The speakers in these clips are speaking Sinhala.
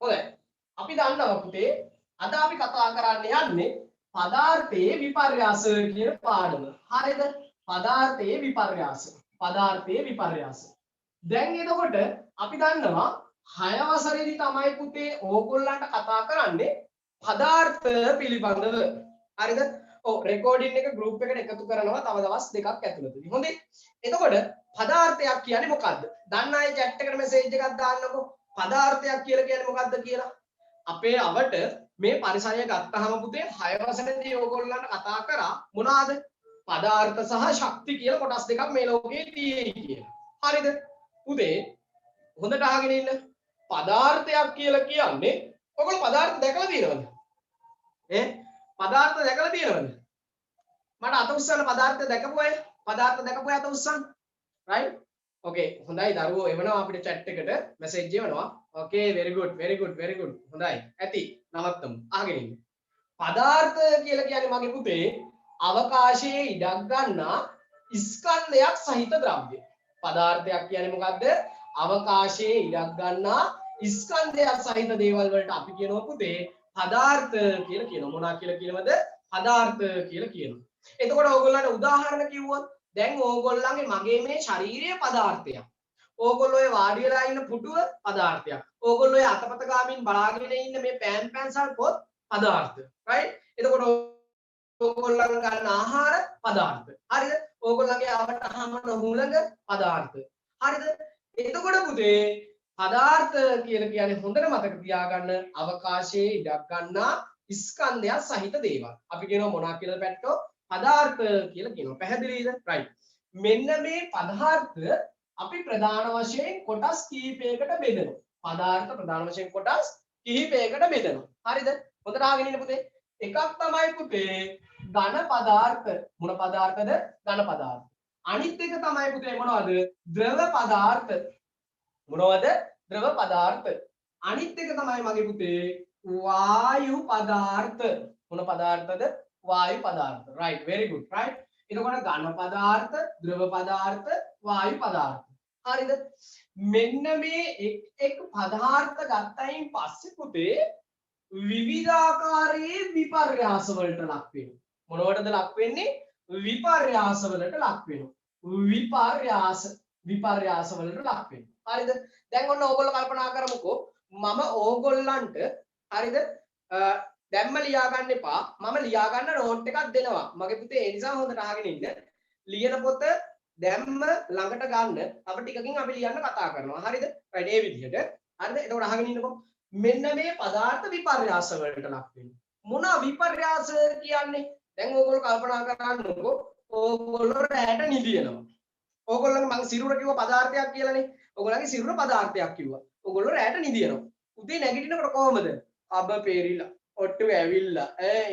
හොඳයි. අපි දන්නවා පුතේ අද අපි කතා කරන්න යන්නේ පදාර්ථයේ විපර්යාස කියන පාඩම. හරිද? පදාර්ථයේ විපර්යාස. පදාර්ථයේ විපර්යාස. දැන් එතකොට අපි දන්නවා 6 වසරේදී තමයි පුතේ ඕගොල්ලන්ට කතා කරන්නේ පදාර්ථ පිළිබඳව. හරිද? ඔව් රෙකෝඩින් එක ගෲප් එකට එකතු කරනවා තව දවස් දෙකක් ඇතුළතදී. හොඳේ. එතකොට පදාර්ථයක් කියන්නේ මොකද්ද? දන්න අය chat එකට මැසේජ් එකක් දාන්නකෝ. පදාර්ථයක් කියලා කියන්නේ මොකද්ද කියලා. අපේ අවට මේ පරිසරය ගත්තාම පුතේ 6 වසරේදී ඕගොල්ලන්ට කතා කරා මොනවාද? පදාර්ථ සහ ශක්ති කියලා කොටස් දෙකක් මේ ලෝකේ තියෙයි කියලා. හරිද? පුතේ හොඳට අහගෙන ඉන්න. පදාර්ථයක් කියලා කියන්නේ ඔයගොල්ලෝ පදාර්ථ දැකලා තියෙනවද? පදාර්ථ දැකලා තියෙනවද? මට අත උස්සන්න පදාර්ථ දැකපු අය. පදාර්ථ දැකපු අය අත උස්සන්න. right? okay හොඳයි දරුවෝ එවනවා අපිට chat එකට message එවනවා. okay very good very good very good. හොඳයි. ඇති. නවත්තමු. අහගෙන ඉන්න. පදාර්ථ කියලා කියන්නේ මගේ පුතේ අවකාශයේ ඉඩක් ගන්නා ස්කන්ධයක් සහිත ද්‍රව්‍ය. පදාර්ථයක් කියන්නේ මොකද්ද? අවකාශයේ ඉඩක් ගන්නා ස්කන්ධයක් සහිත දේවල් වලට අපි කියනවා පුතේ පදාර්ථ කියලා කියනවා. මොනවා කියලා කියනවද? පදාර්ථ කියලා කියනවා. එතකොට ඕගොල්ලන්ට උදාහරණ කිව්වොත් දැන් ඕගොල්ලන්ගේ මගේ මේ ශාරීරික පදාර්ථයක්. ඕගොල්ලෝ ඔය වාඩි වෙලා ඉන්න පුටුව පදාර්ථයක්. ඕගොල්ලෝ ඔය අතපත ගාමින් බලාගෙන ඉන්න මේ පෑන් පැන්සල් පොත් පදාර්ථ. right? එතකොට ඕගොල්ලන් ගන්න ආහාර පදාර්ථ. හරිද? ඕගොල්ලන්ගේ ආවට හමන හුලඟ පදාර්ථ. හරිද? එතකොට පුතේ පදාර්ථ කියලා කියන්නේ හොඳට මතක තියාගන්න අවකාශයේ ඉඩක් ගන්නා ස්කන්ධයක් සහිත දේවල්. අපි කියනවා මොනවා කියලාද පැට්ටෝ? පදාර්ථ කියලා කියනවා. පැහැදිලිද? right. මෙන්න මේ පදාර්ථ අපි ප්‍රධාන වශයෙන් කොටස් කිහිපයකට බෙදනවා. පදාර්ථ ප්‍රධාන වශයෙන් කොටස් කිහිපයකට බෙදනවා. හරිද? හොඳට අහගෙන ඉන්න පුතේ. එකක් තමයි පුතේ ඝන පදාර්ථ. මොන පදාර්ථද? ඝන පදාර්ථ. අනිත් එක තමයි පුතේ මොනවද? ද්‍රව පදාර්ථ. මොනවද? ද්‍රව පදාර්ථ. අනිත් එක තමයි මගේ පුතේ වායු පදාර්ථ. මොන පදාර්ථද? වායු පදාර්ථ. right very good right. එතකොට ඝන පදාර්ථ, ද්‍රව පදාර්ථ, වායු පදාර්ථ. හරිද? මෙන්න මේ එක් පදාර්ථ ගත්තයින් පස්සේ පුතේ විවිධාකාරයේ විපර්යාස වලට ලක් වෙනවා. මොනවටද ලක් වෙන්නේ? විපර්යාස වලට ලක් වෙනවා. විපර්යාස වලට ලක් වෙනවා. හරිද? දැන් ඔන්න ඕගොල්ලෝ කල්පනා කරමුකෝ මම ඕගොල්ලන්ට හරිද දැම්ම ලියා ගන්න එපා. මම ලියා ගන්න නෝට් එකක් දෙනවා. මගේ පුතේ ඒ නිසා හොඳට අහගෙන ඉන්න. ලියන පොත දැම්ම ළඟට ගන්න. තව ටිකකින් අපි ලියන්න කතා කරනවා. හරිද? right ඒ විදිහට. හරිද? එතකොට අහගෙන ඉන්නකෝ. මෙන්න මේ පදාර්ථ විපර්යාස වලට ලක් වෙනවා. මොනවා විපර්යාස කියන්නේ? දැන් ඕගොල්ලෝ කල්පනා කරන්නකෝ. ඕගොල්ලෝ රැට නිදිනවා. ඕගොල්ලන්ගේ මම සිරුර කිව්ව පදාර්ථයක් කියලානේ. ඕගොල්ලන්ගේ සිරුර පදාර්ථයක් කිව්වා. ඕගොල්ලෝ රැට නිදිනවා. උදේ නැගිටිනකොට කොහමද? අබ පෙරිලා ඔට්ටු ඇවිල්ලා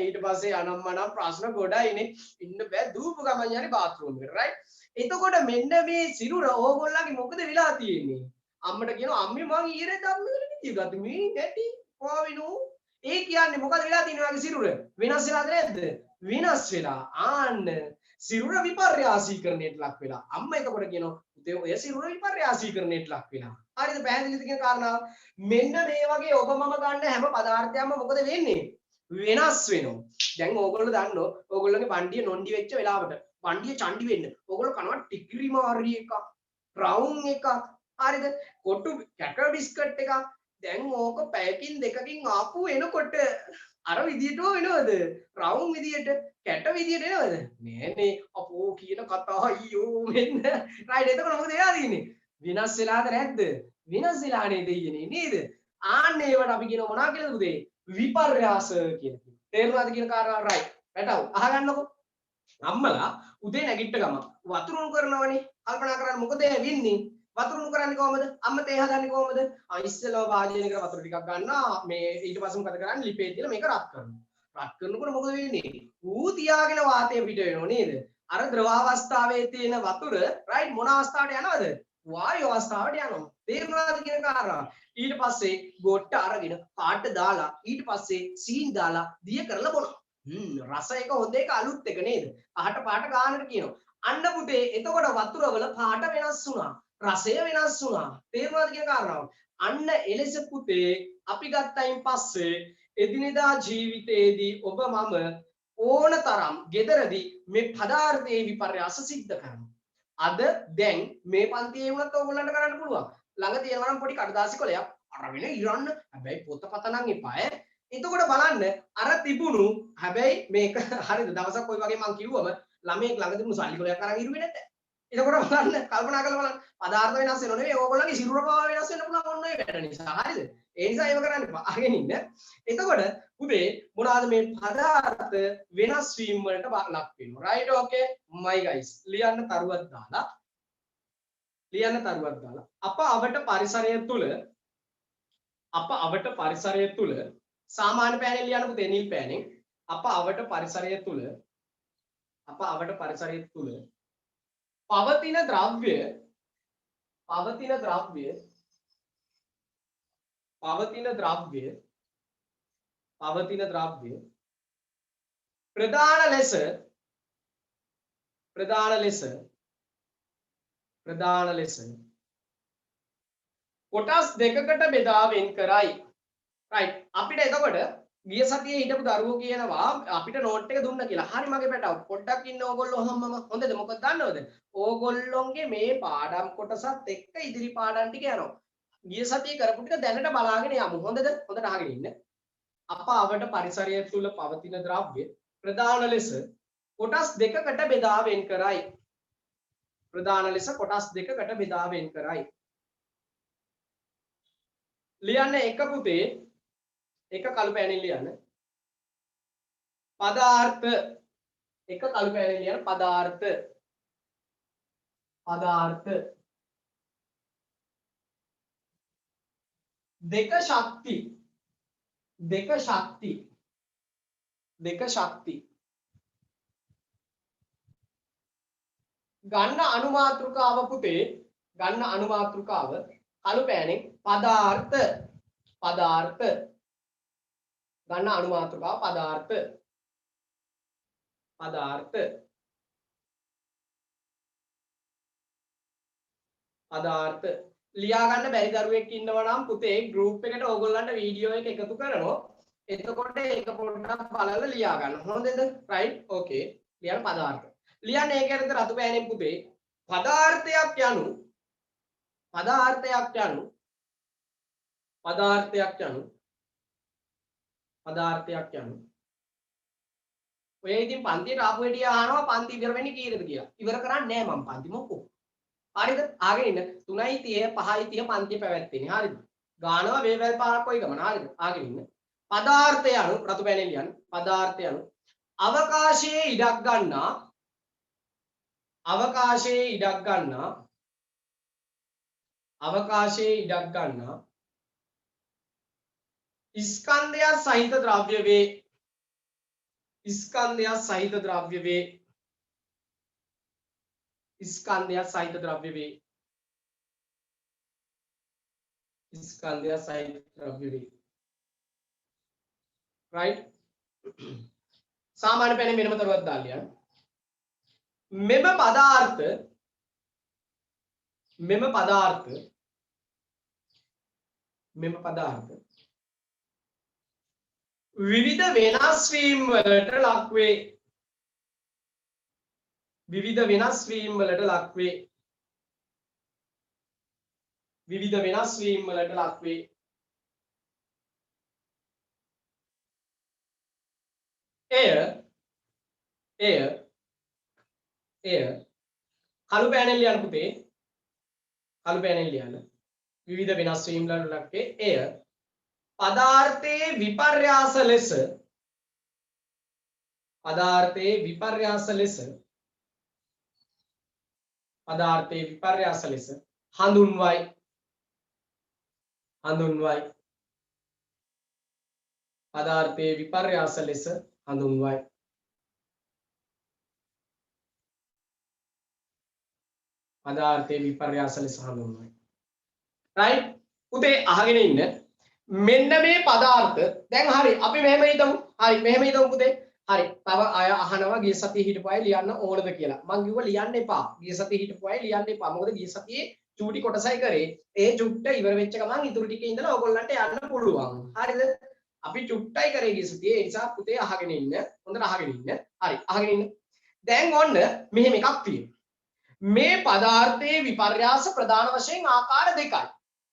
ඊට පස්සේ අනම්මනම් ප්‍රශ්න ගොඩයිනේ ඉන්න බෑ දූපු ගමන් යන්නේ බාත්රූම් එකට right එතකොට මෙන්න මේ සිරුර ඕගොල්ලන්ගේ මොකද වෙලා තියෙන්නේ අම්මට කියනවා අම්මේ මං ඊයේ දම්මකට නිදිගත්තු මේ නැටි කොවිනු ඒ කියන්නේ මොකද වෙලා තියෙන්නේ ඔයාගේ සිරුර වෙනස් වෙලාද නැද්ද වෙනස් වෙලා ආන්න සිරුර විපර්යාසීකරණයට ලක් වෙලා අම්මා එතකොට කියනවා පුතේ ඔය සිරුර විපර්යාසීකරණයට ලක් වෙලා හරිද පැහැදිලිද කියන කාරණාව මෙන්න මේ වගේ ඔබ මම ගන්න හැම පදාර්ථයක්ම මොකද වෙන්නේ වෙනස් වෙනවා දැන් ඕගොල්ලෝ දන්නෝ ඕගොල්ලෝගේ බණ්ඩිය නොන්ඩි වෙච්ච වෙලාවට බණ්ඩිය චණ්ඩි වෙන්න ඕගොල්ලෝ කනවා ටිකිරි මාරි එකක් බ්‍රවුන් එකක් හරිද කොටු කැට බිස්කට් එකක් දැන් ඕක පැයකින් දෙකකින් ආපු එනකොට අර විදියටම වෙනවද රවුම් විදියට කැට විදියට එනවද නෑනේ අපෝ කියන කතා අයියෝ මෙන්න රයිට් එතකොට මොකද වෙලා තියෙන්නේ විනාශ වෙලාද නැද්ද විනාශ වෙලානේ දෙයියනේ නේද ආන්න ඒවට අපි කියනවා මොනවා කියලාද පුතේ විපර්යාස කියලා කියනවා තේරුණාද කියන කාරණාව රයිට් වැටව අහගන්නකො අම්මලා උදේ නැගිට ගම වතුර උණු කරනවනේ කල්පනා කරන්න මොකද වෙන්නේ වතුර උණු කරන්නේ කොහමද අම්ම තේ හදන්නේ කොහමද ඉස්සෙල්ලා වාජනයකට වතුර ටිකක් ගන්නවා මේ ඊට පස්සේ මොකද කරන්නේ ලිපේ තියලා මේක රත් කරනවා රත් කරනකොට මොකද වෙන්නේ ඌ තියාගෙන වාතය පිට වෙනව නේද අර ද්‍රව අවස්ථාවේ තියෙන වතුර රයිට් මොන අවස්ථාවට යනවද වායු අවස්ථාවට යනවා තේරුණාද කියන කාරණා ඊට පස්සේ ගොට්ට අරගෙන පාට දාලා ඊට පස්සේ සීන් දාලා දිය කරලා බොනවා රස එක හොඳ එක අලුත් එක නේද අහට පාට ගානට කියනවා අන්න පුතේ එතකොට වතුර වල පාට වෙනස් වුණා. රසය වෙනස් වුණා. තේරුණාද කියන කාරණාව? අන්න එලෙස පුතේ අපි ගත්තයින් පස්සේ එදිනෙදා ජීවිතයේදී ඔබ මම ඕන තරම් gederදී මේ පදාර්ථයේ විපර්යාස සිද්ධ කරනවා. අද දැන් මේ පන්තියේ වුණත් ඕගොල්ලන්ට කරන්න පුළුවන්. ළඟ තියෙනවා නම් පොඩි කඩදාසි කොලයක් අරගෙන ඉරන්න. හැබැයි පොතපත නම් එපා ඈ. එතකොට බලන්න අර තිබුණු හැබැයි මේක හරිද දවසක් කොයි වගේ මං කිව්වම ළමයෙක් ළඟ තිබුණු සල්ලි කොලයක් අරන් ඉරුවේ නැද්ද? එතකොට බලන්න කල්පනා කරලා බලන්න පදාර්ථ වෙනස් වෙනව නෙවෙයි ඕගොල්ලන්ගේ සිරුර පවා වෙනස් වෙන්න පුළුවන් ඔන්න ඔය වැඩ නිසා. හරිද? ඒ නිසා ඒව කරන්න එපා. අහගෙන ඉන්න. එතකොට පුතේ මොනවාද මේ පදාර්ථ වෙනස් වීම වලට ලක් වෙනවා. right okay my guys ලියන්න තරුවක් දාලා අප අවට පරිසරය තුල සාමාන්‍ය පෑනෙන් ලියන්න පුතේ නිල් පෑනෙන් අප අවට පරිසරය තුල පවතින ද්‍රව්‍ය ප්‍රධාන ලෙස කොටස් දෙකකට බෙදා වෙන් කරයි. right අපිට එතකොට ගිය සතියේ හිටපු දරුවෝ කියනවා අපිට නෝට් එක දුන්න කියලා. හරි මගේ පැටව. පොඩ්ඩක් ඉන්න ඕගොල්ලෝ හැමම හොඳද? මොකද දන්නවද? ඕගොල්ලොන්ගේ මේ පාඩම් කොටසත් එක්ක ඉදිරි පාඩම් ටික යනවා. ගිය සතියේ කරපු ටික දැනට බලාගෙන යමු. හොඳද? හොඳට අහගෙන ඉන්න. අප අවට පරිසරය තුල පවතින ද්‍රව්‍ය ප්‍රධාන ලෙස කොටස් දෙකකට බෙදා වෙන් කරයි. ලියන්න එක පුතේ එක කළු පෑනෙන් ලියන්න. පදාර්ථ එක කළු පෑනෙන් ලියන්න පදාර්ථ දෙක ශක්ති ගන්න අනුමාත්‍රිකාව පුතේ ගන්න අනුමාත්‍රිකාව කළු පෑනෙන් පදාර්ථ ගන්න අනුමාත්‍රිකාව පදාර්ථ ලියා ගන්න බැරි දරුවෙක් ඉන්නවා නම් පුතේ group එකට ඕගොල්ලන්ට වීඩියෝ එක එකතු කරනවා. එතකොට ඒක පොඩ්ඩක් බලලා ලියා ගන්න. හොඳද? right okay ලියන්න පදාර්ථ. ලියන්න ඒක ඇරෙද්ද රතු පෑනෙන් පුතේ පදාර්ථයක් යනු ඔය ඉතින් පන්තියට ආපු හැටි අහනවා පන්ති ඉවර වෙන්නේ කීයද කියලා. ඉවර කරන්නේ නැහැ මම පන්ති මොකෝ. හරිද? ආගෙන ඉන්න 3:30 5:30 පන්තිය පැවැත්වෙන්නේ. හරිද? ගානවා වේවැල් පාරක් කොයි ගමන. හරිද? ආගෙන ඉන්න. පදාර්ථය අනු රතු පෑනෙන් ලියන්න. පදාර්ථය අනු අවකාශයේ ඉඩක් ගන්නා ස්කන්ධය සහිත ද්‍රව්‍ය වේ. right සාමාන්‍ය පෑනෙන් මෙන්නම තරුවක් දාලා ලියන්න. මෙම පදාර්ථ විවිධ වෙනස් වීම් වලට ලක් වේ. එය කළු පෑනෙන් ලියන්න පුතේ. විවිධ වෙනස් වීම් වලට ලක් වේ. එය පදාර්ථයේ විපර්යාස ලෙස හඳුන්වයි. right උදේ අහගෙන ඉන්න. මෙන්න මේ පදාර්ථ දැන් හරි අපි මෙහෙම හිතමු. පුතේ හරි. තව අය අහනවා ගිය සතියේ හිටපු අය ලියන්න ඕනද කියලා. මං කිව්වා ලියන්න එපා. ගිය සතියේ හිටපු අය ලියන්න එපා. මොකද ගිය සතියේ චූටි කොටසයි කරේ. ඒ චුට්ට ඉවර වෙච්ච ගමන් ඉතුරු ටිකේ ඉඳලා ඕගොල්ලන්ට යන්න පුළුවන්. හරිද? අපි චුට්ටයි කරේ ගිය සතියේ. ඒ නිසා පුතේ අහගෙන ඉන්න. හොඳට අහගෙන ඉන්න. හරි. අහගෙන ඉන්න. දැන් ඔන්න මෙහෙම එකක් තියෙනවා. මේ පදාර්ථයේ විපර්යාස ප්‍රධාන වශයෙන් ආකාර දෙකයි.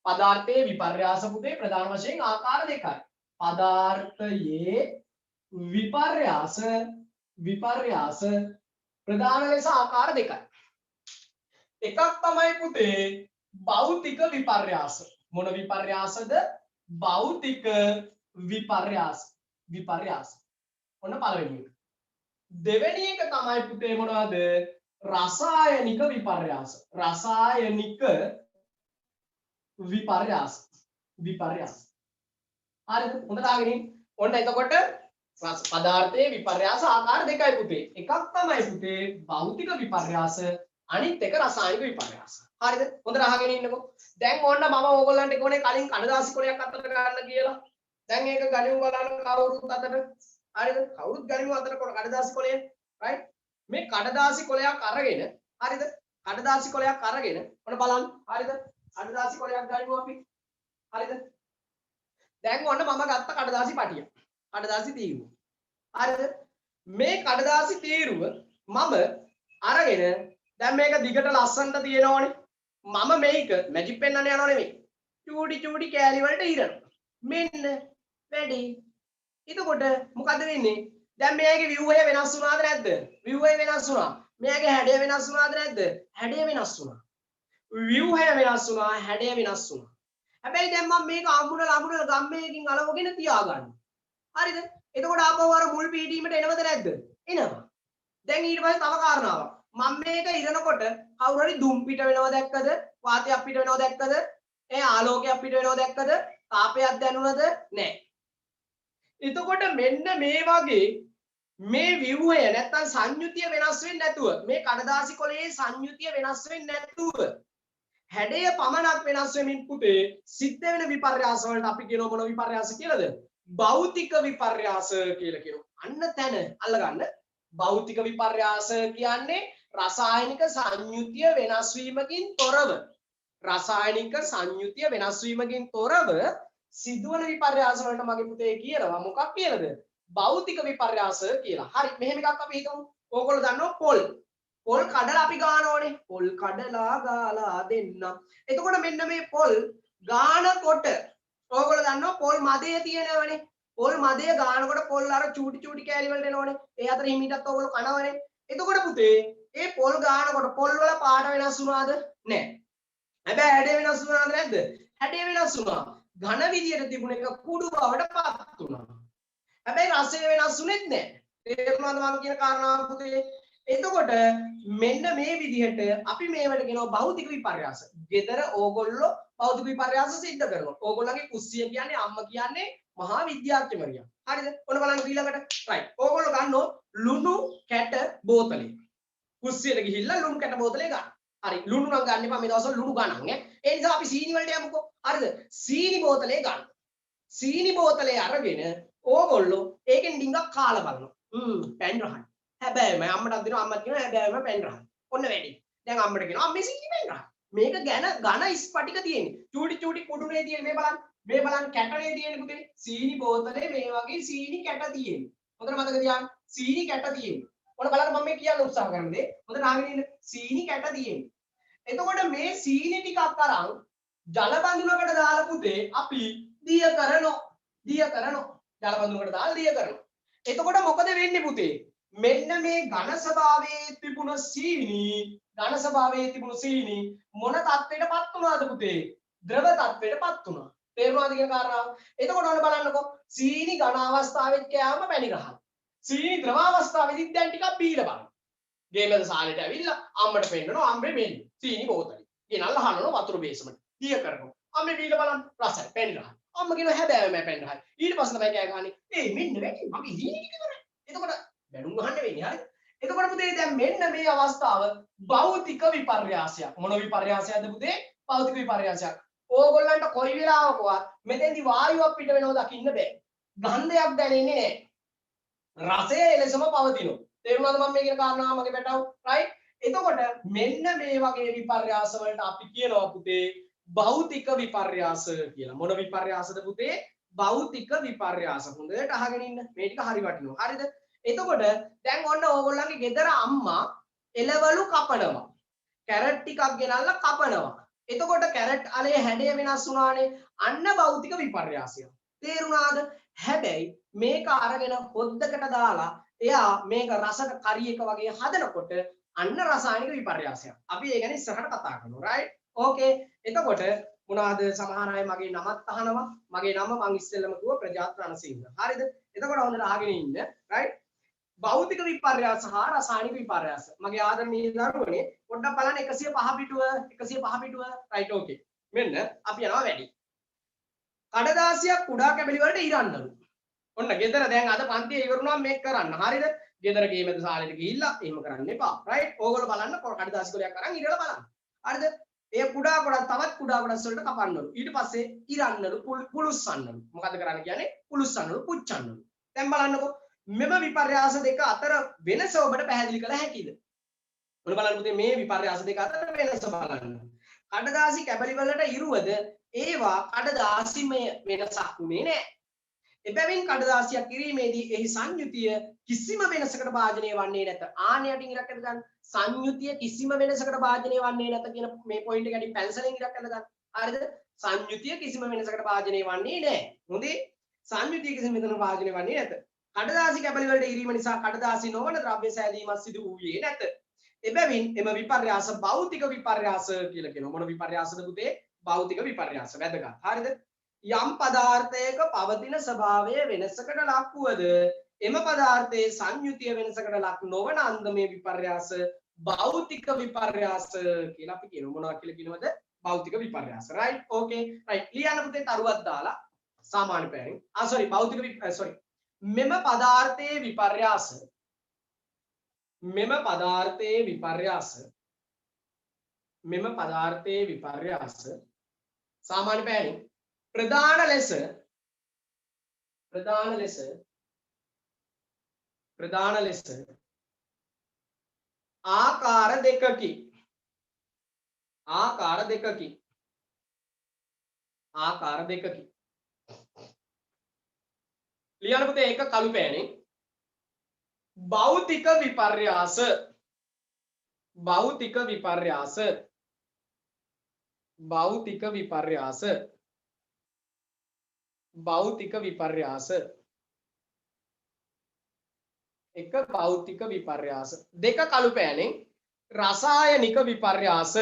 පදාර්ථයේ විපර්යාස පුතේ ප්‍රධාන වශයෙන් ආකාර දෙකයි. පදාර්ථයේ විපර්යාස ප්‍රධාන ලෙස ආකාර දෙකයි. එකක් තමයි පුතේ භෞතික විපර්යාස. මොන විපර්යාසද? භෞතික විපර්යාස. ඔන්න පළවෙනි එක. දෙවෙනි එක තමයි පුතේ මොනවද? රසායනික විපර්යාස. රසායනික විපර්යාස. හරිද? හොඳට අහගෙන ඉන්න. ඔන්න එතකොට පදාර්ථයේ විපර්යාස ආකාර දෙකයි පුතේ. එකක් තමයි පුතේ භෞතික විපර්යාස, අනිත් එක රසායනික විපර්යාස. හරිද? හොඳට අහගෙන ඉන්නකෝ. දැන් ඕන්න මම ඕගොල්ලන්ට කිව්වනේ කලින් කඩදාසි කොලයක් අතට ගන්න කියලා. දැන් ඒක ගනිමු බලන්න කවුරුත් අතට. හරිද? කවුරුත් ගනිමු අතට කඩදාසි කොලය. right? මේ කඩදාසි කොලයක් අරගෙන හරිද? කඩදාසි කොලයක් අරගෙන ඔන්න බලන්න. හරිද? කඩදාසි කොලයක් ගනිමු අපි. හරිද? දැන් ඔන්න මම ගත්ත කඩදාසි පටිය. කඩදාසි තීරුව. හරිද? මේ කඩදාසි තීරුව මම අරගෙන දැන් මේක දිගට ලස්සනට තියෙනවනේ. මම මේක මැජික් පෙන්නන්න යනව නෙමෙයි. චූටි කෑලි වලට ඉරනවා. මෙන්න වැඩි. එතකොට මොකද වෙන්නේ? දැන් මේකේ view එක වෙනස් වුණාද නැද්ද? view එක වෙනස් වුණා. මේකේ හැඩය වෙනස් වුණාද නැද්ද? හැඩය වෙනස් වුණා. view එක වෙනස් වුණා, හැඩය වෙනස් වුණා. හැබැයි දැන් මම මේක අමුණලා ගම්මේකින් අලවගෙන තියාගන්න. හරිද? එතකොට ආපහු අර මුල් පීඩීමට එනවද නැද්ද? එනවා. දැන් ඊට පස්සේ තව කාරණාවක්. මම මේක ඉරනකොට කවුරු හරි දුම් පිට වෙනව දැක්කද? වාතයක් පිට වෙනව දැක්කද? ආලෝකයක් පිට වෙනව දැක්කද? තාපයක් දැනුණද? නැහැ. එතකොට මෙන්න මේ වගේ මේ ව්‍යුහය නැත්තම් සංයුතිය වෙනස් වෙන්නේ නැතුව මේ කඩදාසි කොලේ සංයුතිය වෙනස් වෙන්නේ නැතුව හැඩය පමණක් වෙනස් වෙමින් පුතේ සිද්ධ වෙන විපර්යාස වලට අපි කියනවා මොන විපර්යාස කියලාද? භෞතික විපර්යාස කියලා කියනවා. අන්න තැන අල්ලගන්න. භෞතික විපර්යාස කියන්නේ රසායනික සංයුතිය වෙනස් වීමකින් තොරව සිදුවන විපර්යාස වලට මගේ පුතේ කියනවා මොකක් කියලාද? භෞතික විපර්යාස කියලා. හරි මෙහෙම එකක් අපි හිතමු. ඕගොල්ලෝ දන්නවා පොල් කඩලා අපි ගන්නෝනේ. පොල් කඩලා ගාලා දෙන්න. එතකොට මෙන්න මේ පොල් ගානකොට ඕගොල්ලෝ දන්නවා පොල් මදේ තියෙනවනේ. පොල් මදේ ගානකොට පොල් අර චූටි කෑලි වලට එනවනේ. ඒ අතර හිමීටත් ඕගොල්ලෝ කනවනේ. එතකොට පුතේ ඒ පොල් ගානකොට පොල් වල පාට වෙනස් වුණාද? නැහැ. හැබැයි හැඩය වෙනස් වුණාද නැද්ද? හැඩය වෙනස් වුණා. ඝන විදියට තිබුණ එක කුඩු බවට පත් වුණා. හැබැයි රසය වෙනස් වුණෙත් නැහැ. තේරුණාද මම කියන කාරණාව පුතේ? එතකොට මෙන්න මේ විදිහට අපි මේවට කියනවා භෞතික විපර්යාස. ගෙදර ඕගොල්ලෝ භෞතික විපර්යාස සිද්ධ කරනවා. ඕගොල්ලන්ගේ කුස්සිය කියන්නේ අම්මා කියන්නේ මහා විද්‍යාඥවරියක්. හරිද? ඔන්න බලන්න ඊළඟට. right. ඕගොල්ලෝ ගන්නෝ ලුණු කැට බෝතලේ. කුස්සියට ගිහිල්ලා ලුණු කැට බෝතලේ ගන්න. හරි. ලුණු නම් ගන්න එපා මේ දවස්වල ලුණු ගණන් ඈ. ඒ නිසා අපි සීනි වලට යමුකෝ. හරිද? සීනි බෝතලේ ගන්න. සීනි බෝතලේ අරගෙන ඕගොල්ලෝ ඒකෙන් ඩිංගක් කාලා බලනවා. පැන් රහයි. හැබැයි මම අම්මටත් දෙනවා අම්මත් කියනවා හැබැයිම පැන් රහයි. ඔන්න වැඩි. දැන් අම්මට කියනවා අම්මේ සීනි පැන් රහයි. මේක ඝන ස්පටික තියෙන්නේ. චූටි කුඩුනේ තියෙන්නේ මේ බලන්න. මේ බලන්න කැටනේ තියෙන්නේ පුතේ. සීනි බෝතලේ මේ වගේ සීනි කැට තියෙන්නේ. හොඳට මතක තියාගන්න. සීනි කැට තියෙන්නේ. ඔන්න බලන්න මම මේ කියන්න උත්සාහ කරන්නේ. හොඳට අහගෙන ඉන්න. සීනි කැට තියෙන්නේ. එතකොට මේ සීනි ටිකක් අරන් ජල බඳුනකට දාලා පුතේ අපි දිය කරනවා. ජල බඳුනකට දාලා දිය කරනවා. එතකොට මොකද වෙන්නේ පුතේ? මෙන්න මේ ඝන ස්වභාවයේ තිබුණ සීනි මොන තත්ත්වයකටපත් වුණාද පුතේ? ද්‍රව තත්ත්වයකටපත් වුණා. තේරුණාද කියන කාරණාව? එතකොට ඔන්න බලන්නකෝ. සීනි ඝන අවස්ථාවෙත් කෑම පැණි රහයි. සීනි ද්‍රව අවස්ථාවේදී දැන් ටිකක් බීලා බලන්න. ගේමද සාලෙට ඇවිල්ලා අම්මට පෙන්නනවා අම්මේ මෙන්න සීනි බෝතලේ. ගෙනල්ලා හනනවා වතුර බේසමට. දිය කරනවා. අම්මේ බීලා බලන්න රසයි පැණි රහයි. අම්ම කියනවා හැබැයි මම පැණි රහයි. ඊට පස්සේ තමයි කෑ ගහන්නේ. ඒ මෙන්න වැඩි මගේ සීනි ටික කරා. එතකොට බැනුම් ගහන්න වෙන්නේ හරි. එතකොට පුතේ දැන් මෙන්න මේ අවස්ථාව භෞතික විපර්යාසයක්. මොන විපර්යාසයක්ද පුතේ? භෞතික විපර්යාසයක්. ඕගොල්ලන්ට කොයි වෙලාවකවත් මෙතෙන්දි වායුවක් පිට වෙනව දකින්න බෑ. ගන්ධයක් දැනෙන්නේ නැහැ. රසය එලෙසම පවතිනවා. තේරුණාද මම මේ කියන කාරණාව මගේ පැටව? right? එතකොට මෙන්න මේ වගේ විපර්යාස වලට අපි කියනවා පුතේ භෞතික විපර්යාස කියලා. මොන විපර්යාසද පුතේ? භෞතික විපර්යාස. හොඳට අහගෙන ඉන්න. මේ ටික හරි වටිනවා. හරිද? එතකොට දැන් ඔන්න ඕගොල්ලන්ගේ ගෙදර අම්මා එළවලු කපනවා. කැරට් ටිකක් ගෙනල්ලා කපනවා. එතකොට කැරට් අලේ හැඩය වෙනස් වුණානේ. අන්න භෞතික විපර්යාසය. තේරුණාද? හැබැයි මේක අරගෙන හොද්දකට දාලා එයා මේක රසට කරි එක වගේ හදනකොට අන්න රසායනික විපර්යාසයක්. අපි ඒ ගැන ඉස්සරහට කතා කරනවා. right? okay. එතකොට මොනවාද සමහර අය මගේ නමත් අහනවා. මගේ නම මං ඉස්සෙල්ලම කිව්වා ප්‍රජාත් රණසිංහ. හරිද? එතකොට හොඳට අහගෙන ඉන්න. right? භෞතික විපර්යාස හා රසායනික විපර්යාස. මගේ ආදරණීය දරුවනේ පොඩ්ඩක් බලන්න 105 පිටුව 105 පිටුව. right? okay. මෙන්න අපි යනවා වැඩි. කඩදාසියක් කුඩා කැබලි වලට ඉරන්නලු. ඔන්න ගෙදර දැන් අද පන්තිය ඉවරුණාම මේක කරන්න. හරිද? ගෙදර ගේමෙද සාලෙට ගිහිල්ලා එහෙම කරන්න එපා. right? ඕගොල්ලෝ බලන්න කඩදාසි කොලයක් අරන් ඉරලා බලන්න. හරිද? ඒ කුඩා කොටස් තවත් කුඩා කොටස් වලට කපන්නලු. ඊට පස්සේ ඉරන්නලු පුලුස්සන්නලු. මොකද කරන්න කියන්නේ? පුලුස්සන්නලු පුච්චන්නලු. දැන් බලන්නකෝ මෙම විපර්යාස දෙක අතර වෙනස ඔබට පැහැදිලි කළ හැකිද? ඔන්න බලන්න පුතේ මේ විපර්යාස දෙක අතර වෙනස බලන්න. කඩදාසි කැබලි වලට ඉරුවද ඒවා කඩදාසිමය වෙනසක් උනේ නැහැ. එබැවින් කඩදාසියක් කිරීමේදී එහි සංයුතිය කිසිම වෙනසකට භාජනය වන්නේ නැත. ආණ්‍යයටින් ඉරක් ඇද ගන්න. සංයුතිය කිසිම වෙනසකට භාජනය වන්නේ නැත කියන මේ පොයින්ට් එක ගැටින් පැන්සලෙන් ඉරක් ඇද ගන්න. හරිද? සංයුතිය කිසිම වෙනසකට භාජනය වන්නේ නැහැ. හොඳේ. සංයුතිය කිසිම වෙනසකට භාජනය වන්නේ නැත. කඩදාසි කැබලි වලට ඉරීම නිසා කඩදාසි නොවන ද්‍රව්‍ය සෑදීමක් සිදු වූයේ නැත. එබැවින් එම විපර්යාස භෞතික විපර්යාස කියලා කියනවා. මොන විපර්යාසද පුතේ? භෞතික විපර්යාස. වැදගත්. හරිද? යම් පදාර්ථයක පවතින ස්වභාවය වෙනසකට ලක් වුවද එම පදාර්ථයේ සංයුතිය වෙනසකට ලක් නොවන අන්දමේ විපර්යාස භෞතික විපර්යාස කියලා අපි කියනවා. මොනවා කියලා කියනවද? භෞතික විපර්යාස. right? okay. right. ලියන්න පුතේ තරුවක් දාලා සාමාන්‍ය පෑරින්. sorry භෞතික sorry මෙම පදාර්ථයේ විපර්යාස සාමාන්‍ය පෑරින් ප්‍රධාන ලෙස ආකාර දෙකකි. ලියන්න පුතේ ඒක කළු පෑනින් භෞතික විපර්යාස එක භෞතික විපර්යාස දෙක කළු පෑනෙන් රසායනික විපර්යාස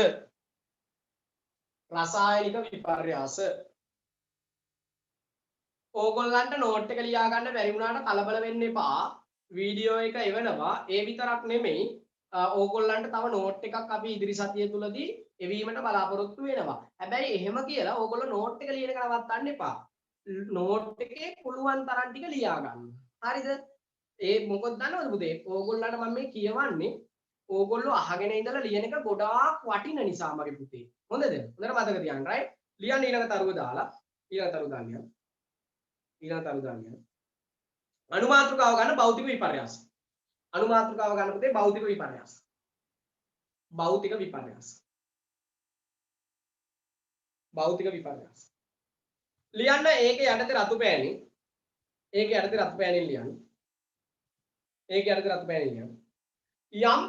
ඕගොල්ලන්ට නෝට් එක ලියා ගන්න බැරි වුණාට කලබල වෙන්න එපා. වීඩියෝ එක එවනවා. ඒ විතරක් නෙමෙයි ඕගොල්ලන්ට තව නෝට් එකක් අපි ඉදිරි සතිය තුලදී එවීමට බලාපොරොත්තු වෙනවා. හැබැයි එහෙම කියලා ඕගොල්ලෝ නෝට් එක ලියන එක නවත්තන්න එපා. නෝට් එකේ පුළුවන් තරම් ටික ලියා ගන්න. හරිද? ඒ මොකද දන්නවද පුතේ? ඕගොල්ලන්ට මම මේ කියවන්නේ ඕගොල්ලෝ අහගෙන ඉඳලා ලියන එක ගොඩාක් වටින නිසා මගේ පුතේ. හොඳද? හොඳට මතක තියාගන්න. right? ලියන්න ඊළඟ තරුව දාලා ඊළඟ තරුව දාන්න. අනුමාත්‍රකාව ගන්න භෞතික විපර්යාස. අනුමාත්‍රකාව ගන්න පුතේ භෞතික විපර්යාස. ලියන්න ඒකේ යටතේ රතු පෑනින් ලියන්න. යම්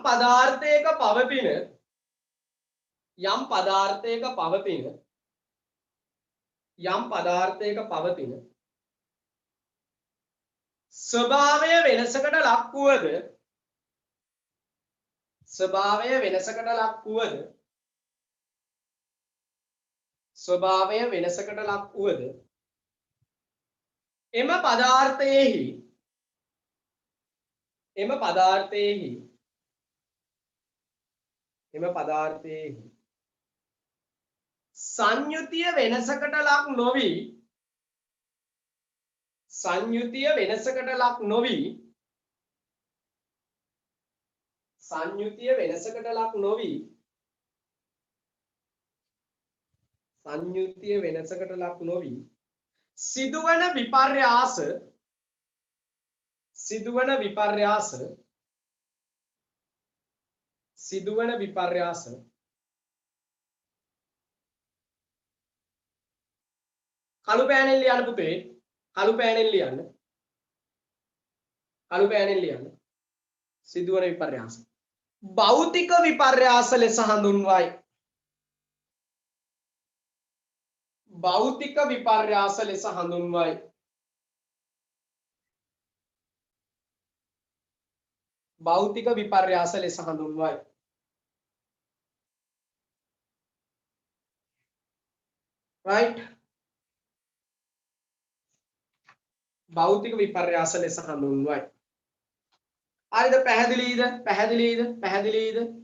පදාර්ථයක පවතින ස්වභාවය වෙනසකට ලක් වුවද එම පදාර්ථයේහි සංයුතිය වෙනසකට ලක් නොවි සිදුවන විපර්යාස සිදුවන විපර්යාස කළු පෑනෙන් ලියන්න පුතේ කළු පෑනෙන් ලියන්න සිදුවන විපර්යාස භෞතික විපර්යාස ලෙස හඳුන්වයි භෞතික විපර්යාස ලෙස හඳුන්වයි භෞතික විපර්යාස ලෙස හඳුන්වයි right භෞතික විපර්යාස ලෙස හඳුන්වයි හරිද පැහැදිලිද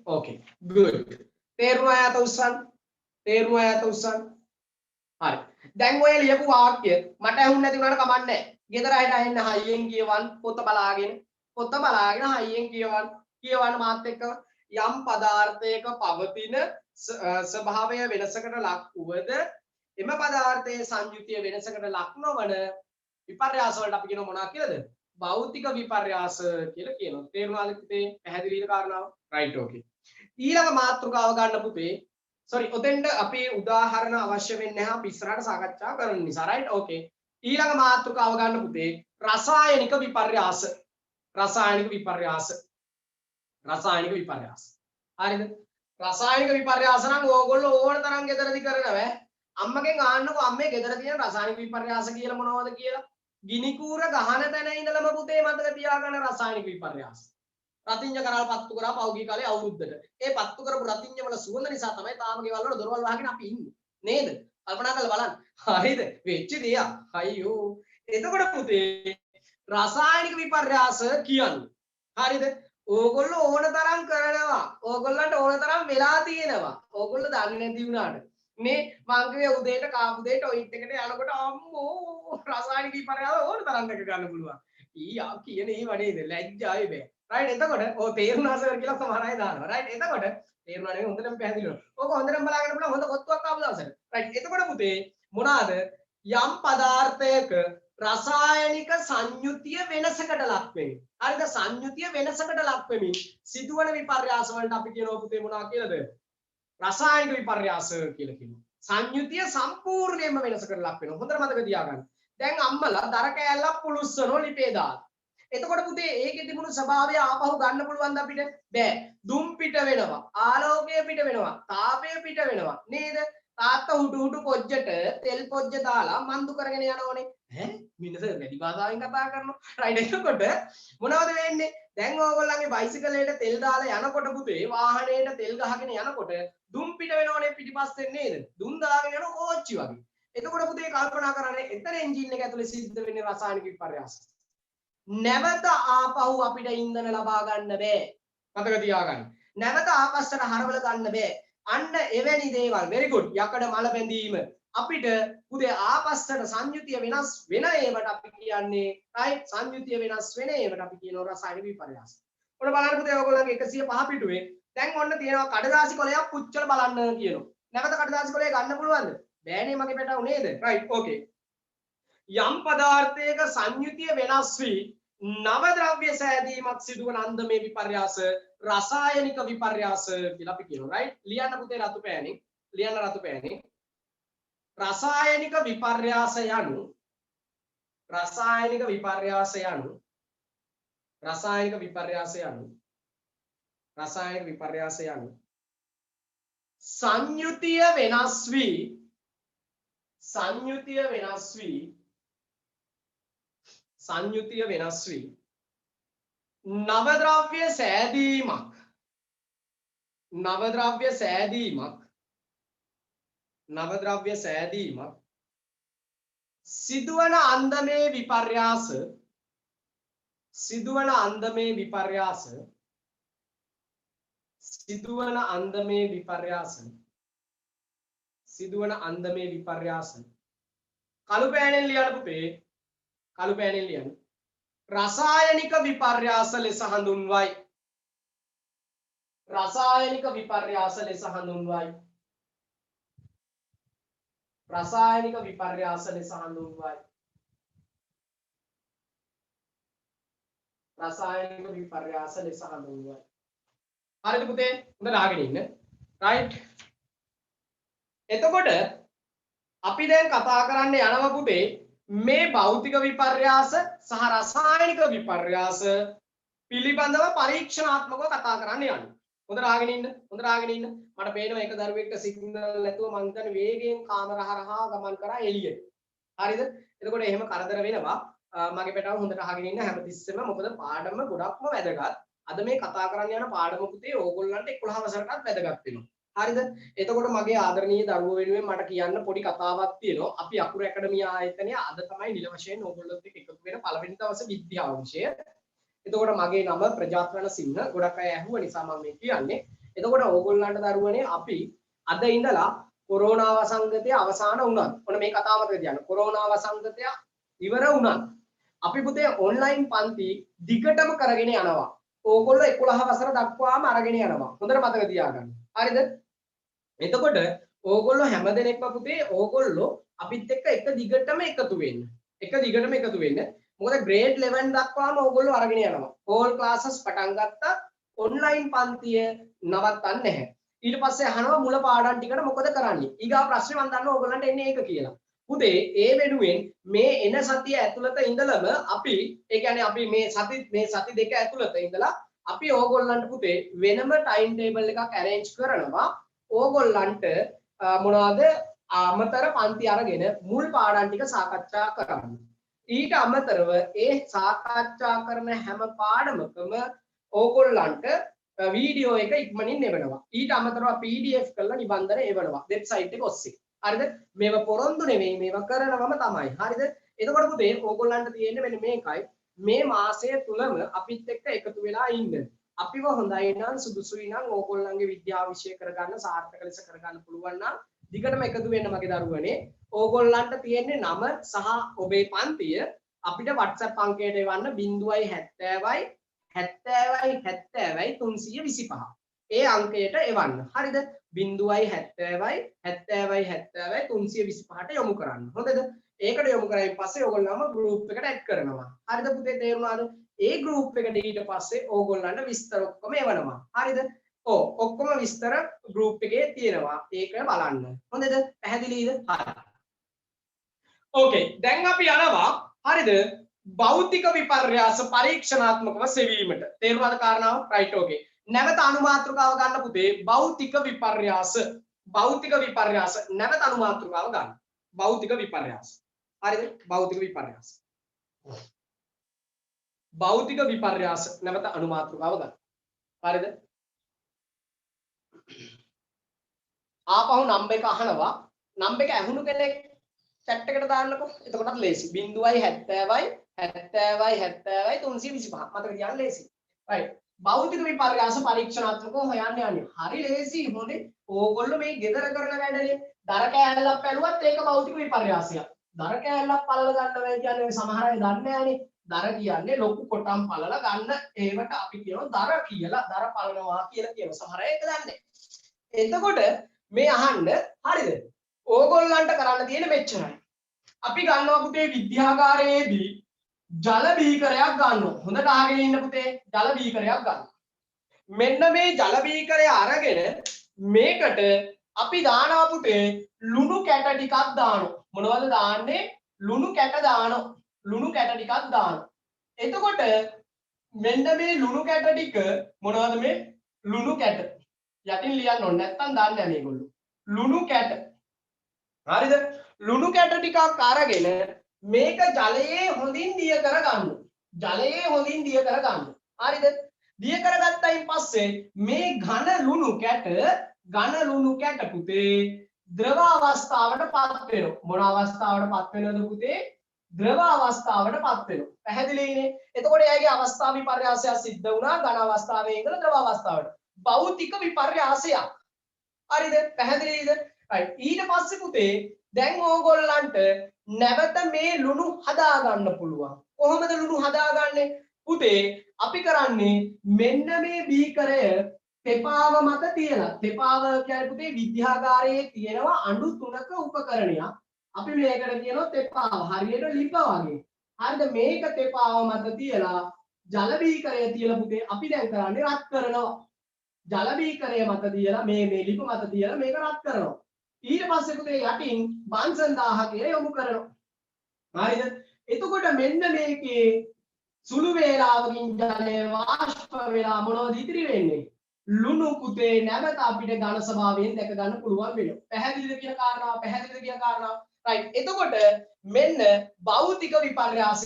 okay good තේරුණා යාත උස්සන් හරි දැන් ඔය ලියපු වාක්‍ය මට ඇහුන්නේ නැති වුණාට කමක් නැහැ ගෙදර හිට අහෙන්න හයියෙන් කියවන්න පොත බලාගෙන හයියෙන් කියවන්න මාත් එක්ක යම් පදාර්ථයක පවතින ස්වභාවය වෙනසකට ලක් වුවද එම පදාර්ථයේ සංයුතිය වෙනසකට ලක් නොවන විපර්යාස වලට අපි කියන මොනවා කියලාද භෞතික විපර්යාස කියලා කියනවා තේරුණාද පුතේ පැහැදිලිද කාරණාව right okay ඊළඟ මාතෘකාව ගන්න පුතේ sorry ඔතෙන්ට අපි උදාහරණ අවශ්‍ය වෙන්නේ නැහැ අපි ඉස්සරහට සාකච්ඡා කරන නිසා right okay ඊළඟ මාතෘකාව ගන්න පුතේ රසායනික විපර්යාස හරිද රසායනික විපර්යාස නම් ඕගොල්ලෝ ඕන තරම් ගෙදරදී කරනවා අම්මගෙන් ආන්නකෝ අම්මේ ගෙදර තියෙන රසායනික විපර්යාස කියලා මොනවද කියලා ගිනි කූර ගහන තැන ඉඳලම පුතේ මතක තියාගන්න රසායනික විපර්යාස රතිඤ්ඤ කරල් පත්තු කරා පෞගී කාලේ අවුරුද්දට ඒ පත්තු කරපු රතිඤ්ඤ වල සුවඳ නිසා තමයි තාම ගෙවල් වල දොරවල් වහගෙන අපි ඉන්නේ නේද කල්පනා කරලා බලන්න හරිද වෙච්ච දෙයක් අයියෝ එතකොට පුතේ රසායනික විපර්යාස කියන්නේ හරිද ඕගොල්ලෝ ඕන තරම් කරනවා ඕගොල්ලන්ට ඕන තරම් වෙලා තියෙනවා ඕගොල්ලෝ දන්නේ නැති වුණාට මේ මං කිව්වේ උදේට කාපු දෙයට ඔයිට් එකට යනකොට අම්මෝ රසායනික විපර්යාස ඕන තරම් දෙක ගන්න පුළුවන් ඊයා කියන ඒ වඩේද ලැජ්ජායි බෑ right එතකොට ඔය තේරුණා සර් කියලා සමහර අය දානවා right එතකොට තේරුණා නෙවෙයි හොඳටම පැහැදිලි වෙනවා ඕක හොඳටම බලාගෙන බලන්න හොඳ කොත්තුවක් ආපු දවසට right එතකොට පුතේ මොනවාද යම් පදාර්ථයක රසායනික සංයුතිය වෙනසකට ලක් වෙමින් හරිද සංයුතිය වෙනසකට ලක් වෙමින් සිදුවන විපර්යාස වලට අපි කියනවා පුතේ මොනවා කියලාද රසායනික විපර්යාස කියලා කියනවා සංයුතිය සම්පූර්ණයෙන්ම වෙනසකට ලක් වෙනවා හොඳට මතක තියාගන්න දැන් අම්මලා දර කෑල්ලක් පුලුස්සනෝ ලිපේ දාලා එතකොට පුතේ ඒකේ තිබුණු ස්වභාවය ආපහු ගන්න පුළුවන්ද අපිට බෑ දුම් පිට වෙනවා ආලෝකය පිට වෙනවා තාපය පිට වෙනවා නේද තාත්තා හුටු පොජ්ජට තෙල් පොජ්ජ දාලා මන්දු කරගෙන යනෝනේ ඈ මිනිස්සු වැඩි භාෂාවෙන් කතා කරනවා රයිට් එතකොට මොනවද වෙන්නේ දැන් ඕගොල්ලන්ගේ බයිසිකලයට තෙල් දාලා යනකොට පුතේ වාහනේට තෙල් ගහගෙන යනකොට දුම් පිට වෙනෝනේ පිටිපස්සෙන් නේද දුම් දාගෙන යන කෝච්චි වගේ එතකොට පුතේ කල්පනා කරන්නේ එතන එන්ජින් එක ඇතුලේ සිද්ධ වෙන්නේ රසායනික විපර්යාස නැවත ආපහු අපිට ඉන්ධන ලබා ගන්න බෑ මතක තියාගන්න නැවත ආපස්සට හරවල ගන්න බෑ අන්න එවැනි දේවල් very good යකඩ මල බැඳීම අපිට පුතේ ආපස්සට සංයුතිය වෙනස් වෙන ඒවට අපි කියන්නේ right සංයුතිය වෙනස් වෙන ඒවට අපි කියනවා රසායනික විපර්යාස ඔන්න බලන්න පුතේ ඔයගොල්ලන්ගේ 105 පිටුවේ දැන් ඔන්න තියෙනවා කඩදාසි කොලයක් පුච්චලා බලන්න කියනවා නැවත කඩදාසි කොලය ගන්න පුළුවන්ද බෑනේ මගේ පැටව නේද right okay යම් පදාර්ථයක සංයුතිය වෙනස් වී නව ද්‍රව්‍ය සෑදීමක් සිදුවන අන්දමේ විපර්යාස රසායනික විපර්යාස කියලා අපි කියනවා right ලියන්න පුතේ රතු පෑනේ රසායනික විපර්යාස යනු සංයුතිය වෙනස් වී නව ද්‍රව්‍ය සෑදීමක් සිදුවන අන්දමේ විපර්යාස කළු පෑනෙන් ලියන්න පුතේ රසායනික විපර්යාස ලෙස හඳුන්වයි රසායනික විපර්යාස ලෙස හඳුන්වයි රසායනික විපර්යාස ලෙස හඳුන්වයි. හරිද පුතේ? හොඳට අහගෙන ඉන්න. right. එතකොට අපි දැන් කතා කරන්න යනවා පුතේ මේ භෞතික විපර්යාස සහ රසායනික විපර්යාස පිළිබඳව පරීක්ෂණාත්මකව කතා කරන්න යන්නේ. හොඳට අහගෙන ඉන්න. හොඳට අහගෙන ඉන්න. මට පේනවා එක දරුවෙක්ට සිග්නල් නැතුව මං හිතන්නේ වේගයෙන් කාමර හරහා ගමන් කරා එළියට. හරිද? එතකොට එහෙම කරදර වෙනවා. මගේ පැටව හොඳට අහගෙන ඉන්න හැමතිස්සෙම මොකද පාඩම ගොඩක්ම වැදගත්. අද මේ කතා කරන්න යන පාඩම පුතේ ඕගොල්ලන්ට 11 වසරටත් වැදගත් වෙනවා. හරිද? එතකොට මගේ ආදරණීය දරුවෝ වෙනුවෙන් මට කියන්න පොඩි කතාවක් තියෙනවා. අපි අකුරු ඇකඩමිය ආයතනය අද තමයි නිල වශයෙන් ඕගොල්ලොත් එක්ක එකතු වෙන පළවෙනි දවසේ විද්‍යාව විෂය. එතකොට මගේ නම ප්‍රජාත්‍රණ සිංහ. ගොඩක් අය ඇහුව නිසා මම මේ කියන්නේ. එතකොට ඕගොල්ලන්ට දරුවනේ අපි අද ඉඳලා කොරෝනා වසංගතය අවසන් වුණා. ඔන්න මේ කතාව මතක තියාගන්න. කොරෝනා වසංගතය ඉවර වුණා. අපි පුතේ ඔන්ලයින් පන්ති දිගටම කරගෙන යනවා. ඕගොල්ලෝ 11 වසර දක්වාම අරගෙන යනවා. හොඳට මතක තියාගන්න. හරිද? එතකොට ඕගොල්ලෝ හැමදෙනෙක්ම පුතේ ඕගොල්ලෝ අපිත් එක්ක එක දිගටම එකතු වෙන්න. එක දිගටම එකතු වෙන්න. මොකද grade 11 දක්වාම ඕගොල්ලෝ අරගෙන යනවා. all classes පටන් ගත්තා. ඔන්ලයින් පන්තිය නවත්තන්නේ නැහැ. ඊට පස්සේ අහනවා මුල පාඩම් ටිකට මොකද කරන්නේ? ඊගා ප්‍රශ්නේ මම දන්නවා ඕගොල්ලන්ට එන්නේ ඒක කියලා. පුතේ ඒ වෙනුවෙන් මේ එන සතිය ඇතුළත ඉඳලම අපි ඒ කියන්නේ අපි මේ සති දෙක ඇතුළත ඉඳලා අපි ඕගොල්ලන්ට පුතේ වෙනම ටයිම් ටේබල් එකක් arrange කරනවා. ඕගොල්ලන්ට මොනවාද අමතර පන්ති අරගෙන මුල් පාඩම් ටික සාකච්ඡා කරන්න. ඊට අමතරව ඒ සාකච්ඡා කරන හැම පාඩමකම ඕගොල්ලන්ට වීඩියෝ එක ඉක්මනින් එවනවා. ඊට අමතරව PDF කරලා නිබන්ධන එවනවා වෙබ්සයිට් එක ඔස්සේ. හරිද? මේව පොරොන්දු නෙවෙයි මේව කරනවම තමයි. හරිද? එතකොට පුතේ ඕගොල්ලන්ට තියෙන්නේ මෙන්න මේකයි. මේ මාසය තුලම අපිත් එක්ක එකතු වෙලා ඉන්න. අපිව හොඳයි නම් සුදුසුයි නම් ඕගොල්ලන්ගේ විද්‍යාව විෂය කරගන්න සාර්ථක ලෙස කරගන්න පුළුවන් නම් දිගටම එකතු වෙන්න මගේ දරුවනේ. ඕගොල්ලන්ට තියෙන්නේ නම සහ ඔබේ පන්තිය අපිට WhatsApp අංකයට එවන්න 070යි 70යි 70යි 325. ඒ අංකයට එවන්න. හරිද? 070යි 70යි 70යි 325ට යොමු කරන්න. හොඳද? ඒකට යොමු කරායින් පස්සේ ඕගොල්ලන්ම group එකට add කරනවා. හරිද පුතේ තේරුණාද? ඒ group එකට ඊට පස්සේ ඕගොල්ලන්ට විස්තර ඔක්කොම එවනවා. හරිද? ඔක්කොම විස්තර group එකේ තියෙනවා. ඒක බලන්න. හොඳද? පැහැදිලිද? හරි. ඕකේ. දැන් අපි යනවා. හරිද? භෞතික විපර්යාස පරීක්ෂණාත්මකව සෙවීමට. තේරුණාද කාරණාව? right okay. නැවත අනුමාත්‍රකාව ගන්න පුතේ භෞතික විපර්යාස. භෞතික විපර්යාස නැවත අනුමාත්‍රකාව ගන්න. භෞතික විපර්යාස. හරිද? භෞතික විපර්යාස. භෞතික විපර්යාස නැවත අනුමාත්‍රකාව ගන්න. හරිද? ආපහු නම්බර් එක අහනවා. නම්බර් එක ඇහුණු කෙනෙක් chat එකට දාන්නකො. එතකොටත් ලේසි. 0යි 70යි 70යි 70යි 325. මතක තියාගන්න ලේසි. right. භෞතික විපර්යාස පරීක්ෂණාත්මකව හොයන්න යන්නේ. හරි ලේසි. හොඳේ. ඕගොල්ලෝ මේ ගෙදර කරන වැඩනේ. දර කෑල්ලක් පැලුවත් ඒක භෞතික විපර්යාසයක්. දර කෑල්ලක් පළල ගන්න වෙයි කියන්නේ සමහර අය දන්නේ නැහනේ. දර කියන්නේ ලොකු කොටම් පළල ගන්න. ඒවට අපි කියනවා දර කියලා. දර පළනවා කියලා කියනවා. සමහර අය ඒක දන්නේ. එතකොට මේ අහන්න හරිද? ඕගොල්ලන්ට කරන්න තියෙන මෙච්චරයි. අපි ගන්නවා පුතේ විද්‍යාගාරයේදී ජල බීකරයක් ගන්නවා. හොඳට අහගෙන ඉන්න පුතේ. ජල බීකරයක් ගන්න. මෙන්න මේ ජල බීකරය අරගෙන මේකට අපි දානවා පුතේ ලුණු කැට ටිකක් දානවා. මොනවද දාන්නේ? ලුණු කැට දානවා. ලුණු කැට ටිකක් දානවා. එතකොට මෙන්න මේ ලුණු කැට ටික මොනවද මේ? ලුණු කැට. යටින් ලියන්න ඕනේ නැත්තම් දාන්න නැහැ මේගොල්ලෝ. ලුණු කැට. හරිද? ලුණු කැට ටිකක් අරගෙන මේක ජලයේ හොඳින් දිය කරගන්න. ජලයේ හොඳින් දිය කරගන්න. හරිද? දිය කරගත්තයින් පස්සේ මේ ඝන ලුණු කැට පුතේ ද්‍රව අවස්ථාවටපත් වෙනවා. මොන අවස්ථාවටපත් වෙනවද පුතේ? ද්‍රව අවස්ථාවටපත් වෙනවා. පැහැදිලිනේ? එතකොට එයාගේ අවස්ථා විපර්යාසයක් සිද්ධ වුණා ඝන අවස්ථාවේ ඉඳලා ද්‍රව අවස්ථාවට. භෞතික විපර්යාසයක්. හරිද? පැහැදිලිද? right. ඊට පස්සේ පුතේ දැන් ඕගොල්ලන්ට නැවත මේ ලුණු හදා ගන්න පුළුවන්. කොහොමද ලුණු හදාගන්නේ? පුතේ අපි කරන්නේ මෙන්න මේ බීකරය තෙපාව මත තියලා. තෙපාව කියන්නේ පුතේ විද්‍යාගාරයේ තියෙනවා අණු 3ක උපකරණයක්. අපි මේකට කියනවා තෙපාව. හරියට ලිප වගේ. හරිද? මේක තෙපාව මත තියලා ජල බීකරය තියලා පුතේ අපි දැන් කරන්නේ රත් කරනවා. ජල බීකරය මත තියලා මේ ලිප මත තියලා මේක රත් කරනවා. ඊට පස්සේ පුතේ යටින් බන්සන් 1000 යොමු කරනවා. හරිද? එතකොට මෙන්න මේකේ සුළු වේලාවකින් ජලය වාෂ්ප වෙලා මොනවද ඉතිරි වෙන්නේ? ලුණු පුතේ නැවත අපිට ඝන ස්වභාවයෙන් දැක ගන්න පුළුවන් වෙනවා. පැහැදිලිද කියන කාරණාව? පැහැදිලිද කියන කාරණාව? right. එතකොට මෙන්න භෞතික විපර්යාස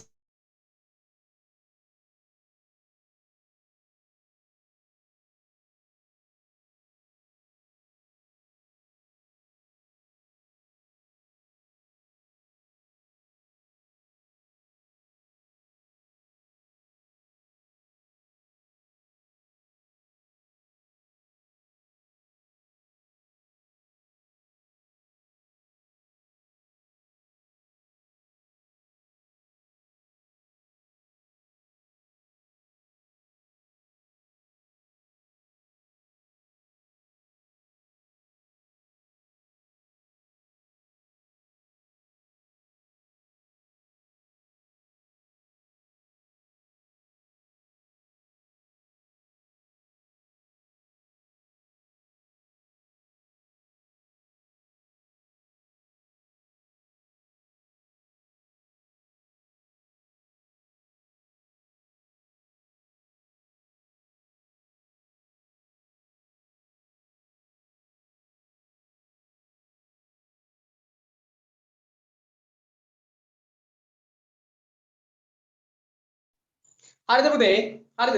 හරිද පුතේ? හරිද?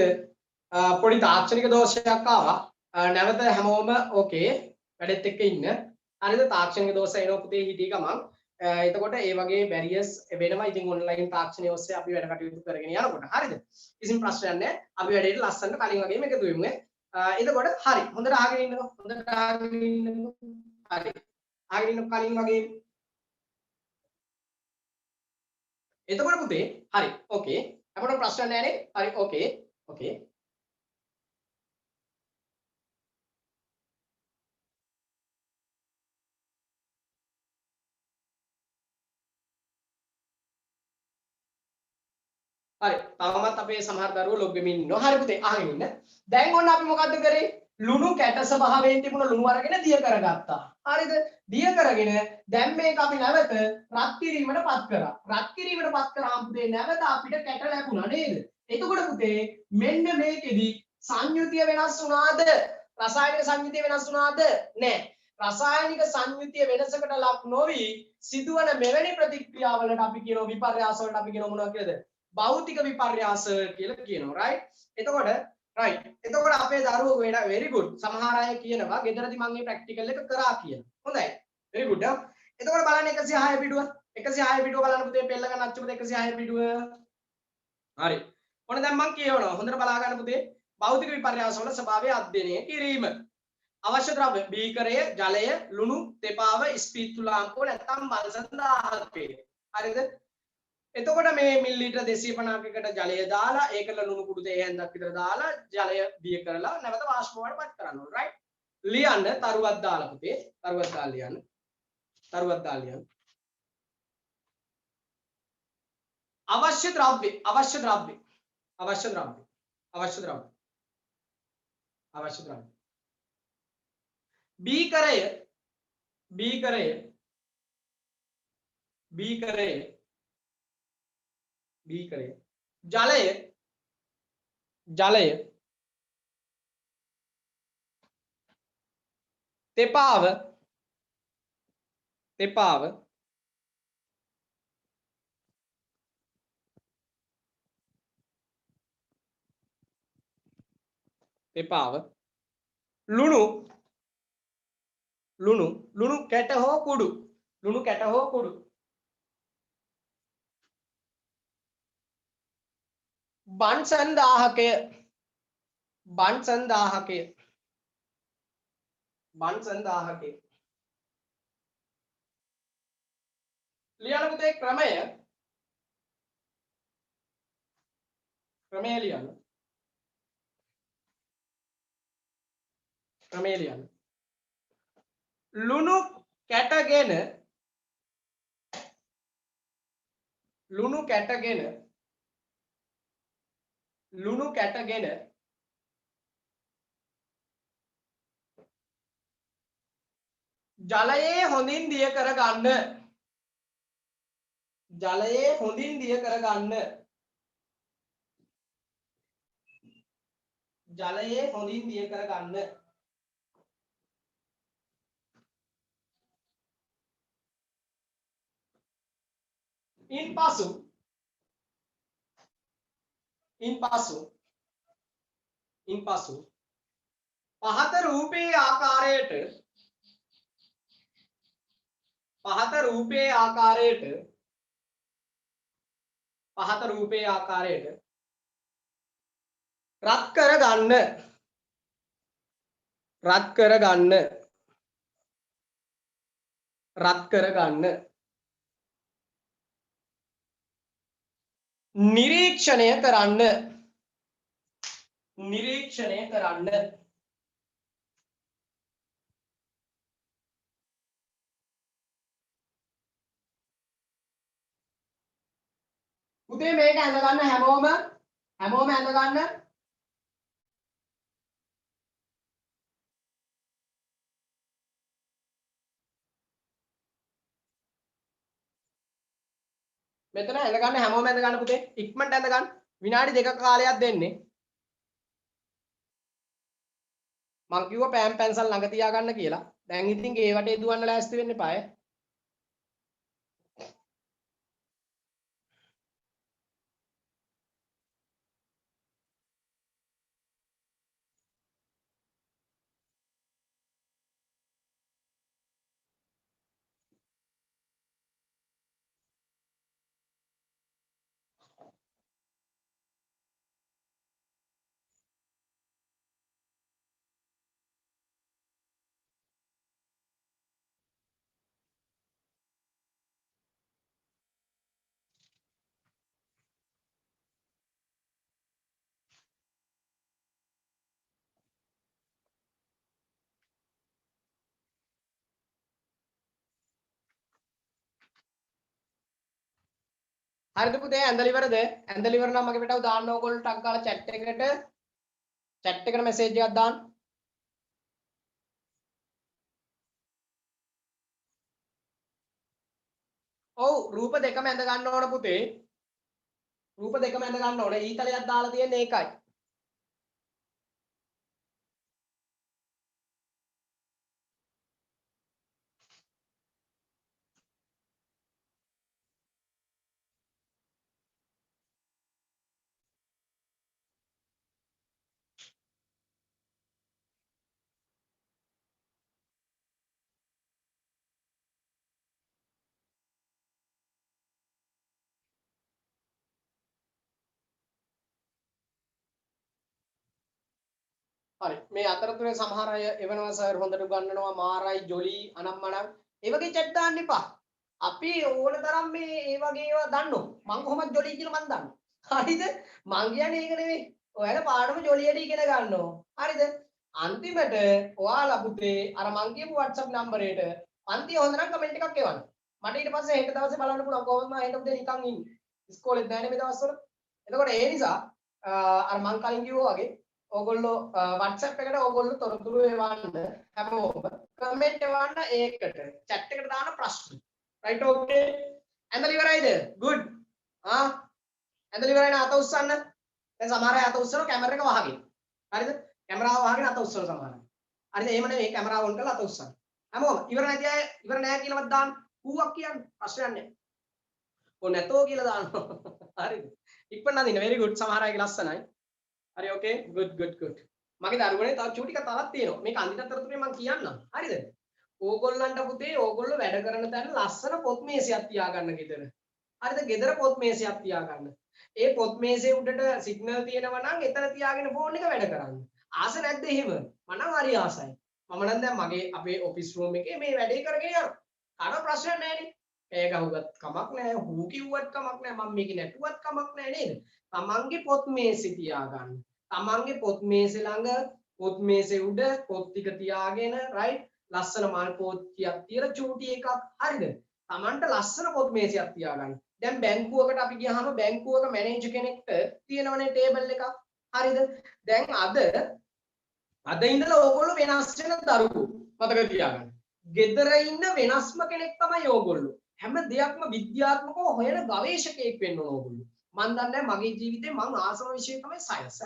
පොඩි තාක්ෂණික දෝෂයක් ආවා. නැවත හැමෝම ඕකේ වැඩෙත් එක්ක ඉන්න. හරිද? තාක්ෂණික දෝෂ එනවා පුතේ හිතී ගමන්. එතකොට ඒ වගේ බැරියර්ස් වෙනවා. ඉතින් ඔන්ලයින් තාක්ෂණය ඔස්සේ අපි වැඩ කටයුතු කරගෙන යනකොට. හරිද? කිසිම ප්‍රශ්නයක් නැහැ. අපි වැඩේට ලස්සනට කලින් වගේම එකතු වෙමු. එතකොට හරි. හොඳට අහගෙන ඉන්නකෝ. හොඳට අහගෙන ඉන්නකෝ. හරි. අහගෙන ඉන්න කලින් වගේ. එතකොට පුතේ හරි. ඕකේ. අපිට ප්‍රශ්න නැහැ නේ? හරි. ඕකේ. ඕකේ. හරි. තාමත් අපේ සමහර දරුවෝ ලොග් වෙමින් ඉන්නවා. හරි පුතේ අහගෙන ඉන්න. දැන් ඔන්න අපි මොකද්ද කරේ? ලුණු කැට ස්වභාවයෙන් තිබුණ ලුණු අරගෙන දිය කරගත්තා. හරිද? දිය කරගෙන දැන් මේක අපි නැවත රත් කිරීමටපත් කරා. රත් කිරීමටපත් කරාම පුතේ නැවත අපිට කැට ලැබුණා නේද? එතකොට පුතේ මෙන්න මේකෙදි සංයුතිය වෙනස් වුණාද? රසායනික සංයුතිය වෙනස් වුණාද? නැහැ. රසායනික සංයුතිය වෙනසකට ලක් නොවි සිදුවන මෙවැනි ප්‍රතික්‍රියාවලට අපි කියනවා විපර්යාස වලට අපි කියනවා මොනවද කියලාද? භෞතික විපර්යාස කියලා කියනවා. right? එතකොට right. එතකොට අපේ දරුවෝ very good. සමහර අය කියනවා ගෙදරදී මම මේ ප්‍රැක්ටිකල් එක කරා කියලා. හොඳයි. very good. එතකොට බලන්න 106 පිටුව. 106 පිටුව බලන්න පුතේ පෙළ ගන්න අච්චුමද 106 පිටුව. හරි. ඔන්න දැන් මම කියවනවා. හොඳට බලා ගන්න පුතේ. භෞතික විපර්යාස වල ස්වභාවය අධ්‍යයනය කිරීම. අවශ්‍ය ද්‍රව්‍ය බීකරය, ජලය, ලුණු, තෙපාව, ස්පීතු ලාම්පුව නැත්නම් බන්සන් 1000ක්. හරිද? එතකොට මේ මිලිලීටර් 250කට ජලය දාලා ඒකට ලුණු කුඩු 3000ක් විතර දාලා ජලය දිය කරලා නැවත වාෂ්ප වලටපත් කරන්න ඕනේ. right? ලියන්න තරුවක් දාලා පුතේ. තරුවක් දාලා ලියන්න. තරුවක් දාලා ලියන්න. අවශ්‍ය ද්‍රව්‍ය අවශ්‍ය ද්‍රව්‍ය අවශ්‍ය ද්‍රව්‍ය අවශ්‍ය ද්‍රව්‍ය අවශ්‍ය ද්‍රව්‍ය බීකරය බීකරය බීකරය බීකරය ජලය ජලය තෙපාව තෙපාව තෙපාව ලුණු ලුණු ලුණු කැට හෝ කුඩු ලුණු කැට හෝ කුඩු බන්සන් 1000කය බන්සන් 1000කය බන්සන් 1000කය ලියන්න පුතේ ක්‍රමය ලියන්න ක්‍රමය ලියන්න ලුණු කැටගෙන ලුණු කැටගෙන ජලයේ හොඳින් දිය කර ගන්න. ජලයේ හොඳින් දිය කර ගන්න. ජලයේ හොඳින් දිය කර ගන්න. ඉන්පසු පහත රූපේ ආකාරයට රත් කර ගන්න. නිරීක්ෂණය කරන්න. පුතේ මේක ඇඳ ගන්න හැමෝම ඇඳ ගන්න. මෙතන ඇඳ ගන්න හැමෝම ඇඳ ගන්න පුතේ. ඉක්මනට ඇඳ ගන්න. විනාඩි 2ක කාලයක් දෙන්නේ. මං කිව්වා පෑන් පැන්සල් ළඟ තියා ගන්න කියලා. දැන් ඉතින් ගේ වටේ දුවන්න ලෑස්ති වෙන්න එපාය. හරිද පුතේ ඇඳලා ඉවරද? ඇඳලා ඉවර නම් මගේ පිටව දාන්න ඕගොල්ලෝ ටක් ගාලා chat එකට message එකක් දාන්න. ඔව් රූප දෙකම ඇඳ ගන්න ඕන පුතේ. රූප දෙකම ඇඳ ගන්න ඕනේ. ඊතලයක් දාලා තියෙන්නේ ඒකයි. හරි මේ අතරතුරේ සමහර අය එවනවා සර් හොඳට උගන්වනවා මාරයි ජොලි අනම්මනම් ඒ වගේ chat දාන්න එපා. අපි ඕන තරම් මේ ඒ වගේ ඒවා දන්නෝ. මං කොහොමද ජොලි කියලා මං දන්නවා. හරිද? මං කියන්නේ ඒක නෙවෙයි. ඔයාලා පාඩම ජොලියට ඉගෙන ගන්නවා. හරිද? අන්තිමට ඔයාලා පුතේ අර මං කියපු WhatsApp නම්බරේට පන්තිය හොඳ නම් කමෙන්ට් එකක් එවන්න. මට ඊට පස්සේ හෙට දවසේ බලන්න පුළුවන් කොහොමද මම හෙට උදේ නිකන් ඉන්නේ. ඉස්කෝලේත් නැහැ නේ මේ දවස්වල. එතකොට ඒ නිසා අර මං කලින් කිව්වා වගේ ඕගොල්ලෝ WhatsApp එකට ඕගොල්ලෝ තොරතුරු එවන්න හැමෝම කමෙන්ට් එවන්න ඒකට chat එකට දාන ප්‍රශ්න right okay ඇඳලා ඉවරයිද good ඇඳලා ඉවරයි නේ අත උස්සන්න දැන් සමහර අය අත උස්සන කැමරා එක වහගෙන හරිද කැමරාව වහගෙන අත උස්සන සමහර අය හරිද එහෙම නෙවෙයි කැමරාව ඔන් කරලා අත උස්සන්න හැමෝම ඉවර නැති අය ඉවර නැහැ කියලාවත් දාන්න කූවක් කියන්නේ ප්‍රශ්නයක් නැහැ ඕ නැතෝ කියලා දාන්න හරිද ඉක්මනට අදින්න very good සමහර අයගේ ලස්සනයි හරි okay good මගේ දරුවනේ තව චූටි කතාවක් තියෙනවා මේක අන්තිම අතරතුරේ මම කියන්නම් හරිද ඕගොල්ලන්ට පුතේ ඕගොල්ලෝ වැඩ කරන තැන ලස්සන පොත් මේසයක් තියාගන්න ගෙදර හරිද ගෙදර පොත් මේසයක් තියාගන්න ඒ පොත් මේසෙ උඩට සිග්නල් තියෙනවා නම් එතන තියාගෙන ෆෝන් එක වැඩ කරන්න ආස නැද්ද එහෙම මම නම් හරි ආසයි මම නම් දැන් මගේ අපේ ඔෆිස් රූම් එකේ මේ වැඩේ කරගෙන යනවා අර ප්‍රශ්න නැහැ නේ ඒක හුගත් කමක් නැහැ හූ කිව්වත් කමක් නැහැ මම මේක නැටුවත් කමක් නැහැ නේද තමන්ගේ පොත් මේසෙ තියාගන්න තමන්ගේ පොත් මේසෙ ළඟ පොත් මේසෙ උඩ පොත් ටික තියාගෙන right ලස්සන මල් පොත්තියක් තියලා චූටි එකක් හරිද තමන්ට ලස්සන පොත් මේසයක් තියාගන්න දැන් බැංකුවකට අපි ගියාම බැංකුවක මැනේජර් කෙනෙක්ට තියෙනවනේ ටේබල් එකක්. හරිද? දැන් අද ඉඳලා ඕගොල්ලෝ වෙනස් වෙන දරුවෝ. මතක තියාගන්න. ගෙදර ඉන්න වෙනස්ම කෙනෙක් තමයි ඕගොල්ලෝ. හැම දෙයක්ම විද්‍යාත්මකව හොයන ගවේෂකයෙක් වෙන්න ඕන ඕගොල්ලෝ. මම දන්නේ මගේ ජීවිතේ මම ආසම විෂය තමයි සයන්ස්.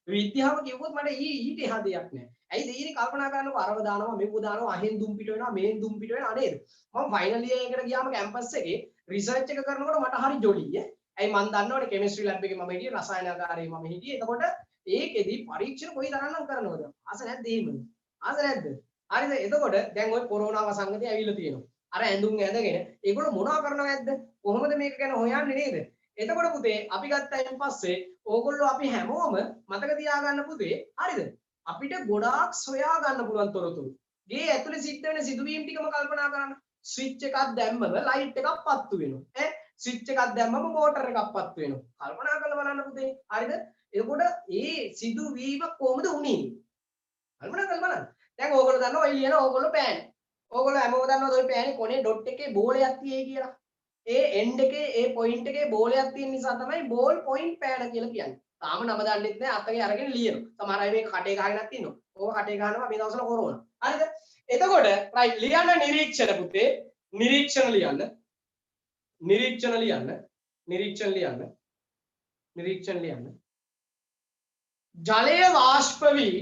විද්‍යාව කිව්වොත් මට ඊට එහා දෙයක් නැහැ. ඇයි දෙයිනේ කල්පනා කරනකො අරව දානවා මෙව දානවා අහෙන් දුම් පිට වෙනවා මෙහෙන් දුම් පිට වෙනවා නේද? මම ෆයිනල් ඉයර් එකට ගියාම කැම්පස් එකේ රිසර්ච් එක කරනකොට මට හරි ජොලි ඈ. ඇයි මම දන්නවනේ කෙමිස්ට්‍රි ලැබ් එකේ මම හිටියේ රසායනාගාරයේ මම හිටියේ. එතකොට ඒකෙදි පරීක්ෂණ කොයි තරම්නම් කරනවද? ආස නැද්ද එහෙම? ආස නැද්ද? හරිද? එතකොට දැන් ওই කොරෝනා වසංගතය ඇවිල්ලා තියෙනවා. අර ඇඳුම් ඇඳගෙන ඒගොල්ලෝ මොනවා කරනවද නැද්ද? කොහොමද මේක ගැන හොයන්නේ නේද? එතකොට පුතේ අපි ගත්තයින් පස්සේ ඕගොල්ලෝ අපි හැමෝම මතක තියාගන්න පුතේ හරිද? අපිට ගොඩාක් සොයා ගන්න පුළුවන් තොරතුරු. ගේ ඇතුලේ සිද්ධ වෙන සිදුවීම් ටිකම කල්පනා කරන්න. ස්විච් එකක් දැම්මම ලයිට් එකක් පත්තු වෙනවා. ඈ ස්විච් එකක් දැම්මම මෝටර් එකක් පත්තු වෙනවා. කල්පනා කරලා බලන්න පුතේ. හරිද? එතකොට ඒ සිදුවීම කොහොමද වුනේ? කල්පනා කරලා බලන්න. දැන් ඕගොල්ලෝ දන්නවා ඔය ලියන ඕගොල්ලෝ පෑන්. ඕගොල්ලෝ හැමෝම දන්නවද ඔය පෑනේ කොනේ ඩොට් එකේ බෝලයක් තියෙයි කියලා? ඒ එන්ඩ් එකේ ඒ පොයින්ට් එකේ බෝලයක් තියෙන නිසා තමයි බෝල් පොයින්ට් පෑන කියලා කියන්නේ. තාම නම දන්නෙත් නෑ අතගේ අරගෙන ලියනවා. සමහර අය මේක කටේ ගහගෙනත් ඉන්නවා. ඕක කටේ ගහනවා මේ දවස්වල කොරෝනා. හරිද? එතකොට රයිට් ලියන්න නිරීක්ෂණ පුතේ. නිරීක්ෂණ ලියන්න. නිරීක්ෂණ ලියන්න. නිරීක්ෂණ ලියන්න. නිරීක්ෂණ ලියන්න. ජලය වාෂ්ප වී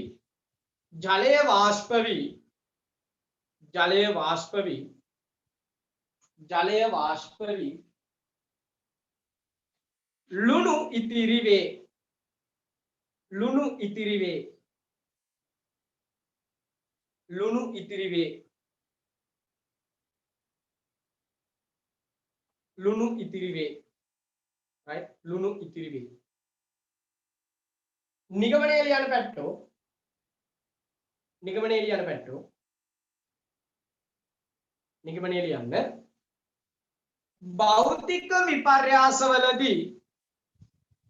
ජලය වාෂ්ප වී ජලය වාෂ්ප වී ජලය වාෂ්ප වී ලුණු ඉතිරි වේ. ලුණු ඉතිරි වේ. ලුණු ඉතිරි වේ. ලුණු ඉතිරි වේ. right ලුණු ඉතිරි වේ. නිගමනය ලියන්න පැට්ටෝ. නිගමනය ලියන්න පැට්ටෝ. නිගමනය ලියන්න. භෞතික විපර්යාසවලදී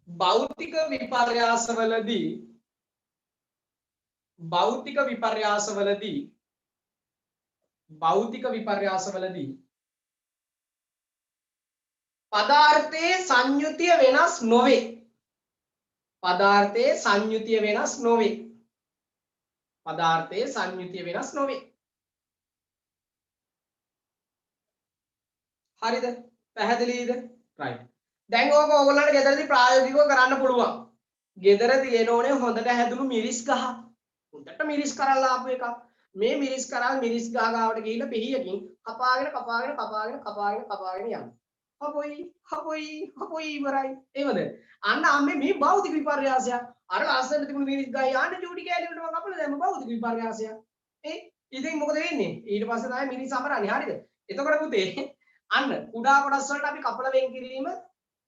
භෞතික විපර්යාසවලදී භෞතික විපර්යාසවලදී භෞතික විපර්යාසවලදී පදාර්ථයේ සංයුතිය වෙනස් නොවේ. පදාර්ථයේ සංයුතිය වෙනස් නොවේ. පදාර්ථයේ සංයුතිය වෙනස් නොවේ. හරිද? පැහැදිලිද? right. දැන් ඕක ඕගොල්ලන්ට ගෙදරදී ප්‍රායෝගිකව කරන්න පුළුවන්. ගෙදර තියෙන ඕනේ හොඳට හැදුණු මිරිස් ගහ. හොඳට මිරිස් කරලා ආපු එකක්. මේ මිරිස් කරල් මිරිස් ගහ ගාවට ගිහිල්ලා පිහියකින් කපාගෙන කපාගෙන කපාගෙන කපාගෙන කපාගෙන යන්න. හපොයි හපොයි හපොයි ඉවරයි. එහෙමද? අන්න අම්මේ මේ භෞතික විපර්යාසයක්. අර ලස්සන තිබුණු මිරිස් ගහ යන්න චූටි කෑලි වලට මම කපලා දැම්ම භෞතික විපර්යාසයක්. ඉතින් මොකද වෙන්නේ? ඊට පස්සේ තමයි මිරිස් අමරන්නේ. හරිද? එතකොට පුතේ අන්න කුඩා කොටස් වලට අපි කපලා වෙන් කිරීම.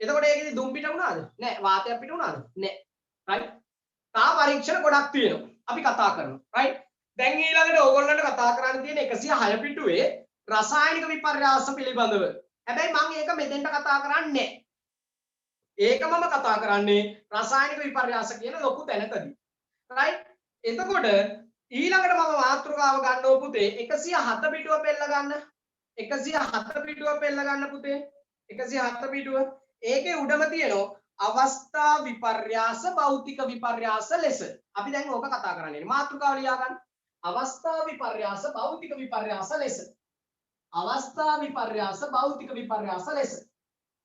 එතකොට ඒකෙදි දුම් පිට වුණාද? නෑ. වාතයක් පිට වුණාද? නෑ. right? තා පරීක්ෂණ ගොඩක් තියෙනවා. අපි කතා කරනවා. right? දැන් ඊළඟට ඕගොල්ලන්ට කතා කරන්න තියෙන 106 පිටුවේ රසායනික විපර්යාස පිළිබඳව. හැබැයි මම ඒක මෙතෙන්ට කතා කරන්නේ නෑ. ඒක මම කතා කරන්නේ රසායනික විපර්යාස කියන ලොකු තැනකදී. right? එතකොට ඊළඟට මම මාතෘකාව ගන්නව පුතේ 107 පිටුව පෙළ ගන්න. 107 පිටුව පෙළ ගන්න පුතේ. 107 පිටුව. ඒකේ උඩම තියෙනවා අවස්ථා විපර්යාස භෞතික විපර්යාස ලෙස. අපි දැන් ඕක කතා කරන්නේ. මාතෘකාව ලියා ගන්න. අවස්ථා විපර්යාස භෞතික විපර්යාස ලෙස. අවස්ථා විපර්යාස භෞතික විපර්යාස ලෙස.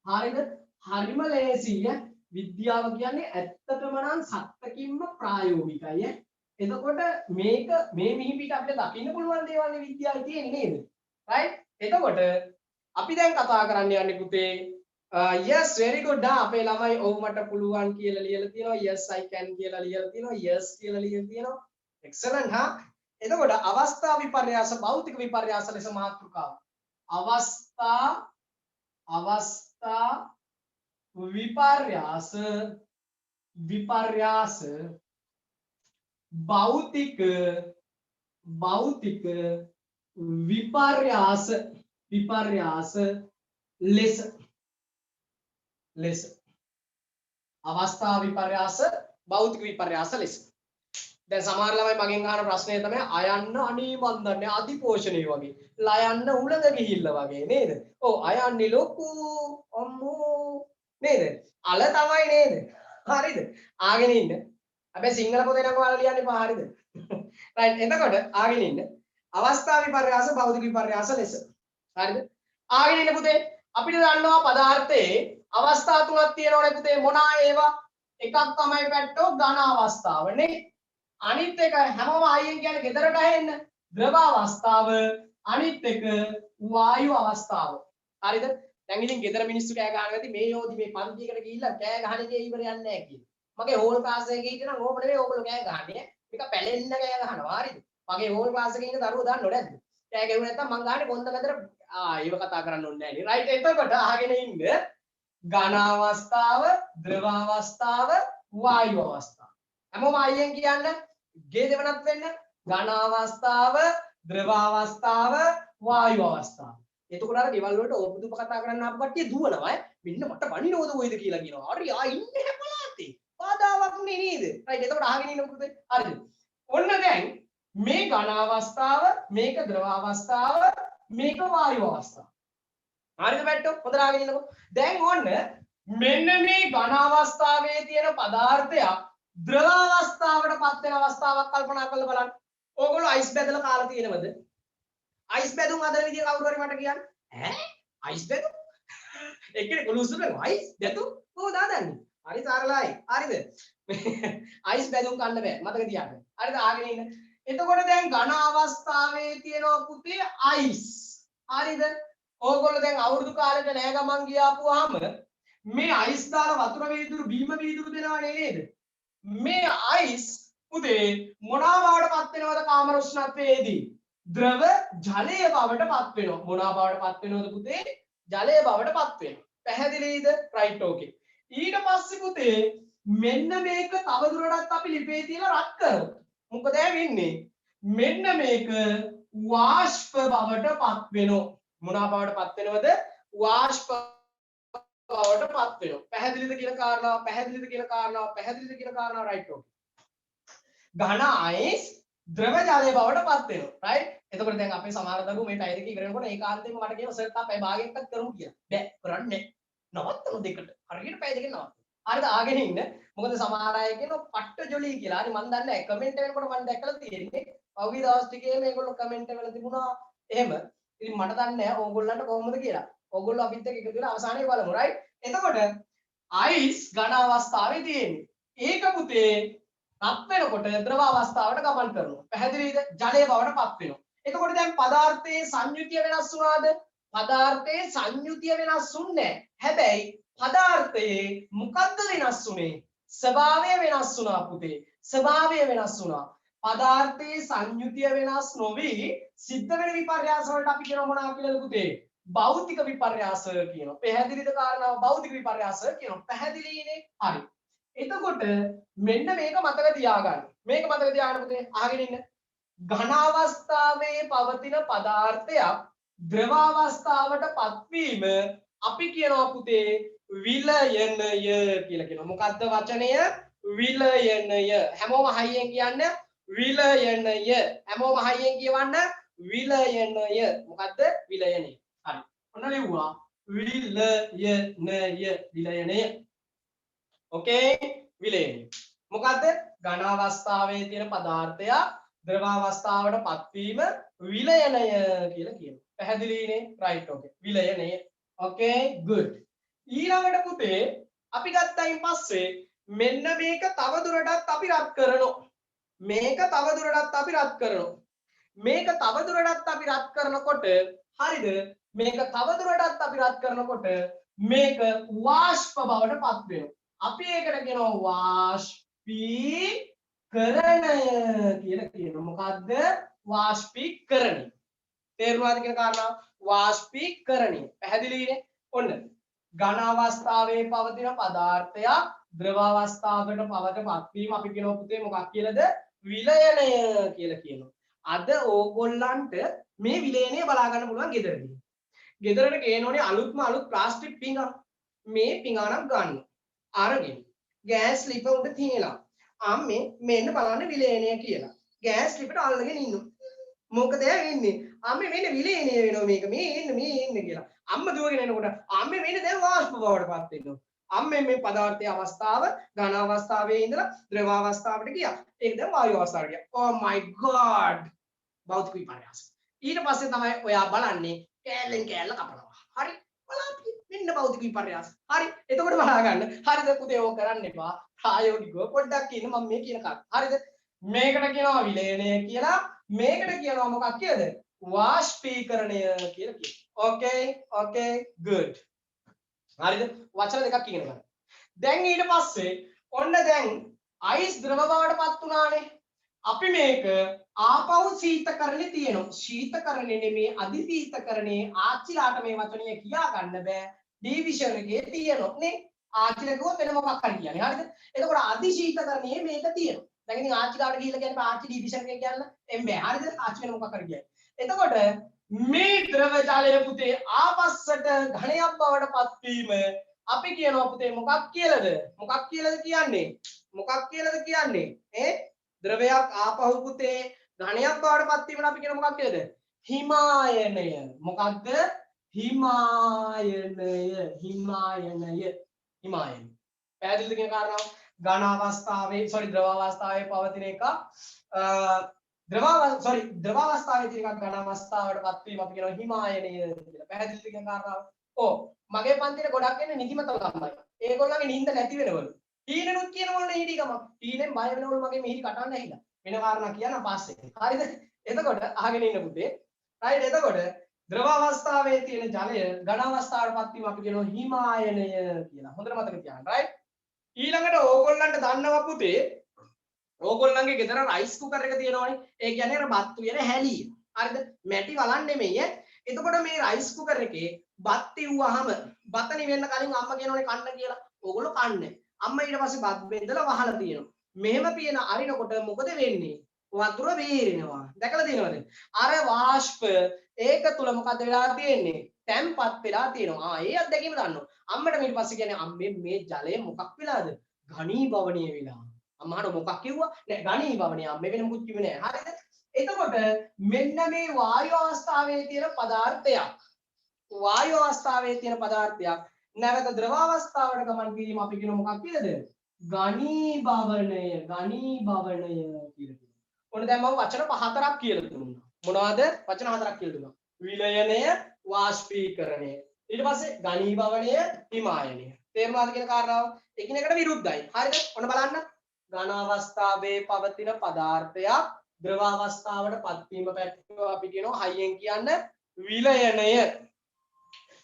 හරිද? හරිම ලේසිය. විද්‍යාව කියන්නේ ඇත්තටම නම් සත්‍යකින්ම ප්‍රායෝගිකයි. එතකොට මේක මේ මිහිපිට අපිට දකින්න පුළුවන් දේවල් නේ විද්‍යාවේ තියෙන්නේ නේද? right? එතකොට අපි දැන් කතා කරන්න යන්නේ පුතේ yes very good අපේ ළමයි ඔව් මට පුළුවන් කියලා ලියලා තියෙනවා. yes I can කියලා ලියලා තියෙනවා. yes කියලා ලියලා තියෙනවා. excellent හා. එතකොට අවස්ථා විපර්යාස භෞතික විපර්යාස ලෙස මාතෘකාව. අවස්ථා විපර්යාස භෞතික විපර්යාස ලෙස අවස්ථා විපර්යාස භෞතික විපර්යාස ලෙස දැන් සමහර ළමයි මගෙන් අහන ප්‍රශ්නය තමයි අයන්න අනී මන් දන්නේ අධිපෝෂණය වගේ. ලයන්න උලඟ ගිහිල්ලා වගේ නේද? ඔව් අයන්නේ ලොකු අම්මෝ නේද? අල තමයි නේද? හරිද? ආගෙන ඉන්න. හැබැයි සිංහල පොතේ නම් ඔයාලා ලියන්න එපා හරිද? රයිට් එතකොට ආගෙන ඉන්න. අවස්ථා විපර්යාස භෞතික විපර්යාස ලෙස. හරිද? ආගෙන ඉන්න පුතේ. අපිට දන්නවා පදාර්ථයේ අවස්ථා තුනක් තියෙනවනේ පුතේ. මොනවා ඒවා? එකක් තමයි පැට්ටෝ ඝන අවස්ථාව නේ. අනිත් එක හැමෝම අයියෙන් කියන්නේ ගෙදරට ඇහෙන්න ද්‍රව අවස්ථාව අනිත් එක වායු අවස්ථාව. හරිද? දැන් ඉතින් ගෙදර මිනිස්සු කෑ ගහනවා ඇති මේ යෝධි මේ පන්තියකට ගිහිල්ලා කෑ ගහන එකේ ඉවරයක් නැහැ කියලා. මගේ හෝල් ක්ලාස් එකේ හිටියනම් ඕම නෙවෙයි ඕගොල්ලෝ කෑ ගහන්නේ. මේක පැලෙන්න කෑ ගහනවා. හරිද? මගේ හෝල් ක්ලාස් එකේ ඉන්න දරුවෝ දන්නව නැද්ද? කෑ ගැහුවේ නැත්තම් මං ගහන්නේ කොන්ද මැදට ඒව කතා කරන්න ඕනේ නැහැ නේ. රයිට් එතකොට අහගෙන ඉන්න ඝන අවස්ථාව, ද්‍රව අවස්ථාව, වායු අවස්ථාව. හැමෝම අයියෙන් කියන්න ගේ දෙවනත් වෙන්න ඝන අවස්ථාව, ද්‍රව අවස්ථාව, වායු අවස්ථාව. එතකොට අර ගෙවල් වලට ඕපදුප කතා කරන්න ආපු කට්ටිය දුවනවා මෙන්න මට වනිනවද කොයිද කියලා කියනවා. හරි ඉන්නේ හැපලාතේ. බාධාවක් නේද? රයිට් එතකොට අහගෙන ඉන්න පුතේ. හරිද? ඔන්න දැන් මේ ඝන අවස්ථාව, මේක ද්‍රව අවස්ථාව, මේක වායු අවස්ථාව. හරිද බැට්ටෝ? හොඳට අහගෙන ඉන්නකෝ. දැන් ඔන්න මෙන්න මේ ඝන අවස්ථාවේ තියෙන පදාර්ථයක් ද්‍රව අවස්ථාවට පත් වෙන අවස්ථාවක් කල්පනා කරලා බලන්න. ඕගොල්ලෝ අයිස් බැදලා කාලා තියෙනවද? අයිස් බැදුම් හදන විදිය කවුරු හරි මට කියන්න. ඈ අයිස් බැදුම්? එක්කෙනෙක් ඔලුස්සු කරනවා අයිස් බැදුම් කොහොමද හදන්නේ? හරි සරලයි. හරිද? අයිස් බැදුම් කන්න බෑ. මතක තියාගන්න. හරිද? ආගෙන ඉන්න. එතකොට දැන් ඝන අවස්ථාවේ තියෙනවා පුතේ අයිස්. හරිද? ඕගොල්ලෝ දැන් අවුරුදු කාලෙට නෑ ගමන් ගියාපුවාම මේ අයිස් දාලා වතුර වීදුරු බීම වීදුරු දෙනවනේ නේද? මේ අයිස් පුතේ මොනවා බවට පත් වෙනවද කාමර උෂ්ණත්වයේදී? ද්‍රව ජලය බවට පත් වෙනවා. මොනවා බවට පත් වෙනවද පුතේ? ජලය බවට පත් වෙනවා. පැහැදිලිද? රයිට් ඕකේ. ඊට පස්සේ පුතේ මෙන්න මේක තවදුරටත් අපි ලිපේ තියලා රත් කරමු. මොකද වෙන්නේ? මෙන්න මේක වාෂ්ප බවට පත් වෙනවා. මොනවා බවට පත් වෙනවද? වාෂ්ප බවට පත් වෙනවා. පැහැදිලිද කියන කාරණාව? පැහැදිලිද කියන කාරණාව? පැහැදිලිද කියන කාරණාව රයිට් ඕකේ. ඝන අයිස් ද්‍රව ජලය බවට පත් වෙනවා. රයිට්? එතකොට දැන් අපේ සමහර දරුවෝ මේ ටයිර් එක ඉගෙන ගන්නකොට ඒකාන්තයෙන්ම මට කියනවා සර් තාපයි භාගයක්වත් කරමු කියලා. බෑ කරන්නේ නවත්තමු දෙකට. හරියට පැය දෙකකින් නවත්තමු. හරිද? ආගෙන ඉන්න. මොකද සමහර අය කියනවා පට්ට ජොලි කියලා. හරි මන් දන්නේ නැහැ. කමෙන්ට් වෙනකොට මම දැක්කලා තියෙන්නේ. පහුගිය දවස් ටිකේ මේගොල්ලෝ කමෙන්ට් එකවල තිබුණා එහෙම. ඉතින් මට දන්නේ නැහැ ඕගොල්ලන්ට කොහොමද කියලා. ඕගොල්ලෝ අපිත් එක්ක එකතු වෙලා අවසානයේ බලමු. රයිට්? එතකොට අයිස් ඝන අවස්ථාවේ තියෙන්නේ. ඒක පුතේ රත් වෙනකොට ද්‍රව අවස්ථාවට ගමන් කරනවා. පැහැදිලිද? ජලය බවට පත් වෙනවා. එතකොට දැන් පදාර්ථයේ සංයුතිය වෙනස් වුණාද? පදාර්ථයේ සංයුතිය වෙනස් වුන්නේ නැහැ. හැබැයි පදාර්ථයේ මොකද්ද වෙනස් වුනේ? ස්වභාවය වෙනස් වුණා පුතේ. ස්වභාවය වෙනස් වුණා. පදාර්ථයේ සංයුතිය වෙනස් නොවි සිද්ධ වෙන විපර්යාස වලට අපි කියන මොනවා කියලාද පුතේ? භෞතික විපර්යාස කියනවා. පැහැදිලිද කාරණාව? භෞතික විපර්යාස කියනවා. පැහැදිලිනේ? හරි. එතකොට මෙන්න මේක මතක තියාගන්න. මේක මතක තියාගන්න පුතේ. අහගෙන ඉන්න. ඝන අවස්ථාවේ පවතින පදාර්ථයක් ද්‍රව අවස්ථාවට පත්වීම අපි කියනවා පුතේ විලයනය කියලා කියනවා. මොකද්ද වචනය? විලයනය. හැමෝම හයියෙන් කියන්න විලයනය. හැමෝම හයියෙන් කියවන්න විලයනය. මොකද්ද? විලයනය. හරි. ඔන්න ලිව්වා. විලයනය. විලයනය. ඕකේ? විලයනය. මොකද්ද? ඝන අවස්ථාවේ තියෙන පදාර්ථයක් ද්‍රව අවස්ථාවට පත්වීම විලයනය කියලා කියනවා. පැහැදිලිනේ? Right okay. විලයනය. Okay good. ඊළඟට පුතේ අපි ගත්තයින් පස්සේ මෙන්න මේක තව දුරටත් අපි රත් කරනවා. මේක තව දුරටත් අපි රත් කරනවා. මේක තව දුරටත් අපි රත් කරනකොට හරිද? මේක තව දුරටත් අපි රත් කරනකොට මේක වාෂ්ප බවට පත් වෙනවා. අපි ඒකට කියනවා වාෂ්පීකරණය කියලා කියනවා. මොකද්ද? වාෂ්පීකරණය. තේරුණාද කියන කාරණාව? වාෂ්පීකරණය. පැහැදිලිනේ? ඔන්න ඝන අවස්ථාවේ පවතින පදාර්ථයක් ද්‍රව අවස්ථාවකට පත්වීම අපි කියනවා පුතේ මොකක් කියලාද? විලයනය කියලා කියනවා. අද ඕගොල්ලන්ට මේ විලයනය බලා ගන්න පුළුවන් ගෙදරදී. ගෙදරට ගේනෝනේ අලුත්ම අලුත් ප්ලාස්ටික් පිඟාන. මේ පිඟානක් ගන්න. අරගෙන ගෑස් ලිප උඩ තියලා අම්මේ මෙන්න බලන්න විලේනය කියලා. ගෑස් ලිපට අල්ලගෙන ඉන්නවා. මොකද එයා ඉන්නේ? අම්මේ මෙන්න විලේනය වෙනවා මේක. මේ ඉන්න කියලා. අම්මා දුවගෙන එනකොට අම්මේ මෙන්න දැන් වාෂ්ප බවටපත් වෙනවා. අම්මේ මේ පදාර්ථයේ අවස්ථාව ඝන අවස්ථාවේ ඉඳලා ද්‍රව අවස්ථාවට ගියා. ඒක දැන් වායු අවස්ථාවට ගියා. Oh my god. භෞතික විපර්යාස. ඊට පස්සේ තමයි ඔයා බලන්නේ කෑල්ලෙන් කෑල්ල කපනවා. හරි? බලන්න මෙන්න භෞතික විපර්යාස. හරි? එතකොට බලා ගන්න. හරිද පුතේ ඕක කරන්න එපා. ප්‍රායෝගිකව පොඩ්ඩක් ඉන්න මම මේ කියන කතාව. හරිද? මේකට කියනවා විලයනය කියලා. මේකට කියනවා මොකක් කියලාද? වාෂ්පීකරණය කියලා කියනවා. Okay good. හරිද? වචන දෙකක් ඉගෙන ගන්න. දැන් ඊට පස්සේ ඔන්න දැන් අයිස් ද්‍රව බවට පත් වුණානේ. අපි මේක ආපහු සීතකරණේ තියෙනවා. සීතකරණේ නෙමේ අධිසීතකරණේ ආච්චිලාට මේ වචනය කියා ගන්න බෑ. ඩිවිෂන් එකේ තියෙනවා නේ. ආච්චිලා කිව්වොත් වෙන මොකක් හරි කියන්නේ. හරිද? එතකොට අධිසීතකරණේ මේක තියෙනවා. දැන් ඉතින් ආච්චිලාට ගිහිල්ලා කියන්නේ ආච්චි ඩිවිෂන් එක කියන්න එම්බේ. හරිද? ආච්චි වෙන මොකක් හරි කියන්නේ. එතකොට මේ ද්‍රව ජලය පුතේ ආපස්සට ඝණයක් බවට පත්වීම අපි කියනවා පුතේ මොකක් කියලාද? මොකක් කියලාද කියන්නේ? මොකක් කියලාද කියන්නේ? ද්‍රවයක් ආපහු පුතේ ඝණයක් බවට පත්වීමන අපි කියන මොකක් කියලාද? හිමායනය. මොකක්ද? හිමායනය. පැහැදිලිද කියන කාරණාව? ඝන අවස්ථාවේ ද්‍රව අවස්ථාවේ පවතින එක ද්‍රව අවස්ථාවේ තියෙන එකක් ඝන අවස්ථාවට පත්වීම අපි කියනවා හිමායනය කියලා. පැහැදිලිද කියන කාරණාව? ඔව්. මගේ පන්තියේ ගොඩක් එන්නේ නිදිමත ළමයි. ඒගොල්ලන්ගේ නිින්ද නැති වෙනවලු. ඊනෙනුත් කියනවලු හිටි ගම. ඊනෙන් බය වෙනවලු මගේ මිහිරි කටන්න ඇහිලා. වෙන කාරණා කියන්න පස්සේ. හරිද? එතකොට අහගෙන ඉන්න පුතේ. රයිට් එතකොට ද්‍රව අවස්ථාවේ තියෙන ජලය ඝන අවස්ථාවට පත්වීම අපි කියනවා හිමායනය කියලා. හොඳට මතක තියාගන්න. රයිට්? ඊළඟට ඕගොල්ලන්ට දන්නවා පුතේ ඕගොල්ලන්ගේ ගෙදර රයිස් කුකර් එක තියෙනවනේ. ඒ කියන්නේ අර බත් උයන හැලිය. හරිද? මැටි වලන් නෙමෙයි. එතකොට මේ රයිස් කුකර් එකේ බත් ඉව්වහම බත නිවෙන්න කලින් අම්මා කියනෝනේ කන්න කියලා. ඕගොල්ලෝ කන්නේ. අම්මා ඊට පස්සේ බත් බෙදලා වහලා තියෙනවා. මෙහෙම පියන අරිනකොට මොකද වෙන්නේ? වතුර වේරෙනවා. දැකලා තියෙනවද? අර වාෂ්ප ඒක තුල මොකද වෙලා තියෙන්නේ? තැම්පත් වෙලා තියෙනවා. ඒ අත්දැකීම දන්නවා. අම්මට ඊට පස්සේ කියන්නේ අම්මේ මේ ජලය මොකක් වෙලාද? ඝනීභවණය වෙලා. අම්මාට මොකක් කිව්වා? නෑ ඝනීභවණය. අම්මේ වෙන මුකුත් කිව්වේ නෑ. හරිද? එතකොට මෙන්න මේ වායු අවස්ථාවේ තියෙන පදාර්ථයක් වායු අවස්ථාවේ තියෙන පදාර්ථයක් නැවත ද්‍රව අවස්ථාවට ගමන් කිරීම අපි කියන මොකක් කියලාද? ඝනීභවණය කියලා. ඔන්න දැන් මම වචන හතරක් කියලා දුන්නා. මොනවද? වචන හතරක් කියලා දුන්නා. විලයනය, වාෂ්පීකරණය. ඊට පස්සේ ඝනීභවණය, හිමායනය. තේරුණාද කියන කාරණාව? එකිනෙකට විරුද්ධයි. හරිද? ඔන්න බලන්න. ඝන අවස්ථාවේ පවතින පදාර්ථයක් ද්‍රව අවස්ථාවට පත්වීම පැත්තව අපි කියනවා හයියෙන් කියන්න විලයනය.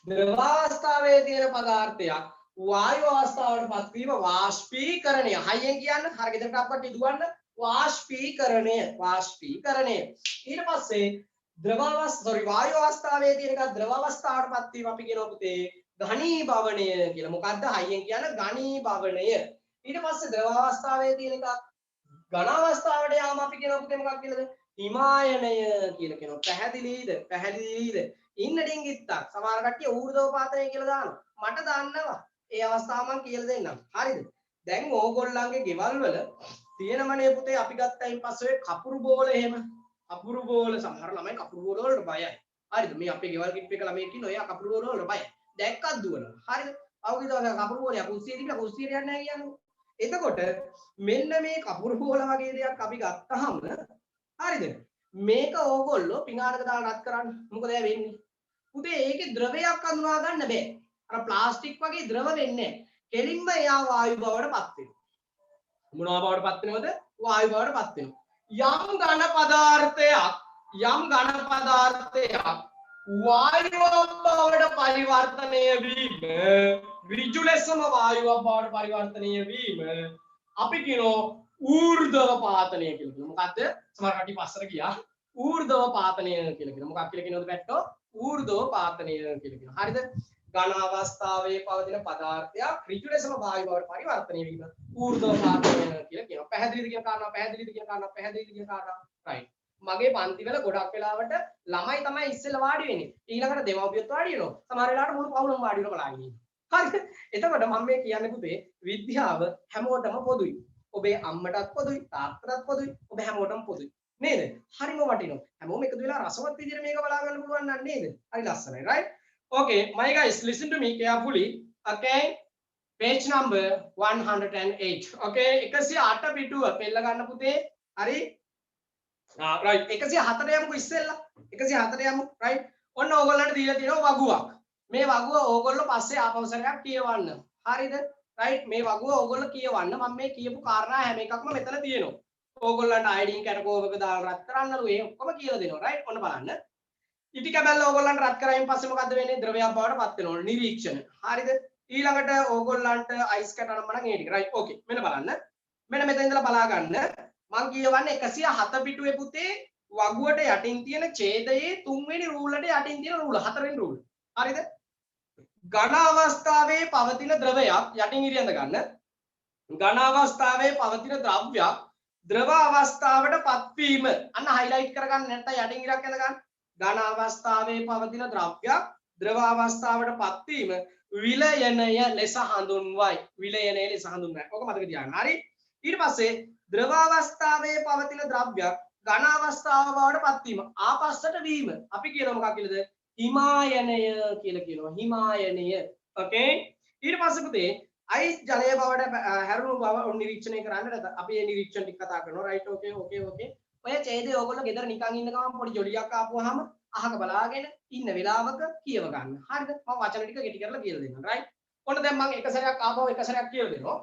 ද්‍රව අවස්ථාවේ තියෙන පදාර්ථයක් වායු අවස්ථාවට පත්වීම වාෂ්පීකරණය. හයියෙන් කියන්න හර ගෙදරට අප්පට ඉදුවන්න වාෂ්පීකරණය. ඊට පස්සේ වායු අවස්ථාවේ තියෙන එක ද්‍රව අවස්ථාවට පත්වීම අපි කියනවා පුතේ ඝනීභවණය කියලා. මොකද්ද හයියෙන් කියන්න ඝනීභවණය. ඊට පස්සේ ද්‍රව අවස්ථාවේ තියෙන එක ඝන අවස්ථාවට යාම අපි කියනවා පුතේ මොකක් කියලාද? හිමායනය කියලා කියනවා. පැහැදිලිද? ඉන්න ඩිංගිත්තක්. සමහර කට්ටිය ඌර්ධෝපාතනය කියලා දානවා. මට දාන්නවා. ඒ අවස්ථාව මම කියලා දෙන්නම්. හරිද? දැන් ඕගොල්ලන්ගේ ගෙවල් වල තියෙනමනේ පුතේ අපි ගත්තයින් පස්සේ කපුරු බෝල එහෙම. කපුරු බෝල සමහර ළමයි කපුරු බෝල වලට බයයි. හරිද? මේ අපේ ගෙවල් කිට් එක ළමයි ඉන්න ඔයා කපුරු බෝල වලට බයයි. දැක්කත් දුවනවා. හරිද? අවුගිදවස කපුරු බෝලයක් කුස්සියේ තිබ්බා කුස්සියට යන්නේ නැහැ කියන්නේ. එතකොට මෙන්න මේ කපුරු බෝල වගේ දෙයක් අපි ගත්තාම හරිද? මේක ඕගොල්ලෝ පිඟානක දාලා රත් කරන්න. මොකද එයා වෙන්නේ? පුතේ ඒකේ ද්‍රවයක් අඳුනා ගන්න බෑ. අර ප්ලාස්ටික් වගේ ද්‍රව වෙන්නේ නැහැ. කෙලින්ම එයා වායු බවට පත් වෙනවා. මොනවා බවට පත් වෙනවද? වායු බවට පත් වෙනවා. යම් ඝන පදාර්ථයක් වායු බවට පරිවර්තනය වීම ඍජු ලෙසම වායුවක් බවට පරිවර්තනය වීම අපි කියනවා ඌර්ධව පාතනය කියලා කියනවා. මොකද්ද? සමහර කටි පස්සට ගියා. ඌර්ධව පාතනය කියලා කියනවා. මොකක් කියලා කියනවද පැත්තෝ? ඌර්ධව පාතනය කියලා කියනවා. හරිද? ඝන අවස්ථාවේ පවතින පදාර්ථයක් ඍජු ලෙසම වායු බවට පරිවර්තනය වීම ඌර්ධව පාතනය කියලා කියනවා. පැහැදිලිද කියන කාරණා? රයිට්. මගේ පන්ති වල ගොඩක් වෙලාවට ළමයි තමයි ඉස්සෙල්ලා වාඩි වෙන්නේ. ඊළඟට දෙමව්පියොත් වාඩි වෙනවා. සමහර වෙලාවට මුළු පවුලම වාඩි වෙලා බලාගෙන ඉන්නවා. හරිද? එතකොට මම මේ කියන්නේ පුතේ විද්‍යාව හැමෝටම පොදුයි. ඔබේ අම්මටත් පොදුයි තාත්තටත් පොදුයි ඔබ හැමෝටම පොදුයි නේද හරිම වටිනවා හැමෝම එකතු වෙලා රසවත් විදිහට මේක බලා ගන්න පුළුවන් නම් නේද හරි ලස්සනයි right okay my guys listen to me carefully okay page number 108 okay 108 පිටුව පෙළ ගන්න පුතේ හරි right 104 යමුකෝ ඉස්සෙල්ලා 104 යමු right ඔන්න ඕගොල්ලන්ට දීලා තියෙනවා වගුවක් මේ වගුව ඕගොල්ලෝ පස්සේ ආපහු සැරයක් කියවන්න හරිද right මේ වගුව ඕගොල්ලෝ කියවන්න මම මේ කියපු කාරණා හැම එකක්ම මෙතන තියෙනවා ඕගොල්ලන්ට අයඩින් කැටකෝවක දාලා රත් කරන්නලු ඒ ඔක්කොම කියලා දෙනවා right ඔන්න බලන්න ඉටි කැබල්ල ඕගොල්ලන්ට රත් කරායින් පස්සේ මොකද්ද වෙන්නේ ද්‍රවයක් බවට පත් වෙනවා නිරීක්ෂණ හරිද ඊළඟට ඕගොල්ලන්ට අයිස් කැටනම නම් ඒ ටික right okay මෙන්න බලන්න මෙන්න මෙතන ඉඳලා බලා ගන්න මම කියවන්නේ 107 පිටුවේ පුතේ වගුවට යටින් තියෙන ඡේදයේ තුන්වෙනි රූල් වලට යටින් තියෙන රූල හතරවෙනි රූල් හරිද ඝන අවස්ථාවේ පවතින ද්‍රවයක් යටින් ඉරියඳ ගන්න ඝන අවස්ථාවේ පවතින ද්‍රව්‍යයක් ද්‍රව අවස්ථාවට පත්වීම අන්න හයිලයිට් කරගන්න නැත්නම් යටින් ඉරක් ඇඳ ගන්න ඝන අවස්ථාවේ පවතින ද්‍රව්‍යයක් ද්‍රව අවස්ථාවට පත්වීම විලයනය ලෙස හඳුන්වයි විලයනය ලෙස හඳුන්වයි ඔක මතක තියාගන්න හරි ඊට පස්සේ ද්‍රව අවස්ථාවේ පවතින ද්‍රව්‍යයක් ඝන අවස්ථාව බවට පත්වීම ආපස්සට වීම අපි කියනවා මොකක් කියලාද හිමායනය කියලා කියනවා හිමායනය ඕකේ ඊට පස්සේ පුතේ අයිස් ජලය බවට හැරුණු බව නිරීක්ෂණය කරන්න අපි මේ නිරීක්ෂණ ටික කතා කරනවා රයිට් ඕකේ ඔය ඡේදය ඕගොල්ලෝ ගෙදර නිකන් ඉන්න ගමන් පොඩි ජොලියක් ආපුවාම අහක බලාගෙන ඉන්න වෙලාවක කියව ගන්න හරිද මම වචන ටික කෙටි කරලා කියලා දෙන්නම් රයිට් ඔන්න දැන් මම එක සැරයක් ආපහු එක සැරයක් කියලා දෙනවා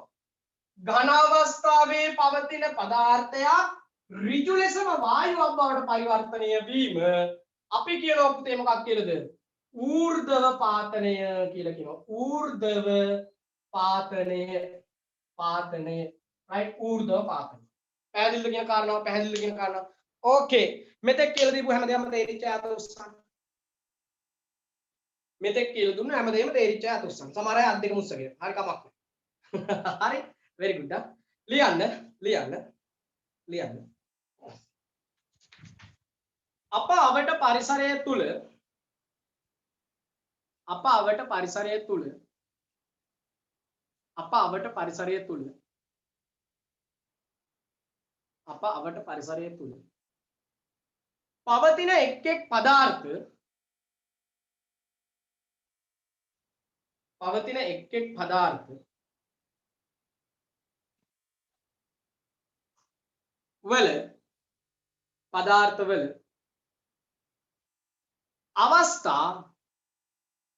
ඝන අවස්ථාවේ පවතින පදාර්ථයක් ඍජු ලෙසම වායුවක් බවට පරිවර්තනය වීම අපි කියනවා පුතේ මොකක් කියලාද ඌර්ධව පාතනය කියලා කියනවා ඌර්ධව පාතනය right ඌර්ධව පාතනය පැහැදිලිද කියන කාරණාව ඕකේ මෙතෙක් කියලා දීපු හැමදේම තේරිච්ච අත උස්සන්න මෙතෙක් කියලා දුන්න හැමදේම තේරිච්ච අත උස්සන්න සමහර අය අත් දෙක මුස්සගෙන හරි කමක් නැහැ හරි very good ලියන්න අප අවට පරිසරය තුල පවතින එක්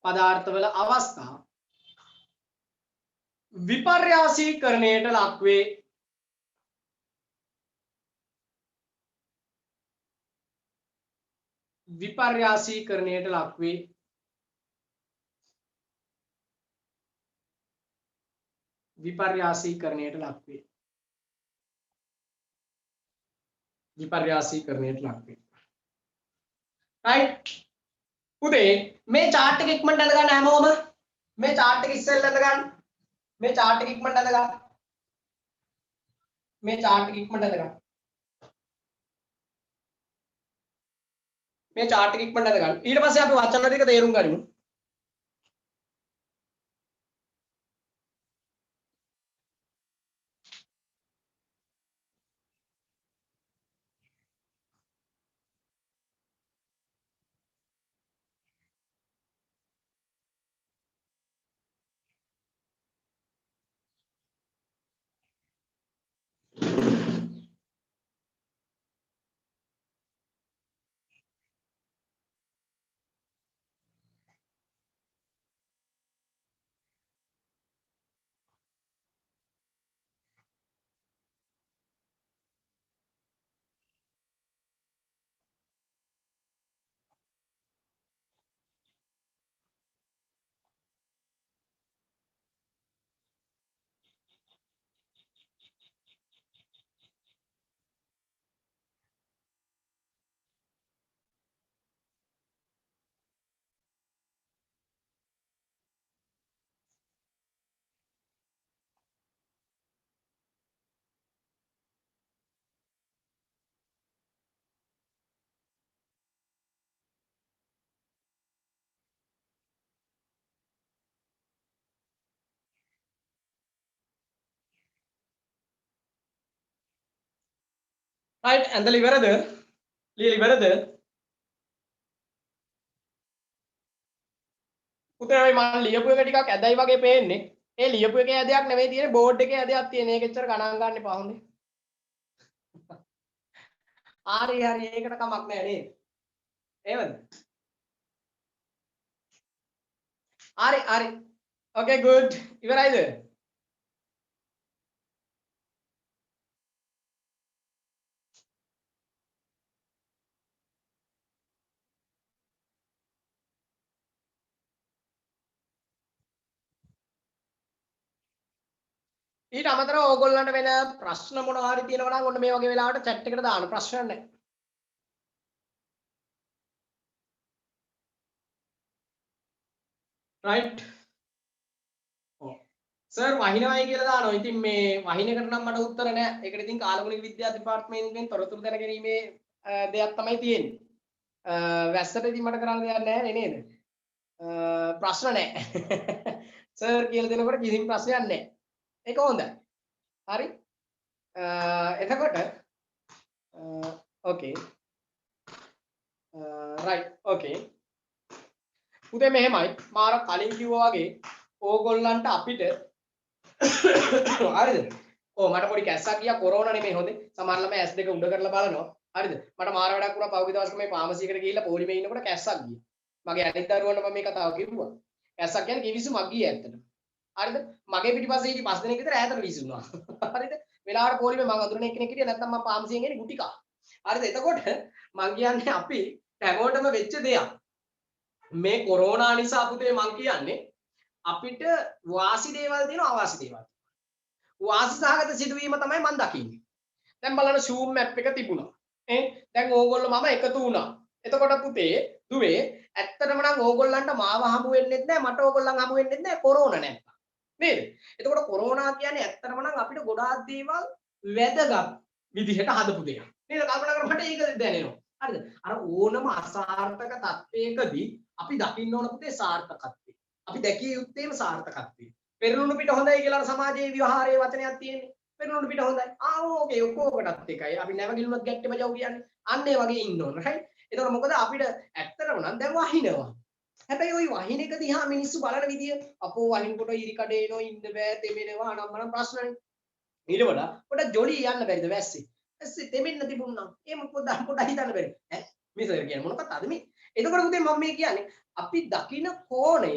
පදාර්ථ වල අවස්ථා විපර්යාසීකරණයට ලක්වේ right පුතේ මේ chart එක ඉක්මනට අඳ ගන්න හැමෝම මේ chart එක ඉස්සෙල්ලා අඳ ගන්න මේ chart එක ඉක්මනට අඳ ගන්න ඊට පස්සේ අපි වචන ටික තේරුම් ගනිමු right ඇඳලා ඉවරද ලියලා ඉවරද පුතේ මම ලියපු එක ටිකක් ඇදයි වගේ පේන්නේ ඒ ලියපු එකේ ඇදයක් නෙවෙයි තියෙන්නේ බෝඩ් එකේ ඇදයක් තියෙන ඒක එච්චර ගණන් ගන්න එපා හොඳේ හරි ඒකට කමක් නැහැ නේද එහෙමද හරි okay good ඉවරයිද ඊට අමතරව ඕගොල්ලන්ට වෙන ප්‍රශ්න මොනවා හරි තියෙනවා නම් ඔන්න මේ වගේ වෙලාවට chat එකට දාන්න ප්‍රශ්න නැහැ. right ඔව් සර් වහිනවයි කියලා දානවා. ඉතින් මේ වහින එකට නම් මට උත්තර නැහැ. ඒකට ඉතින් කාලගුණික විද්‍යා දෙපාර්තමේන්තුවෙන් තොරතුරු දැනගැනීමේ දෙයක් තමයි තියෙන්නේ. වැස්සට ඉතින් මට කරන්න දෙයක් නැහැ නේද? ප්‍රශ්න නැහැ. සර් කියලා දෙනකොට කිසිම ප්‍රශ්නයක් නැහැ. ඒක හොඳයි. හරි එතකොට okay right okay පුතේ මෙහෙමයි මාර කලින් කිව්වා වගේ ඕගොල්ලන්ට අපිට හරිද ඔව් මට පොඩි කැස්සක් ගියා කොරෝනා නෙමෙයි හොඳේ සමහර ළමයි S2 උඩ කරලා බලනවා හරිද මට මාර වැඩක් වුණා පහුගිය දවස්ක මේ ෆාමසි එකට ගිහිල්ලා පොලිමේ ඉන්නකොට කැස්සක් ගියා මගේ අනිත් දරුවන්ට මම මේ කතාව කිව්වා කැස්සක් කියන්නේ කිවිසුමක් ගියේ ඇත්තටම හරිද මගේ පිටිපස්සේ හිටි 5 දෙනෙක් විතර ඈතට විසුණා හරිද වෙලාවට පොලිමේ මම අඳුරන එක්කෙනෙක් හිටියා නැත්නම් මම ෆාමසියෙන් එන්නේ ගුටිකා හරිද එතකොට මම කියන්නේ අපි හැමෝටම වෙච්ච දෙයක් මේ කොරෝනා නිසා පුතේ මම කියන්නේ අපිට වාසි දේවල් තියෙනවා අවාසි දේවල් වාසි සහගත සිදුවීම තමයි මම දකින්නේ දැන් බලන්න Zoom map එක තිබුණා දැන් ඕගොල්ලෝ මම එකතු වුණා එතකොට පුතේ දුවේ ඇත්තටම නම් ඕගොල්ලන්ට මාව හමු වෙන්නෙත් නැහැ මට ඕගොල්ලන් හමු වෙන්නෙත් නැහැ කොරෝනා නැත්තම් නේද? එතකොට කොරෝනා කියන්නේ ඇත්තටම නම් අපිට ගොඩාක් දේවල් වැදගත් විදිහට හදපු දෙයක්. නේද? කල්පනා කරලා මට ඒක දැනෙනවා. හරිද? අර ඕනම අසාර්ථක තත්වයකදී අපි දකින්න ඕන පුතේ සාර්ථකත්වය. අපි දැකිය යුත්තේම සාර්ථකත්වය. පෙරළුණු පිට හොඳයි කියලා සමාජයේ විවහාරයේ වචනයක් තියෙන්නේ. පෙරළුණු පිට හොඳයි. ඕකේ ඔක්කොකටත් එකයි. අපි නැවගිලුණත් ගැට්ටෙම ජව් කියන්නේ. අන්න ඒ වගේ ඉන්න ඕන. right? එතකොට මොකද අපිට ඇත්තටම නම් දැන් වහිනවා. හැබැයි ওই වහින එක දිහා මිනිස්සු බලන විදිය අපෝ වහිනකොට ඉරි කඩේ එනවා ඉන්න බෑ තෙමෙනවා අනම්මනම් ප්‍රශ්නනේ ඊට වඩා පොඩ ජොලි යන්න බැරිද වැස්සේ වැස්සේ තෙමෙන්න තිබුණා එහෙම පොඩ හිතන්න බැරි ඈ මේ සර් කියන්නේ මොන කතාවද මේ එතකොට පුතේ මම මේ කියන්නේ අපි දකින කෝණය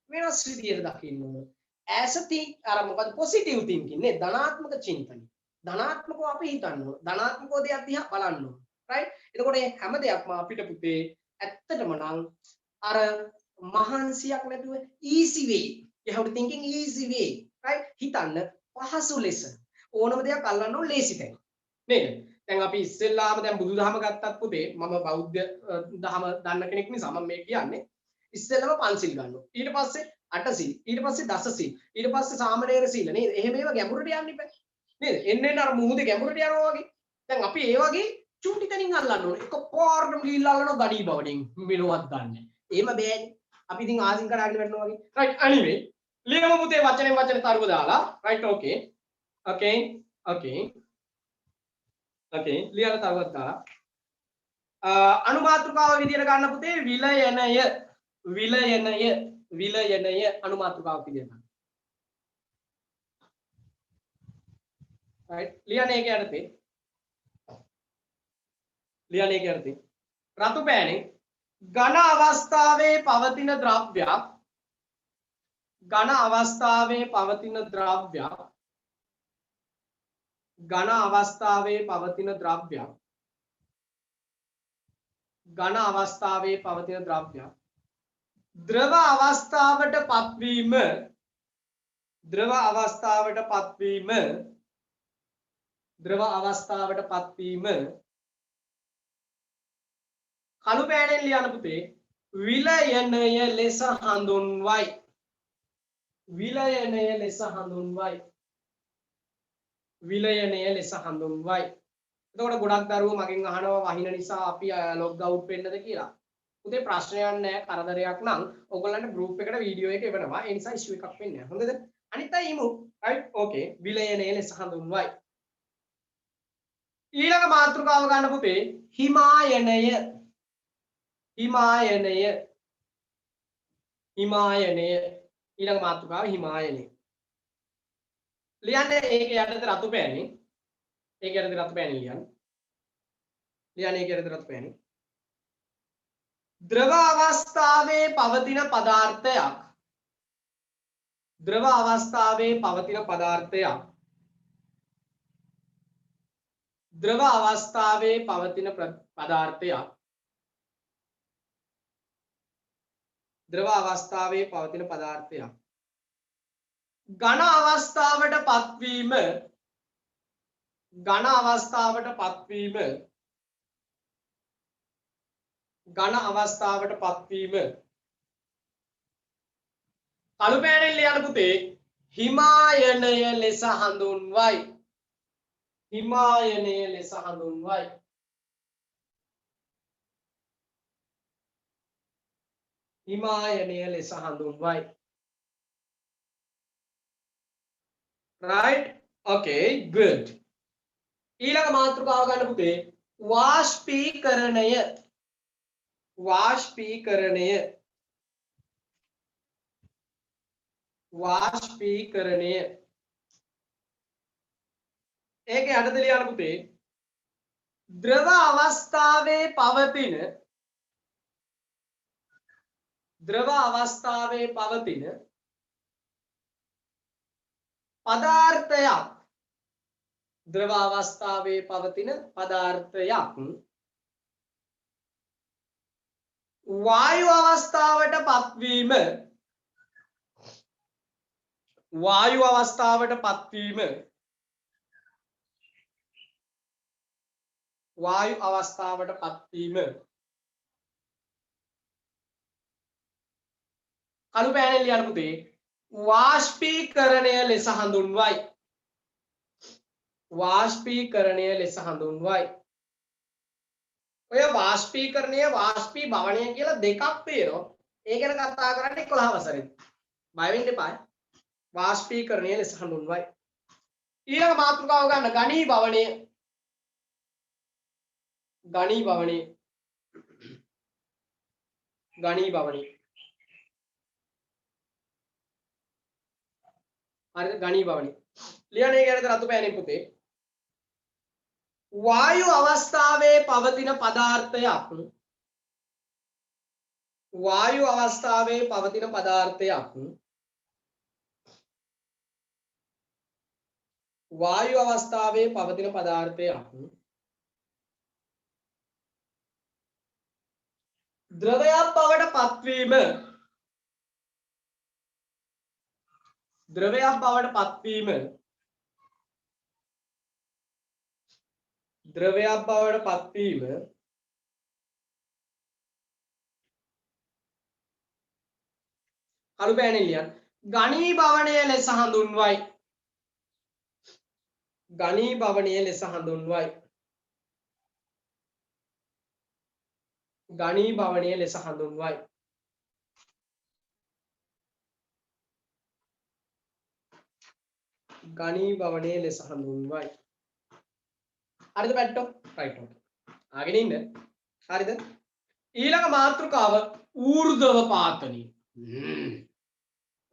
වෙනස් විදියට දකින්න ඕන as a thing අර මොකද positive thinking නේ ධනාත්මක චින්තනය ධනාත්මකව අපි හිතන්න ඕන ධනාත්මකව දෙයක් දිහා බලන්න ඕන right එතකොට හැම දෙයක්ම අපිට පුතේ ඇත්තටම නම් අර මහන්සියක් නැතුව easy way you have to thinking easy way right හිතන්න පහසු ලෙස ඕනම දෙයක් අල්ලන්න ඕන ලේසි තැන නේද දැන් අපි ඉස්සෙල්ලාම දැන් බුදුදහම ගත්තත් පුතේ මම බෞද්ධ දහම දන්න කෙනෙක් නිසා මම මේ කියන්නේ ඉස්සෙල්ලාම පන්සිල් ගන්නවා ඊට පස්සේ අටසිල් ඊට පස්සේ දසසිල් ඊට පස්සේ සාමණේර සීල නේද එහෙම ඒවා ගැඹුරට යන්න ඉපැ නේද එන්න අර මුහුදේ ගැඹුරට යනවා වගේ දැන් අපි ඒ වගේ චූටි තැනින් අල්ලන්න ඕනේ එක පාරටම ගිහිල්ලා අල්ලනවා ගණී බවණින් මෙලොවත් දන්නේ එහෙම බෑනේ අපි ඉතින් ආසින් කරාගෙන වැටෙනවා වගේ right anyway ලියමු පුතේ වචනෙන් වචන තරුව දාලා right okay ලියලා තරුවක් දාලා අනුමාත්‍රකාව විදියට ගන්න පුතේ විලයනය අනුමාත්‍රකාවක් විදියට ගන්න right ලියන්නේ යටතේ රතු පෑනේ ඝන අවස්ථාවේ පවතින ද්‍රව්‍යයක් ඝන අවස්ථාවේ පවතින ද්‍රව්‍යයක් ඝන අවස්ථාවේ පවතින ද්‍රව්‍යයක් ඝන අවස්ථාවේ පවතින ද්‍රව්‍යයක් ද්‍රව අවස්ථාවට පත්වීම ද්‍රව අවස්ථාවට පත්වීම කළු පෑනෙන් ලියන්න පුතේ විලයනය ලෙස හඳුන්වයි විලයනය ලෙස හඳුන්වයි එතකොට ගොඩක් දරුවෝ මගෙන් අහනවා වහින නිසා අපි ලොග් අවුට් වෙන්නද කියලා පුතේ ප්‍රශ්නයක් නැහැ කරදරයක් නම් ඔයගොල්ලන්ට ගෲප් එකට වීඩියෝ එක එවනවා ඒ නිසා ඉෂුව එකක් වෙන්නේ නැහැ හොඳද අනිත් අය ඉමු right okay විලයනය ලෙස හඳුන්වයි ඊළඟ මාතෘකාව ගන්න පුතේ හිමායනය හිමායනය හිමායනය ඊළඟ මාතෘකාව හිමායනය ලියන්නේ ඒකේ යටතේ රතු පෑනේ ඒකේ යටතේ රතු පෑනේ ලියන්නේ ඒකේ යටතේ රතු පෑනේ ද්‍රව අවස්ථාවේ පවතින පදාර්ථයක් ද්‍රව අවස්ථාවේ පවතින පදාර්ථයක් ද්‍රව අවස්ථාවේ පවතින පදාර්ථයක් ද්‍රව අවස්ථාවේ පවතින පදාර්ථයක් ඝන අවස්ථාවට පත්වීම ඝන අවස්ථාවට පත්වීම ඝන අවස්ථාවට පත්වීම කළු පෑනෙන් ලියන්න පුතේ හිමායනය ලෙස හඳුන්වයි හිමායනය ලෙස හඳුන්වයි හිමායනය ලෙස හඳුන්වයි right okay good ඊළඟ මාතෘකාව ගන්න පුතේ වාෂ්පීකරණය වාෂ්පීකරණය වාෂ්පීකරණය ඒකේ යටතේ ලියන්න පුතේ ද්‍රව අවස්ථාවේ පවතින ද්‍රව අවස්ථාවේ පවතින පදාර්ථයක් ද්‍රව අවස්ථාවේ පවතින පදාර්ථයක් වායු අවස්ථාවට පත්වීම වායු අවස්ථාවට පත්වීම වායු අවස්ථාවට පත්වීම කළු පෑනෙන් ලියන්න පුතේ වාෂ්පීකරණය ලෙස හඳුන්වයි වාෂ්පීකරණය ලෙස හඳුන්වයි ඔය වාෂ්පීකරණය වාෂ්පී භවණය කියලා දෙකක් තියෙනවා ඒ ගැන කතා කරන්නේ 11 වසරේදී බය වෙන්න එපා වාෂ්පීකරණය ලෙස හඳුන්වයි ඊළඟ මාතෘකාව ගන්න ඝනී භවණය ඝනී භවණය ඝනී භවණය හරිද ඝනී භවණය ලියන්නේ ගැනද රතු පෑනෙන් පුතේ වායු අවස්ථාවේ පවතින පදාර්ථයක් වායු අවස්ථාවේ පවතින පදාර්ථයක් වායු අවස්ථාවේ පවතින පදාර්ථයක් ද්‍රවයක් බවට පත්වීම ද්‍රවයක් බවට පත්වීම ද්‍රවයක් බවට පත්වීම කළු පෑනෙන් ලියන්න ඝනී භවණය ලෙස හඳුන්වයි ඝනී භවණය ලෙස හඳුන්වයි ඝනී භවණය ලෙස හඳුන්වයි ඝනී භවණය ලෙස හඳුන්වයි හරිද පැට්ටෝ රයිට් ඕකේ ආගෙන ඉන්න හරිද ඊළඟ මාතෘකාව ඌර්ධව පාතනී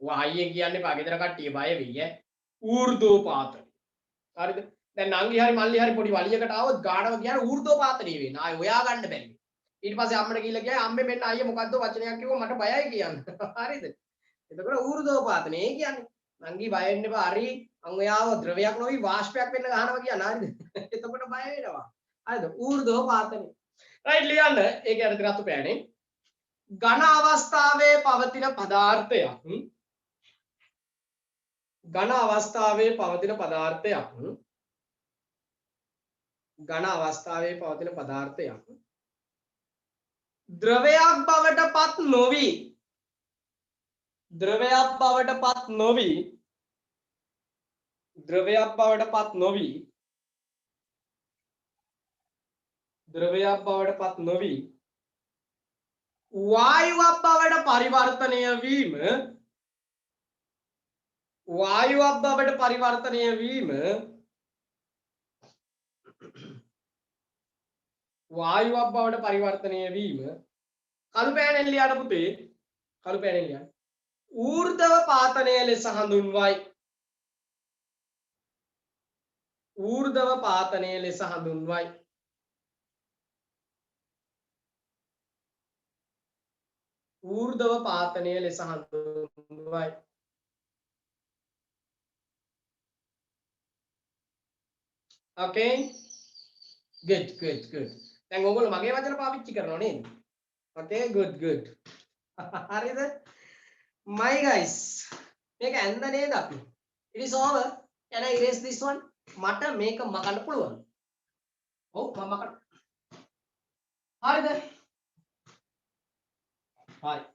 වහයිය කියන්නේ පාගෙදර කට්ටිය බය වෙයි ඈ ඌර්ධව පාතනී හරිද දැන් නංගි හරි මල්ලි හරි පොඩි වලියකට ආවොත් ගානව කියන්නේ ඌර්ධව පාතනී වෙන්න ආයෙ හොයා ගන්න බැරි ඊට පස්සේ අම්මට ගිහිල්ලා කියයි අම්මේ මෙන්න අයියේ මොකද්ද වචනයක් කිව්වා මට බයයි කියන්න හරිද එතකොට ඌර්ධව පාතනී ඒ කියන්නේ නංගි බය වෙන්න එපා හරි අංගයාව ද්‍රවයක් නොවි වාෂ්පයක් වෙන්න ගහනවා කියන හරිද එතකොට බය වෙනවා හරිද ඌර්ධව පාතනී රයිට් ලියන්න ඒක යටතේ රතු පෑනේ ඝන අවස්ථාවේ පවතින පදාර්ථයක් ඝන අවස්ථාවේ පවතින පදාර්ථයක් ඝන අවස්ථාවේ පවතින පදාර්ථයක් ද්‍රවයක් බවට පත් නොවි ද්‍රවයක් බවට පත් නොවි ද්‍රවයක් බවට පත් නොවි ද්‍රවයක් බවට පත් නොවි වායුවක් බවට පරිවර්තනය වීම වායුවක් බවට පරිවර්තනය වීම වායුවක් බවට පරිවර්තනය වීම කළු පෑනෙන් ලියන්න පුතේ කළු පෑනෙන් ලියන්න ඌර්ධව පාතනය ලෙස හඳුන්වයි ඌර්ධව පාතනය ලෙස හඳුන්වයි ඌර්ධව පාතනය ලෙස හඳුන්වයි okay good දැන් ඕගොල්ලෝ මගේ වචන පාවිච්චි කරනව නේද okay good හරිද my guys මේක ඇඳ නේද අපි it is over can I erase this one මට මේක මකන්න පුළුවන් ඔව් මම මකන්න හරිද right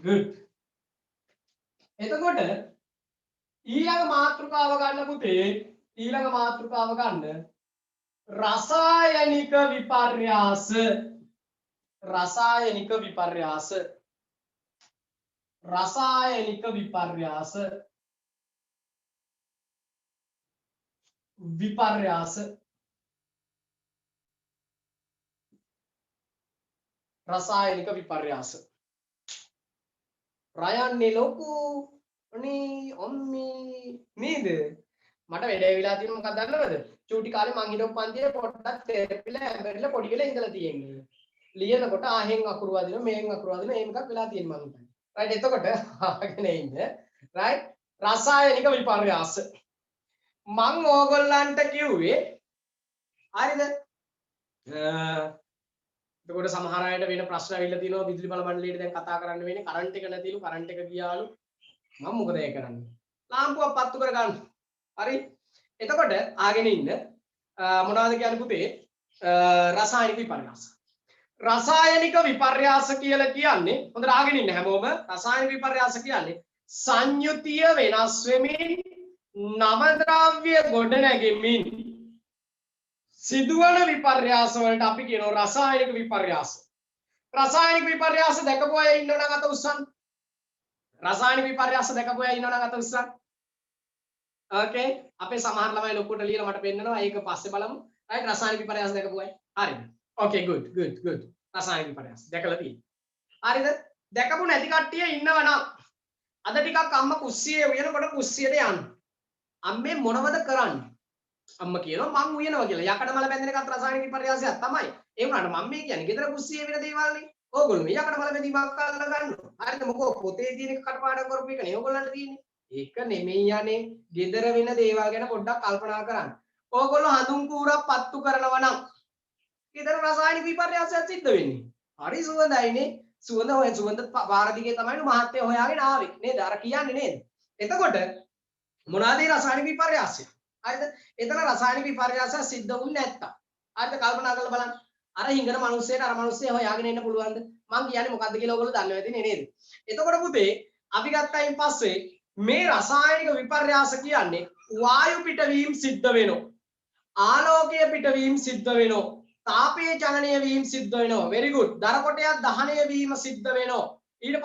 good එතකොට ඊළඟ මාතෘකාව ගන්න පුතේ ඊළඟ මාතෘකාව ගන්න රසායනික විපර්යාස රසායනික විපර්යාස රසායනික විපර්යාස විපර්යාස රසායනික විපර්යාස රයන්නේ ලොකු අනේ අම්මේ නේද මට වැඩේ වෙලා තියෙන මොකක්ද දන්නවද චූටි කාලේ මං හිටපු පන්තියේ පොඩ්ඩක් තෙරපිලා ඇඹරිලා පොඩි වෙලා ඉඳලා තියෙන්නේ ලියනකොට ආහෙන් අකුරු වදිනවා මෙහෙන් අකුරු වදිනවා එහෙම එකක් වෙලා තියෙන මං හිතන්නේ රයිට් එතකොට ආගෙන ඉන්න රයිට් රසායනික විපර්යාස මං ඕගොල්ලන්ට කිව්වේ හරිද එතකොට සමහර අයට වෙන ප්‍රශ්න ඇවිල්ලා තියෙනවා විදුලි බල මණ්ඩලයට දැන් කතා කරන්න වෙන්නේ කරන්ට් එක නැතිලු කරන්ට් එක ගියාලු මම මොකද ඒ කරන්නේ ලාම්පුවක් පත්තු කර ගන්න හරි එතකොට ආගෙන ඉන්න මොනවද කියන්නේ පුතේ රසායනික විපර්යාස කියලා කියන්නේ හොඳට ආගෙන ඉන්න හැමෝම රසායනික විපර්යාස කියන්නේ සංයුතිය වෙනස් වෙමින් නව ද්‍රව්‍ය ගොඩ නැගෙමින් සිදුවන විපර්යාස වලට අපි කියනවා රසායනික විපර්යාස දැකපු අය ඉන්නව නම් අත උස්සන්න රසායනික විපර්යාස දැකපු අය ඉන්නව නම් අත උස්සන්න okay අපේ සමහර ළමයි ලොකුට ලියලා මට පෙන්නනවා ඒක පස්සේ බලමු right රසායනික විපර්යාස දැකපු අය හරිද okay good රසායනික විපර්යාස දැකලා තියෙනවා හරිද දැකපු නැති කට්ටිය ඉන්නවනම් අද ටිකක් අම්මා කුස්සියේ උයනකොට කුස්සියට යන්න අම්මේ මොනවද කරන්නේ අම්මා කියනවා මං උයනවා කියලා යකඩ මල බැඳෙන එකත් රසායනික විපර්යාසයක් තමයි ඒ වුණාට මම මේ කියන්නේ ගෙදර කුස්සියේ වෙන දේවල් නේ ඕගොල්ලෝ මේ යකඩ මල බැඳීමක් කරලා ගන්නවා හරිද මොකෝ පොතේ තියෙන එක කටපාඩම් කරපු එක නේ ඕගොල්ලන්ට තියෙන්නේ ඒක නෙමෙයි යන්නේ ගෙදර වෙන දේවල් ගැන පොඩ්ඩක් කල්පනා කරන්න ඕගොල්ලෝ හඳුන් කූරක් පත්තු කරනවා නම් ගෙදර රසායනික විපර්යාසයක් සිද්ධ වෙන්නේ හරි සුවඳයිනේ සුවඳ පාර දිගේ තමයි මහත්තයා හොයාගෙන ආවේ නේද අර කියන්නේ නේද එතකොට මොනවාද මේ රසායනික විපර්යාසය හරිද එතන රසායනික විපර්යාසය සිද්ධ වුනේ නැත්තම් හරිද කල්පනා කරලා බලන්න අර හිඟන මිනිස්සෙට අර මිනිස්සයා හොයාගෙන එන්න පුළුවන්ද මං කියන්නේ මොකද්ද කියලා ඔයගොල්ලෝ දන්නව ඇතිනේ නේද එතකොට පුතේ අපි ගත්තයින් පස්සේ මේ රසායනික විපර්යාස කියන්නේ වායු පිටවීම සිද්ධ වෙනවා ආලෝකය පිටවීම සිද්ධ වෙනවා තාපයේ චලනය වීම සිද්ධ වෙනවා very good දර කොටයක් දහනය වීම සිද්ධ වෙනවා ඊට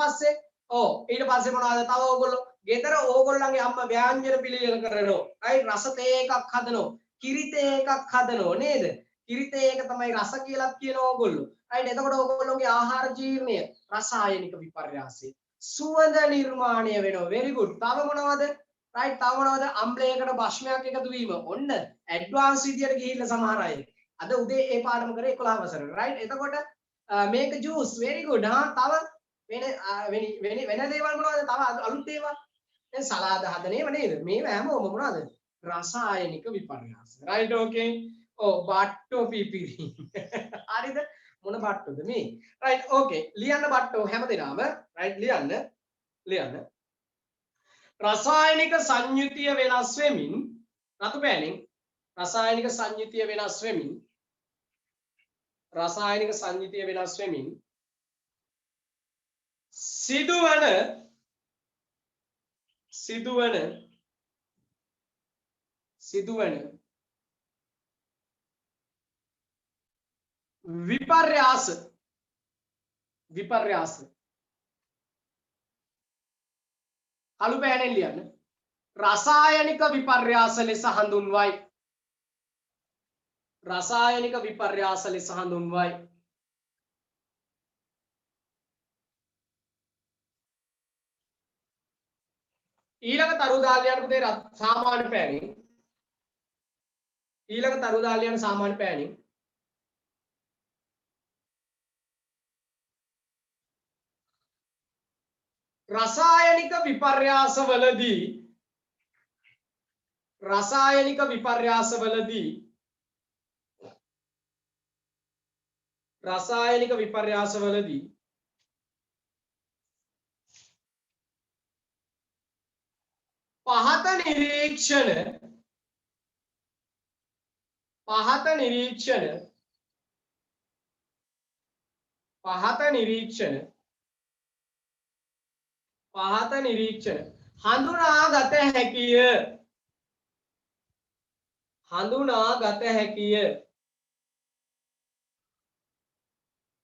පස්සේ මොනවද තව ඕගොල්ලෝ ගෙදර ඕගොල්ලන්ගේ අම්මා ව්‍යංජන පිළියෙල කරනවා right රස තේ එකක් හදනවා කිරි තේ එකක් හදනවා නේද කිරි තේ එක තමයි රස කියලා කියන ඕගොල්ලෝ right එතකොට ඕගොල්ලෝගේ ආහාර ජීර්ණය රසායනික විපර්යාසය සුවඳ නිර්මාණය වෙනවා very good තව මොනවද right තව මොනවද අම්ලයකට භස්මයක් එකතු වීම ඔන්න ඇඩ්වාන්ස් විදියට ගිහිල්ලා සමහර අය අද උදේ ඒ පාඩම කරේ 11 වසරේ right එතකොට මේක ජූස් very good තව වෙන දේවල් මොනවද තව අලුත් දේවල් දැන් සලාද හදනේම නේද මේවා හැමෝම මොනවද රසායනික විපර්යාස right okay බට්ටෝ පිපිරි හරිද මොන බට්ටෝද මේ right okay ලියන්න බට්ටෝ හැමදේනම right ලියන්න රසායනික සංයුතිය වෙනස් වෙමින් රතු පෑනින් රසායනික සංයුතිය වෙනස් වෙමින් සිදුවන විපර්යාස කළු පෑනෙන් ලියන්න රසායනික විපර්යාස ලෙස හඳුන්වයි රසායනික විපර්යාස ලෙස හඳුන්වයි. ඊළඟ තරු දාලා යන පුතේ සාමාන්‍ය පෑනින් ඊළඟ තරු දාලා යන සාමාන්‍ය පෑනින් රසායනික විපර්යාසවලදී පහත නිරීක්ෂණ හඳුනාගත හැකිය.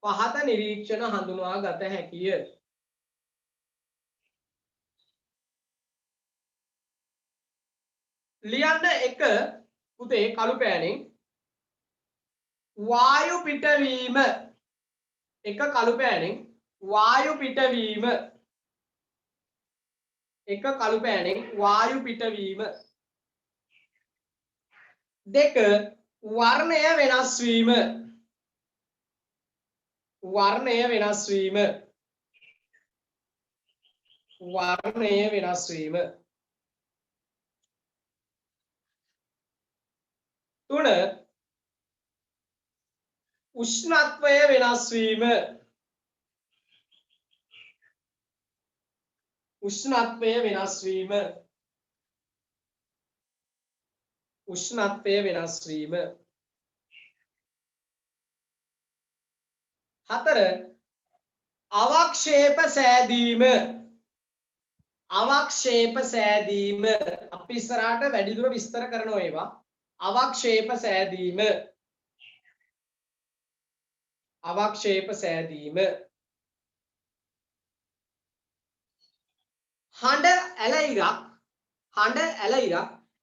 පහත නිරීක්ෂණ හඳුනාගත හැකිය. ලියන්න එක පුතේ කළු පෑනින් වායු පිටවීම එක කළු පෑනින් වායු පිටවීම එක කළු පෑනින් වායු පිටවීම දෙක වර්ණය වෙනස් වීම තුන උෂ්ණත්වය වෙනස් වීම හතර අවක්ෂේප සෑදීම අපි ඉස්සරහට වැඩිදුර විස්තර කරනවා ඒවා. අවක්ෂේප සෑදීම හඬ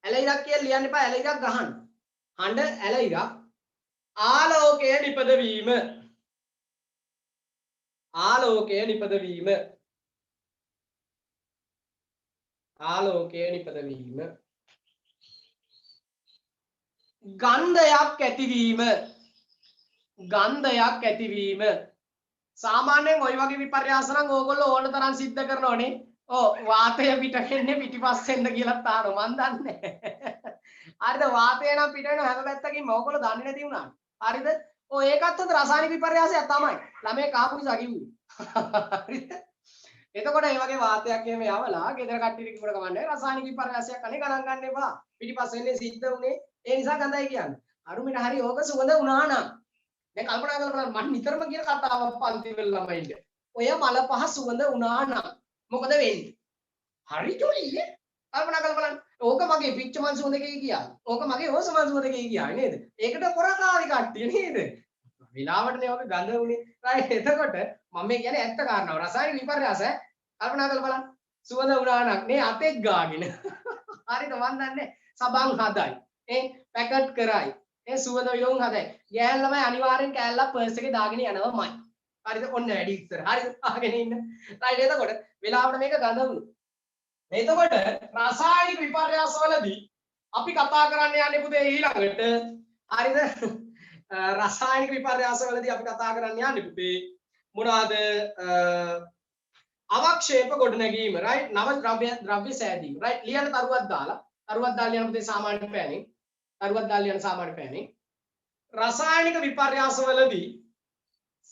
ඇලයිරක් කියලා ලියන්න එපා. ඇලයිරක් ගහන්න. හඬ ඇලයිරක් ආලෝකය නිපදවීම ගන්ධයක් ඇතිවීම සාමාන්‍යයෙන් ওই වගේ විපර්යාස නම් ඕගොල්ලෝ ඕන තරම් සිද්ධ කරනෝනේ. ඔව් වාතය පිට වෙන්නේ පිටිපස්සෙන්ද කියලා තාන මන් දන්නේ. හරිද? වාතය නම් පිට වෙන හැම පැත්තකින්ම ඕගොල්ලෝ දන්නේ නැති වුණා. හරිද? ඔය ඒකත් උද රසායනික විපර්යාසයක් තමයි. ළමයි කාපු නිසා කිව්වේ. හරිද? එතකොට මේ වගේ වාතයක් එහෙම යවලා ගෙදර කට්ටියට කිව්වට කමන්නේ රසායනික විපර්යාසයක් අනේ ගණන් ගන්න එපා. පිටිපස්සෙන්නේ සිද්ධ උනේ ඒ නිසා ගඳයි කියන්නේ. අරුමිට හරි ඕක සුවඳ වුණා නම් දැන් කල්පනා කරලා බලන්න මම නිතරම කියන කතාවක් පන්ති වල ළමයින්ට. ඔය මල පහ සුවඳ වුණා නම් මොකද වෙන්නේ? හරි ජොලිය. කල්පනා කරලා බලන්න. ඕක මගේ පිච්ච මල් සුවඳ එකේ ගියා. ඕක මගේ හොස මල් සුවඳ එකේ ගියා නේද? ඒකට පොරකාරි කට්ටිය නේද? විලාවටනේ ඔක ගඳ උනේ. right එතකොට මම මේ කියන්නේ ඇත්ත කාරණාව. රසායනික විපර්යාස කල්පනා කරලා බලන්න. සුවඳ වුණා නම් මේ අතෙක් ගාගෙන. හරිද? මන් දන්නේ සබන් හදයි. පැකට් කරයි. සුවඳ විලවුන් හදයි. ගෑන් ළමයි අනිවාර්යෙන් කෑල්ලක් පර්ස් එකේ දාගෙන යනවාමයි. හරිද? ඔන්න වැඩි ඉස්සර. හරිද? ආගෙන ඉන්න. රයිට් එතකොට වෙලාවට මේක ගඳ වුණා. එතකොට රසායනික විපර්යාසවලදී අපි කතා කරන්න යන්නේ පුතේ ඊළඟට. හරිද? රසායනික විපර්යාසවලදී අපි කතා කරන්න යන්නේ පුතේ මොනවාද? අවක්ෂේප ගොඩනැගීම. රයිට්? නව ද්‍රව්‍ය සෑදීම. රයිට්? ලියන්න තරුවක් දාලා යන පුතේ සාමාන්‍ය පෑනින් රසායනික විපර්යාසවලදී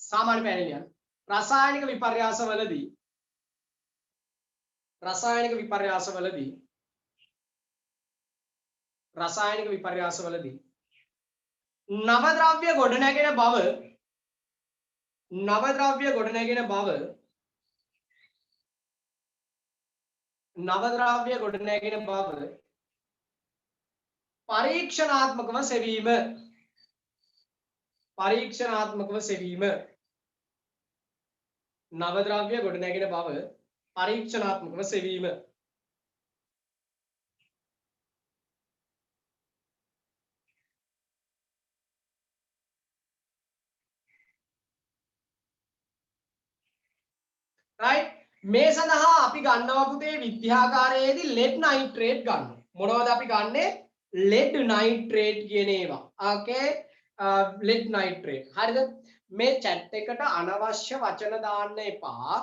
සාමාන්‍ය පෑනින් ලියන්න. රසායනික විපර්යාසවලදී නව ද්‍රව්‍ය ගොඩනැගෙන බව පරීක්ෂණාත්මකව සෙවීම නව ද්‍රව්‍ය ගොඩනැගෙන බව පරීක්ෂණාත්මකව සෙවීම right මේ සඳහා අපි ගන්නවා පුතේ විද්‍යාගාරයේදී lead nitrate ගන්නවා. මොනවද අපි ගන්නෙ? lead nitrate කියන ඒවා. okay lead nitrate. හරිද? මේ chat එකට අනවශ්‍ය වචන දාන්න එපා.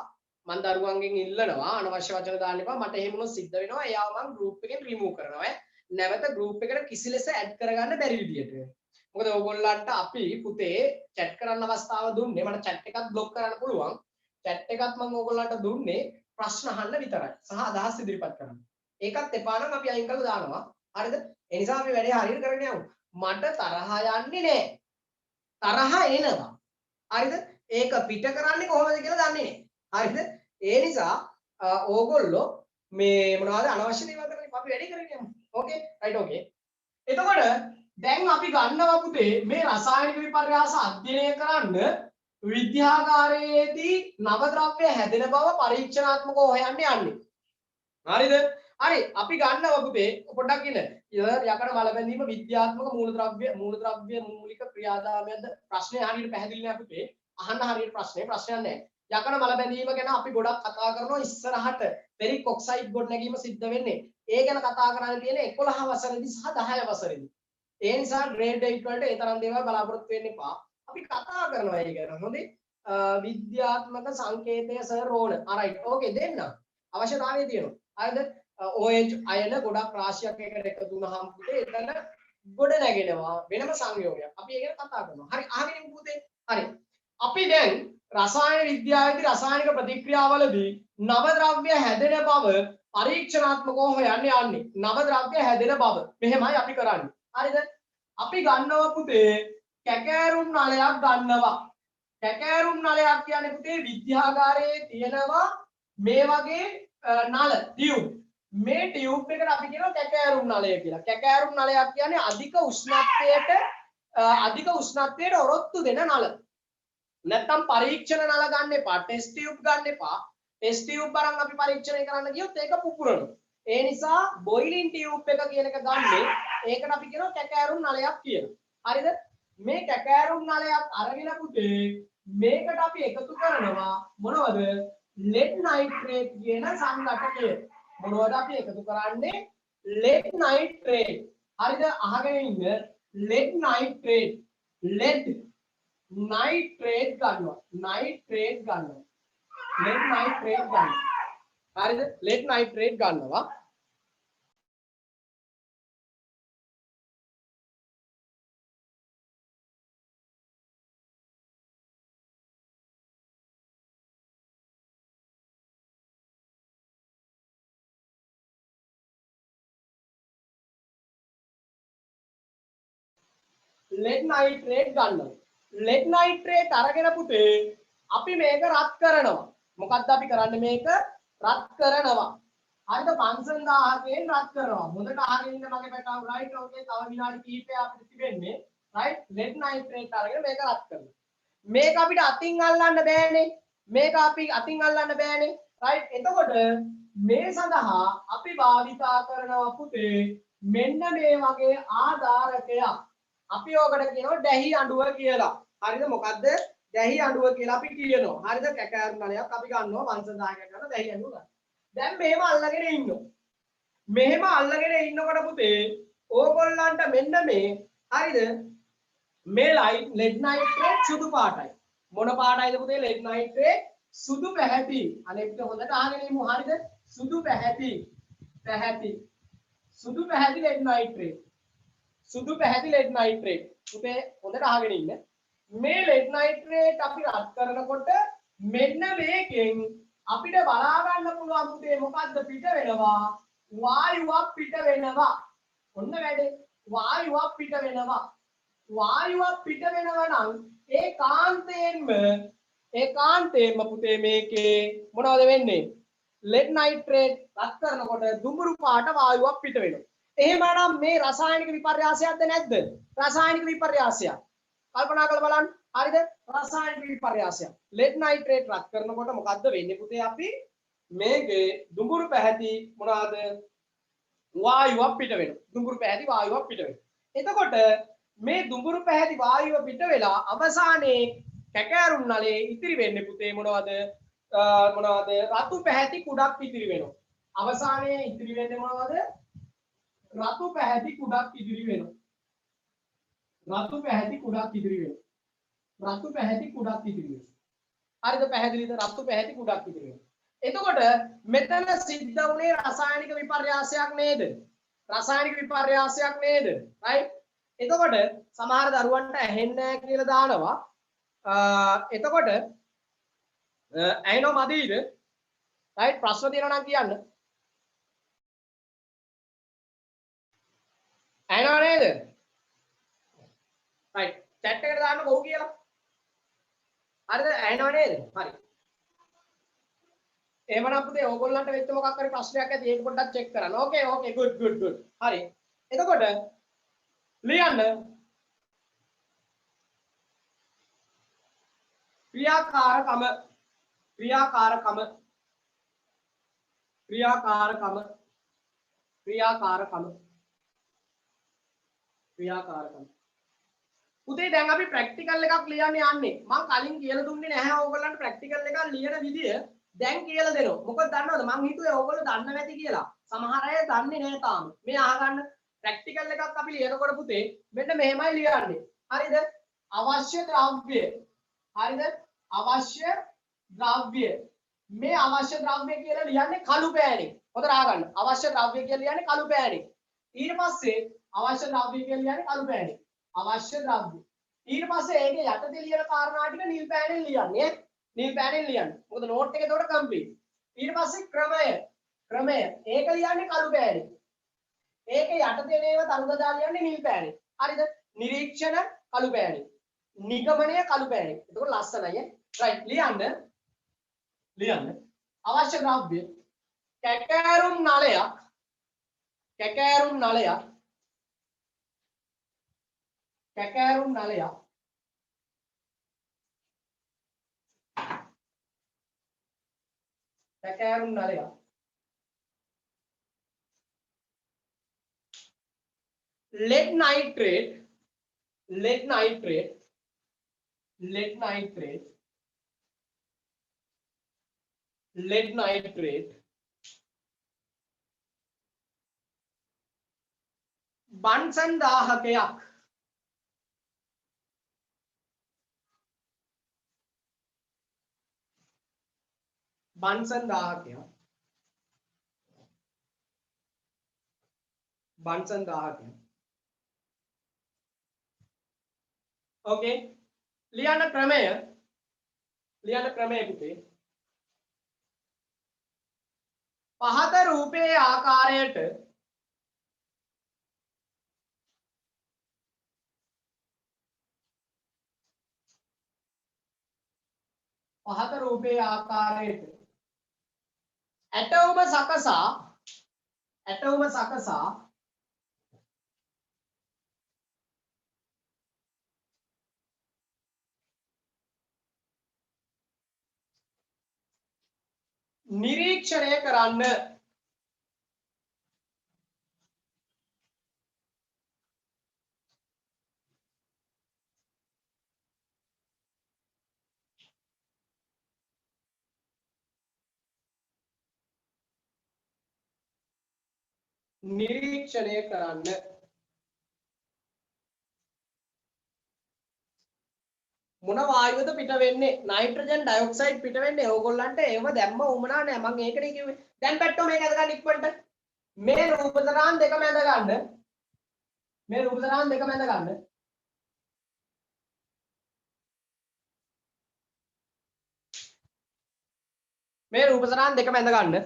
මම දරුවන්ගෙන් ඉල්ලනවා අනවශ්‍ය වචන දාන්න එපා. මට එහෙම වුණොත් සිද්ධ වෙනවා. එයාව මම group එකෙන් remove කරනවා. නැවත group එකට කිසිලෙස add කරගන්න බැරි විදියට. මොකද ඕගොල්ලන්ට අපි පුතේ chat කරන්න අවස්ථාව දුන්නේ මට chat එකත් block කරන්න පුළුවන්. chat එකත් මම ඕගොල්ලන්ට දුන්නේ ප්‍රශ්න අහන්න විතරයි. සහ අදහස් ඉදිරිපත් කරන්න. ඒකත් එපා නම් අපි අයින් කරලා දානවා. හරිද? ඒ නිසා අපි වැඩේ හරියට කරගෙන යමු. මට තරහ යන්නේ නැහැ. තරහ එනවා. හරිද? ඒක පිට කරන්නේ කොහොමද කියලා දන්නේ නැහැ. හරිද? ඒ නිසා ඕගොල්ලෝ මේ මොනවද අනවශ්‍ය දේවල් කරන්නේ අපි වැඩි කරගෙන යමු. ඕකේ? Right okay. එතකොට දැන් අපි ගන්නවා පුතේ මේ රසායනික විපර්යාස අධ්‍යයනය කරන්න විද්‍යාගාරයේදී නව ද්‍රව්‍ය හැදෙන බව පරීක්ෂණාත්මකව හොයන්න යන්නේ. හරිද? හරි අපි ගන්නවා පුතේ පොඩ්ඩක් ඉන්න. යකඩ මල බැඳීම විද්‍යාත්මක මූලද්‍රව්‍ය මූලික ක්‍රියාදාමයක්ද ප්‍රශ්නේ හරියට පැහැදිලි නෑ පුතේ. අහන්න හරියට ප්‍රශ්නයක් නෑ. යකඩ මල බැඳීම ගැන අපි ගොඩක් කතා කරනවා ඉස්සරහට ෆෙරික් ඔක්සයිඩ් ගොඩනැගීම සිද්ධ වෙන්නේ. ඒ ගැන කතා කරන්න තියෙන්නේ 11 වසරේදී සහ 10 වසරේදී. ඒ නිසා ග්‍රේඩ් 8 වලට ඒ තරම් දේවල් බලාපොරොත්තු වෙන්න එපා. අපි කතා කරනවා ඒ ගැන. හොඳේ. විද්‍යාත්මක සංකේතය සර් ඕන. alright. ඕකේ දෙන්න. අවශ්‍යතාවය තියෙනවා. හරිද? OH අයන ගොඩක් රාශියක් එකට එකතු වුණාම පුතේ එතන ගොඩ නැගෙනවා වෙනම සංයෝගයක්. අපි ඒක ගැන කතා කරනවා. හරි අහගෙන ඉමු පුතේ. හරි. අපි දැන් රසායන විද්‍යාවේදී රසායනික ප්‍රතික්‍රියාවලදී නව ද්‍රව්‍ය හැදෙන බව පරීක්ෂණාත්මකව හොයන්න යන්නේ. නව ද්‍රව්‍ය හැදෙන බව. මෙහෙමයි අපි කරන්නේ. හරිද? අපි ගන්නවා පුතේ කැකෑරුම් නලයක් ගන්නවා. කැකෑරුම් නලයක් කියන්නේ පුතේ විද්‍යාගාරයේ තියෙනවා මේ වගේ නල ටියුබ්. මේ ටියුබ් එකට අපි කියනවා කැකෑරුම් නලය කියලා. කැකෑරුම් නලයක් කියන්නේ අධික උෂ්ණත්වයට ඔරොත්තු දෙන නල. නැත්තම් පරීක්ෂණ නල ගන්න එපා. ටෙස්ට් ටියුබ් ගන්න එපා. ටෙස්ට් ටියුබ් අරන් අපි පරීක්ෂණය කරන්න ගියොත් ඒක පුපුරනවා. ඒ නිසා බොයිලින් ටියුබ් එක කියන එක ගන්නේ ඒකට අපි කියනවා කැකෑරුම් නලයක් කියලා. හරිද? මේ කැකෑරුම් නලයක් අරගෙන පුතේ මේකට අපි එකතු කරනවා මොනවද? lead nitrate කියන සංඝටකය. මොනවද අපි එකතු කරන්නේ? lead nitrate. හරිද? අහගෙන ඉන්න lead nitrate. lead nitrate ගන්නවා. nitrate ගන්නවා. lead nitrate ගන්නවා. හරිද? lead nitrate ගන්නවා. lead nitrate ගන්නවා. lead nitrate අරගෙන පුතේ අපි මේක රත් කරනවා. මොකක්ද අපි කරන්නේ මේක? රත් කරනවා. හරිද? 5000කින් රත් කරනවා. හොඳට අහගෙන ඉන්න මගේ පැටව රයිට් ඕකේ තව විනාඩි කිහිපයක් අපිට තිබෙන්නේ. රයිට් lead nitrate අරගෙන මේක රත් කරනවා. මේක අපිට අතින් අල්ලන්න බෑනේ. මේක අපි අතින් අල්ලන්න බෑනේ. රයිට් එතකොට මේ සඳහා අපි භාවිතා කරනවා පුතේ මෙන්න මේ වගේ ආධාරකයක්. අපි ඕකට කියනවා දැහි අඬුව කියලා. හරිද? මොකද්ද? දැහි අඬුව කියලා අපි කියනවා. හරිද? කැකෑරුම් නලයක් අපි ගන්නවා 5000ක් කරන දැහි අඬුව ගන්න. දැන් මෙහෙම අල්ලගෙන ඉන්නවා. මෙහෙම අල්ලගෙන ඉන්නකොට පුතේ ඕගොල්ලන්ට මෙන්න මේ හරිද? මේ lead nitrate සුදු පාටයි. මොන පාටයිද පුතේ? lead nitrate සුදු පැහැති. අනේ පිට හොඳට අහගෙන ඉමු. හරිද? සුදු පැහැති. සුදු පැහැති lead nitrate. සුදු පැහැති lead nitrate. පුතේ හොඳට අහගෙන ඉන්න. මේ lead nitrate අපි රත් කරනකොට මෙන්න මේකෙන් අපිට බලා ගන්න පුළුවන් පුතේ මොකද්ද පිට වෙනවා? වායුවක් පිට වෙනවා. ඔන්න වැඩේ. වායුවක් පිට වෙනවා. වායුවක් පිට වෙනවා නම් ඒකාන්තයෙන්ම පුතේ මේකේ මොනවද වෙන්නේ? lead nitrate රත් කරනකොට දුඹුරු පාට වායුවක් පිට වෙනවා. එහෙමනම් මේ රසායනික විපර්යාසයක්ද නැද්ද? රසායනික විපර්යාසයක්. කල්පනා කරලා බලන්න. හරිද? රසායනික විපර්යාසයක්. lead nitrate රත් කරනකොට මොකද්ද වෙන්නේ පුතේ? අපි මේකේ දුඹුරු පැහැති මොනවාද? වායුවක් පිට වෙනවා. දුඹුරු පැහැති වායුවක් පිට වෙනවා. එතකොට මේ දුඹුරු පැහැති වායුව පිට වෙලා අවසානයේ කැකෑරුම් නලයේ ඉතිරි වෙන්නේ පුතේ මොනවද? මොනවද රතු පැහැති කුඩක් ඉතිරි වෙනවා. අවසානයේ ඉතිරි වෙන්නේ මොනවද? රතු පැහැති කුඩක් ඉතිරි වෙනවා. රතු පැහැති කුඩක් ඉතිරි වෙනවා. රතු පැහැති කුඩක් ඉතිරි වෙනවා. හරිද? පැහැදිලිද? රතු පැහැති කුඩක් ඉතිරි වෙනවා. එතකොට මෙතන සිද්ධ වුණේ රසායනික විපර්යාසයක් නේද? රසායනික විපර්යාසයක් නේද? right? එතකොට සමහර දරුවන්ට ඇහෙන්නේ නැහැ කියලා දානවා. එතකොට ඇහෙනව මදිද? right? ප්‍රශ්න තියෙනවා නම් කියන්න. ඇහෙනව නේද? right. chat එකට දාන්න කොහොම කියලා. හරිද? ඇහෙනව නේද? හරි. එහෙමනම් පුතේ ඕගොල්ලන්ට වෙච්ච මොකක් හරි ප්‍රශ්නයක් ඇති ඒක පොඩ්ඩක් චෙක් කරන්න. ඕකේ ඕකේ good. හරි. එතකොට ලියන්න ක්‍රියාකාරකම පුතේ දැන් අපි ප්‍රැක්ටිකල් එකක් ලියන්න යන්නේ. මම කලින් කියලා දුන්නේ නැහැ ඕගොල්ලන්ට ප්‍රැක්ටිකල් එකක් ලියන විදිය දැන් කියලා දෙනවා. මොකද දන්නවද මං හිතුවේ ඕගොල්ලෝ දන්න නැති කියලා. සමහර අය දන්නේ නැහැ තාම. මේ අහගන්න ප්‍රැක්ටිකල් එකක් අපි ලියනකොට පුතේ මෙන්න මෙහෙමයි ලියන්නේ. හරිද? අවශ්‍ය ද්‍රව්‍ය. හරිද? අවශ්‍ය ද්‍රව්‍ය. මේ අවශ්‍ය ද්‍රව්‍ය කියලා ලියන්නේ කළු පෑනේ. හොඳට අහගන්න. අවශ්‍ය ද්‍රව්‍ය කියලා ලියන්නේ කළු පෑනේ. ඊට පස්සේ අවශ්‍ය ද්‍රව්‍ය කියලා ලියන්නේ කළු පෑනේ. අවශ්‍ය ද්‍රව්‍ය. ඊට පස්සේ ඒකේ යටතේ ලියන කාරණා ටික නිල් පෑනෙන් ලියන්නේ. නිල් පෑනෙන් ලියන්නේ. මොකද නෝට් එක එතකොට කම්ප්ලීට්. ඊට පස්සේ ක්‍රමය. ඒක ලියන්නේ කළු පෑනෙන්. ඒකේ යටතේ නේව තරුගදා ලියන්නේ නිල් පෑනෙන්. හරිද? නිරීක්ෂණ කළු පෑනෙන්. නිගමනය කළු පෑනෙන්. එතකොට ලස්සනයි. right ලියන්න. අවශ්‍ය ද්‍රව්‍ය කැකෑරුම් නලයක්. කැකෑරුම් නලයක් lead nitrate බන්සන් දාහකයක් okay ලියන්න ක්‍රමය පුතේ පහත රූපයේ ආකාරයට ඇටවුම සකසා නිරීක්ෂණය කරන්න. මොන වායුවද පිට වෙන්නේ? නයිට්‍රජන් ඩයොක්සයිඩ් පිට වෙන්නේ. ඕගොල්ලන්ට ඒව දැම්ම උමනා නෑ. මම ඒකනේ කිව්වේ. දැන් පැට්ටෝ මේක අද ගන්න ඉක්මනට. මේ රූපතරාන් දෙක මැද ගන්න. මේ රූපතරාන් දෙක මැද ගන්න.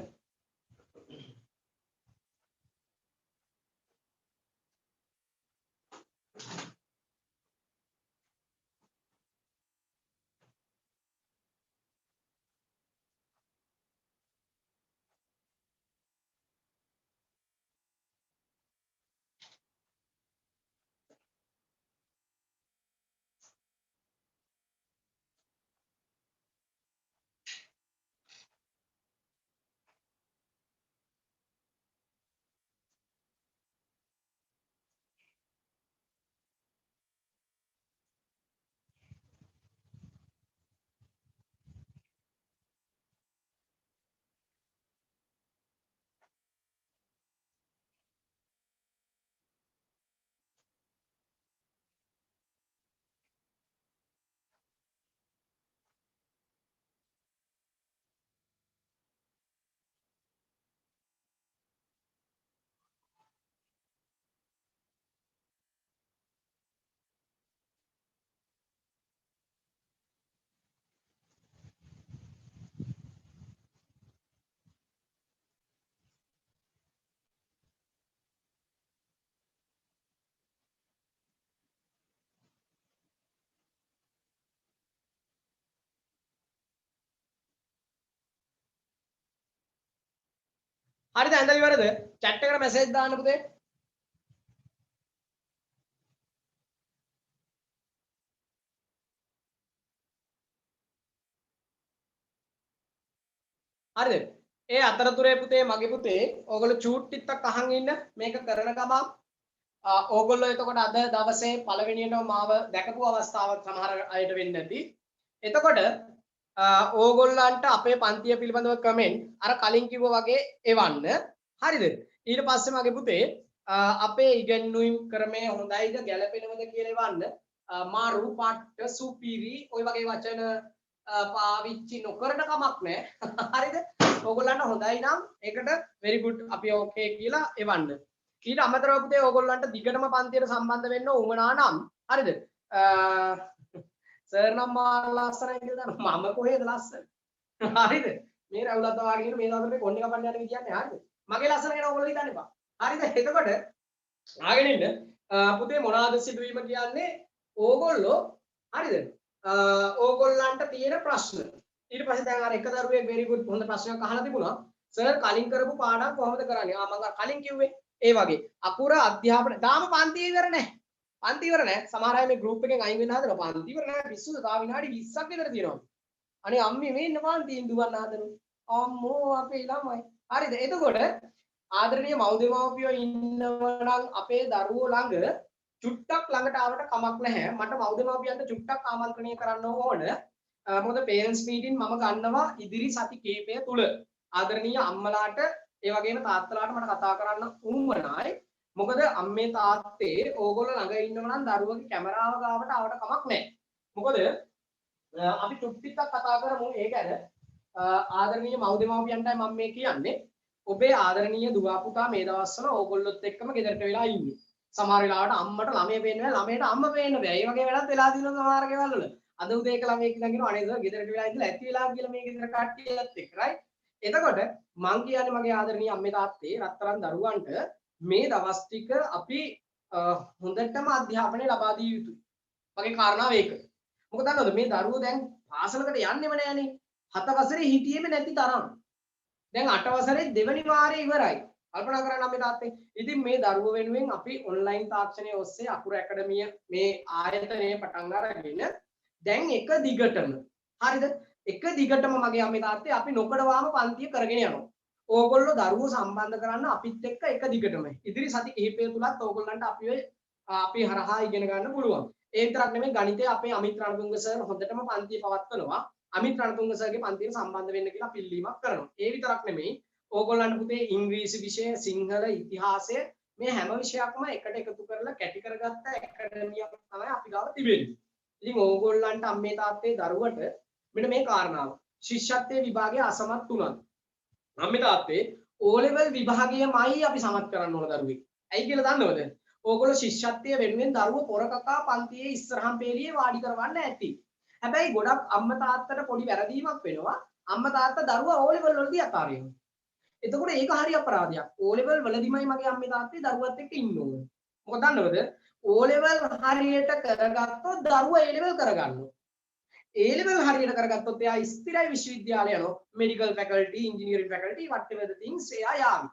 හරිද ඇඳලා ඉවරද? chat එකට message දාන්න පුතේ. හරිද? ඒ අතරතුරේ පුතේ මගේ පුතේ ඕගොල්ලෝ චූට්ටිත්තක් අහන් ඉන්න මේක කරන ගමන් ඕගොල්ලෝ එතකොට අද දවසේ පළවෙනියටම මාව දැකපු අවස්ථාවක් සමහර අයට වෙන්නේ නැති. එතකොට ඕගොල්ලන්ට අපේ පන්තිය පිළිබඳව කමෙන්ට් අර කලින් කිව්වා වගේ එවන්න. හරිද? ඊට පස්සේ මගේ පුතේ අපේ ඉගෙනුම් ක්‍රමය හොඳයිද ගැළපෙනවද කියලා එවන්න. මාරු පාට සුපිරි ඔය වගේ වචන පාවිච්චි නොකරන කමක් නැහැ. හරිද? ඕගොල්ලන්ට හොඳයි නම් ඒකට very good අපි okay කියලා එවන්න. ඊට අමතරව පුතේ ඕගොල්ලන්ට දිගටම පන්තියට සම්බන්ධ වෙන්න උවමනා නම් හරිද? සර් නම් මාර ලස්සනයි කියලා දානවා. මම කොහෙද ලස්සන? හරිද? මේ රවුලත් වාගෙන මේ දවස්වල මේ කොණ්ඩේ කපන්න යන විදියක් නෑ. හරිද? මගේ ලස්සන ගැන ඕගොල්ලෝ හිතන්න එපා. හරිද? එතකොට ආගෙන ඉන්න පුතේ මොනවාද සිදුවීම කියන්නේ ඕගොල්ලෝ හරිද? ඕගොල්ලන්ට තියෙන ප්‍රශ්න. ඊට පස්සේ දැන් අර එක දරුවෙක් very good හොඳ ප්‍රශ්නයක් අහලා තිබුණා. සර් කලින් කරපු පාඩම් කොහොමද කරන්නේ? මම කලින් කිව්වේ ඒ වගේ අකුර අධ්‍යාපන දාම පන්ති ඉවර නැහැ. පන්ති ඉවර නැහැ. සමහර අය මේ group එකෙන් අයින් වෙන්න හදනවා. පන්ති ඉවර නැහැ. පිස්සුද? තා විනාඩි 20ක් විතර තියෙනවා. අනේ අම්මේ මේ ඉන්න පන්තියෙන් දුවන්න හදනවා. අම්මෝ අපේ ළමයි. හරිද? එතකොට ආදරණීය මව්දෙමව්පියෝ ඉන්නවනම් අපේ දරුවෝ ළඟ චුට්ටක් ළඟට ආවට කමක් නැහැ. මට මව්දෙමව්පියන්ට චුට්ටක් ආමන්ත්‍රණය කරන්න ඕන. මොකද parents meeting මම ගන්නවා ඉදිරි සති කිහිපය තුල. ආදරණීය අම්මලාට ඒ වගේම තාත්තලාට මට කතා කරන්න උවමනයි. මොකද අම්මේ තාත්තේ ඕගොල්ලෝ ළඟ ඉන්නව නම් දරුවගේ කැමරාව ගාවට ආවට කමක් නැහැ. මොකද අපි චුට්ටික් කතා කරමු ඒ ගැන. ආදරණීය මව්දෙමව්පියන්ටයි මම මේ කියන්නේ. ඔබේ ආදරණීය දුව පුතා මේ දවස්වල ඕගොල්ලොත් එක්කම ගෙදරට වෙලා ඉන්නේ. සමහර වෙලාවට අම්මට ළමයි පේන්නේ නැහැ, ළමයට අම්ම පේන්නේ නැහැ. ඒ වගේ වැඩක් වෙලා තියෙනවා සමහර ගෙවල් වල. අද උදේ එක ළමයෙක් ඉඳන් කියනවා අනේ සර් ගෙදරට වෙලා ඉඳලා ඇති වෙලා කියලා මේ ගෙදර කට්ටියත් එක්ක right. එතකොට මං කියන්නේ මගේ ආදරණීය අම්මේ තාත්තේ රත්තරන් දරුවන්ට මේ දවස් ටික අපි හොඳටම අධ්‍යාපනය ලබා දිය යුතුයි. මගේ කාරණාව ඒක. මොකද දන්නවද මේ දරුවෝ දැන් පාසලකට යන්නෙම නෑනේ. 7 වසරේ හිටියේම නැති තරම්. දැන් 8 වසරේ දෙවෙනි වාරේ ඉවරයි. කල්පනා කරන්න අපේ තාත්තේ. ඉතින් මේ දරුවෝ වෙනුවෙන් අපි ඔන්ලයින් තාක්ෂණය ඔස්සේ අකුරු ඇකඩමිය මේ ආයතනය පටන් අරගෙන දැන් එක දිගටම හරිද? එක දිගටම මගේ අම්මේ තාත්තේ අපි නොකඩවාම පන්තිය කරගෙන යනවා. ඕගොල්ලෝ දරුවෝ සම්බන්ධ කරන්න අපිත් එක්ක එක දිගටම. ඉදිරි සති කිහිපය තුලත් ඕගොල්ලන්ට අපි හරහා ඉගෙන ගන්න පුළුවන්. ඒ විතරක් නෙමෙයි ගණිතය අපේ අමිත් රණතුංග සර් හොඳටම පන්තිය පවත්වනවා. අමිත් රණතුංග සර්ගේ පන්තියට සම්බන්ධ වෙන්න කියලා පිළිලීමක් කරනවා. ඒ විතරක් නෙමෙයි ඕගොල්ලන්ට පුතේ ඉංග්‍රීසි විෂය, සිංහල, ඉතිහාසය මේ හැම විෂයක්ම එකට එකතු කරලා කැටි කරගත්ත ඇකඩමියක් තමයි අපි ගාව තිබෙන්නේ. ඉතින් ඕගොල්ලන්ට අම්මේ තාත්තේ දරුවට මෙන්න මේ කාරණාව. ශිෂ්‍යත්වයේ විභාගයේ අසමත් වුණා. අම්මේ තාත්තේ O level විභාගයමයි අපි සමත් කරන්න ඕන දරුවෙක්. ඇයි කියලා දන්නවද? ඕගොල්ලෝ ශිෂ්‍යත්වයේ වෙනුවෙන් දරුවෝ පොරකකා පන්තියේ ඉස්සරහම් පේලියේ වාඩි කරවන්න ඇති. හැබැයි ගොඩක් අම්මා තාත්තට පොඩි වැරදීමක් වෙනවා. අම්මා තාත්තා දරුවා O level වලදී අතාරිනවා. එතකොට ඒක හරි අපරාධයක්. O level වලදීමයි මගේ අම්මේ තාත්තේ දරුවත් එක්ක ඉන්න ඕන. මොකද දන්නවද? O level හරියට කරගත්තොත් දරුවා A level කරගන්නවා. A level හරියට කරගත්තොත් එයා ස්ථිරයි විශ්වවිද්‍යාලය යනවා. medical faculty, engineering faculty, whatever the things එයා යාවි.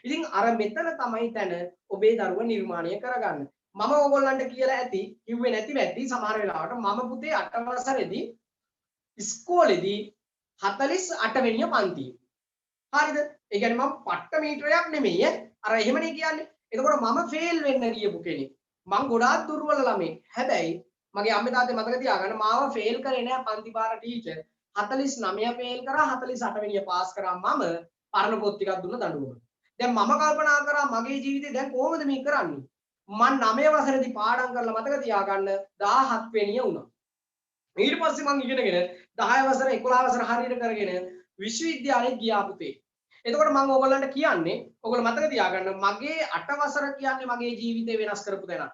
ඉතින් අර මෙතන තමයි තැන ඔබේ දරුවා නිර්මාණය කරගන්න. මම ඕගොල්ලන්ට කියලා ඇති, කිව්වේ නැති වැද්දි සමහර වෙලාවට මම පුතේ 8 වසරේදී ඉස්කෝලේදී 48 වෙනිය පන්තියේ. හරිද? ඒ කියන්නේ මම පට්ට මීටරයක් නෙමෙයි අර එහෙමනේ කියන්නේ. එතකොට මම ෆේල් වෙන්න ගියපු කෙනෙක්. මං ගොඩාක් දුර්වල ළමෙක්. හැබැයි මගේ අම්මේ තාත්තේ මතක තියාගන්න මාව ෆේල් කරේ නෑ පන්ති පාර ටීචර්. 49 ෆේල් කරා 48 වෙනිය පාස් කරා මම පරණ පොත් ටිකක් දුන්න දඬුවම. දැන් මම කල්පනා කරා මගේ ජීවිතේ දැන් කොහොමද මේ කරන්නේ? මම 9 වසරේදී පාඩම් කරලා මතක තියාගන්න 17 වෙනිය වුණා. ඊට පස්සේ මං ඉගෙනගෙන 10 වසර 11 වසර හරියට කරගෙන විශ්වවිද්‍යාලෙට ගියා පුතේ. එතකොට මම ඕගොල්ලන්ට කියන්නේ ඕගොල්ලෝ මතක තියාගන්න මගේ 8 වසර කියන්නේ මගේ ජීවිතේ වෙනස් කරපු තැන.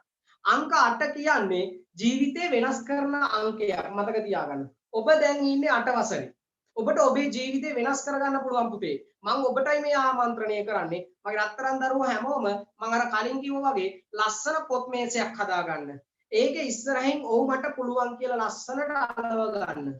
අංක 8 කියන්නේ ජීවිතේ වෙනස් කරන අංකයක් මතක තියාගන්න. ඔබ දැන් ඉන්නේ 8 වසරේ. ඔබට ඔබේ ජීවිතේ වෙනස් කරගන්න පුළුවන් පුතේ. මම ඔබටයි මේ ආමන්ත්‍රණය කරන්නේ. මගේ රත්තරන් දරුවෝ හැමෝම මම අර කලින් කිව්වා වගේ ලස්සන පොත් මේසයක් හදාගන්න. ඒකේ ඉස්සරහින් ඔව් මට පුළුවන් කියලා ලස්සනට අලව ගන්න.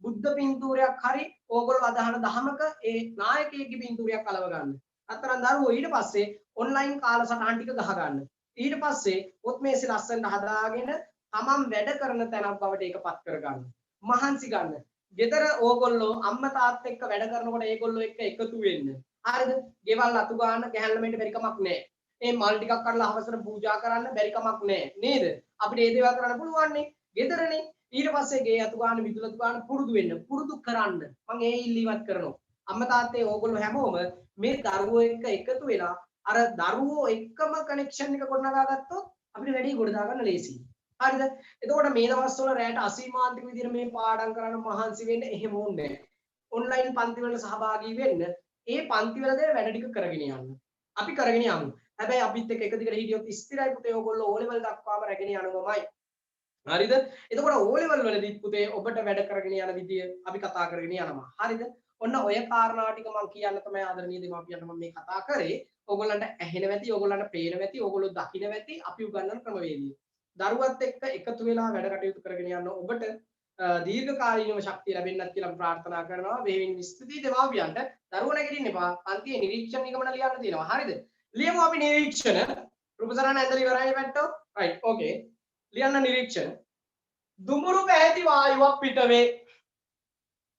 බුද්ධ පින්තූරයක් හරි ඕගොල්ලෝ අදහන දහමක ඒ නායකයෙක්ගේ පින්තූරයක් අලව ගන්න. අතරන් දරුවෝ ඊට පස්සේ ඔන්ලයින් කාලසටහන් ටික ගහ ගන්න. ඊට පස්සේ පොත් මේසෙ ලස්සනට හදාගෙන තමන් වැඩ කරන තැනක් බවට ඒකපත් කර ගන්න. මහන්සි ගන්න. ගෙදර ඕගොල්ලෝ අම්මා තාත්තා එක්ක වැඩ කරනකොට ඒගොල්ලෝ එක්ක එකතු වෙන්න. හරිද? ගෙවල් අතු ගන්න ගැහැන් ළමයින්ට බැරි කමක් නැහැ. මේ මල් ටිකක් කඩලා හවසට පූජා කරන්න බැරි කමක් නැහැ. නේද? අපිට මේ දේවල් කරන්න පුළුවන් නේ. ගෙදරනේ. ඊට පස්සේ ගේ අතු ගන්න මිදුල අතු ගන්න පුරුදු වෙන්න. පුරුදු කරන්න. මම ඒ ඉල්ලීමක් කරනවා. අම්මා තාත්තේ ඕගොල්ලෝ හැමෝම මේ දරුවෝ එක්ක එකතු වෙලා අර දරුවෝ එක්කම කනෙක්ෂන් එක ගොඩනගා ගත්තොත් අපිට වැඩි ගොඩ දාගන්න ලේසියි. හරිද? එතකොට මේ දවස්වල රැට අසීමාන්තික විදිහට මේ පාඩම් කරන්න මහන්සි වෙන්න එහෙම ඕනේ නැහැ. ඔන්ලයින් පන්ති වල සහභාගී වෙන්න, ඒ පන්ති වල දේ වැඩ ටික කරගෙන යන්න. අපි කරගෙන යමු. හැබැයි අපිත් එක්ක එක දිගට හිටියොත් ස්ථිරයි පුතේ ඕගොල්ලෝ O level දක්වාම රැගෙන යනවමයි. හරිද? එතකොට O level වලදී පුතේ ඔබට වැඩ කරගෙන යන විදිය අපි කතා කරගෙන යනවා. හරිද? ඔන්න ඔය කාරණා ටික මම කියන්න තමයි ආදරණීය දෙමාපියන්ට මම මේ කතා කරේ. ඕගොල්ලන්ට ඇහෙන වෙති, ඕගොල්ලන්ට පේන වෙති, ඕගොල්ලෝ දකින්න වෙති අපි උගන්වන ක්‍රමවේදය. දරුවත් එක්ක එකතු වෙලා වැඩ කටයුතු කරගෙන යන්න ඔබට දීර්ඝකාලීනව ශක්තිය ලැබෙන්නත් කියලා ප්‍රාර්ථනා කරනවා. වෙහිමින් ස්තුතියි දෙමාපියන්ට. දරුවෝ නැගිටින්න එපා. පන්තියේ නිරීක්ෂණ නිගමන ලියන්න තියෙනවා. හරිද? ලියමු අපි නිරීක්ෂණ. රූපසරණ ඇඳලා ඉවරයි පැට්ටෝ. රයිට්. ඕකේ. ලියන්න නිරීක්ෂණ. දුඹුරු පැහැති වායුවක් පිටවේ.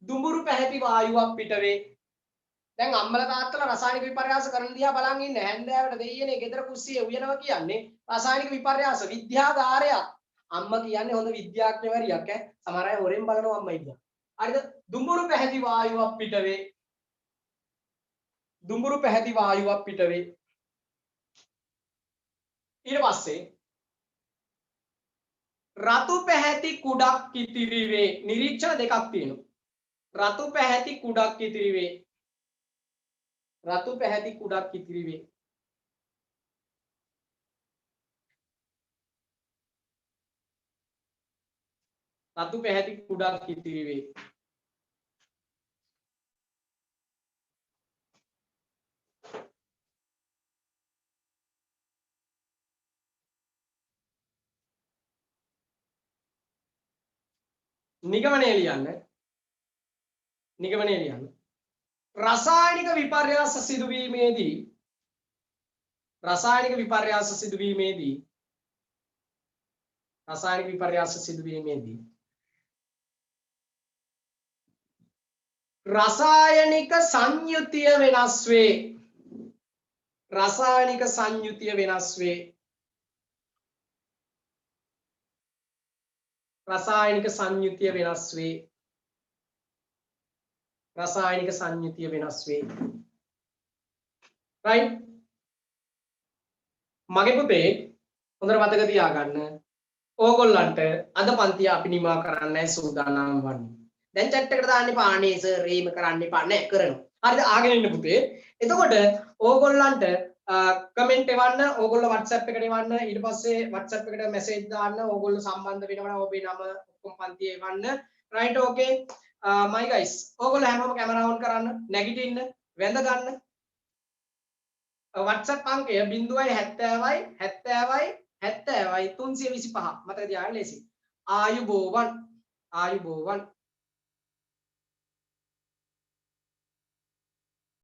දුඹුරු පැහැති වායුවක් පිටවේ. දැන් අම්මලා තාත්තලා රසායනික විපර්යාස කරන දිහා බලන් ඉන්නේ. හැන්දෑවට දෙයියනේ ගෙදර කුස්සියේ උයනවා කියන්නේ රසායනික විපර්යාස විද්‍යාගාරයක්. අම්මා කියන්නේ හොඳ විද්‍යාඥවරියක් ඈ. සමහර අය හොරෙන් බලනවා අම්මා ඉන්න. හරිද? දුඹුරු පැහැති වායුවක් පිටවේ. දුඹුරු පැහැති වායුවක් පිටවේ. ඊට පස්සේ රතු පැහැති කුඩක් ඉතිරි වේ. නිරීක්ෂණ දෙකක් තියෙනවා. රතු පැහැති කුඩක් ඉතිරි වේ. රතු පැහැති කුඩක් ඉතිරි වේ. රතු පැහැති කුඩක් ඉතිරි වේ. නිගමනය ලියන්න. නිගමනය ලියන්න. රසායනික විපර්යාස සිදුවීමේදී රසායනික විපර්යාස සිදුවීමේදී රසායනික විපර්යාස සිදුවීමේදී රසායනික සංයුතිය වෙනස් වේ. රසායනික සංයුතිය වෙනස් වේ. රසායනික සංයුතිය වෙනස් වේ. රසායනික සංයුතිය වෙනස් වේ. right මගේ පුතේ හොඳට මතක තියාගන්න. ඕගොල්ලන්ට අද පන්තිය අපි නිමා කරන්නයි සූදානම් වන්නේ. දැන් chat එකට දාන්න එපා අනේ සර් එහෙම කරන්න එපා නෑ කරනවා. හරිද? ආගෙන ඉන්න පුතේ. එතකොට ඕගොල්ලන්ට කමෙන්ට් එවන්න, ඕගොල්ලෝ WhatsApp එකට එවන්න, ඊට පස්සේ WhatsApp එකට මැසේජ් දාන්න, ඕගොල්ලෝ සම්බන්ධ වෙනවා නම් ඔබේ නම ඔක්කොම පන්තියේ එවන්න. right okay my guys ඕගොල්ලෝ හැමෝම කැමරා on කරන්න, නැගිටින්න, වැඳ ගන්න. WhatsApp අංකය 070යි 70යි 70යි 325 මතක තියාගන්න ලේසි. ආයුබෝවන් ආයුබෝවන්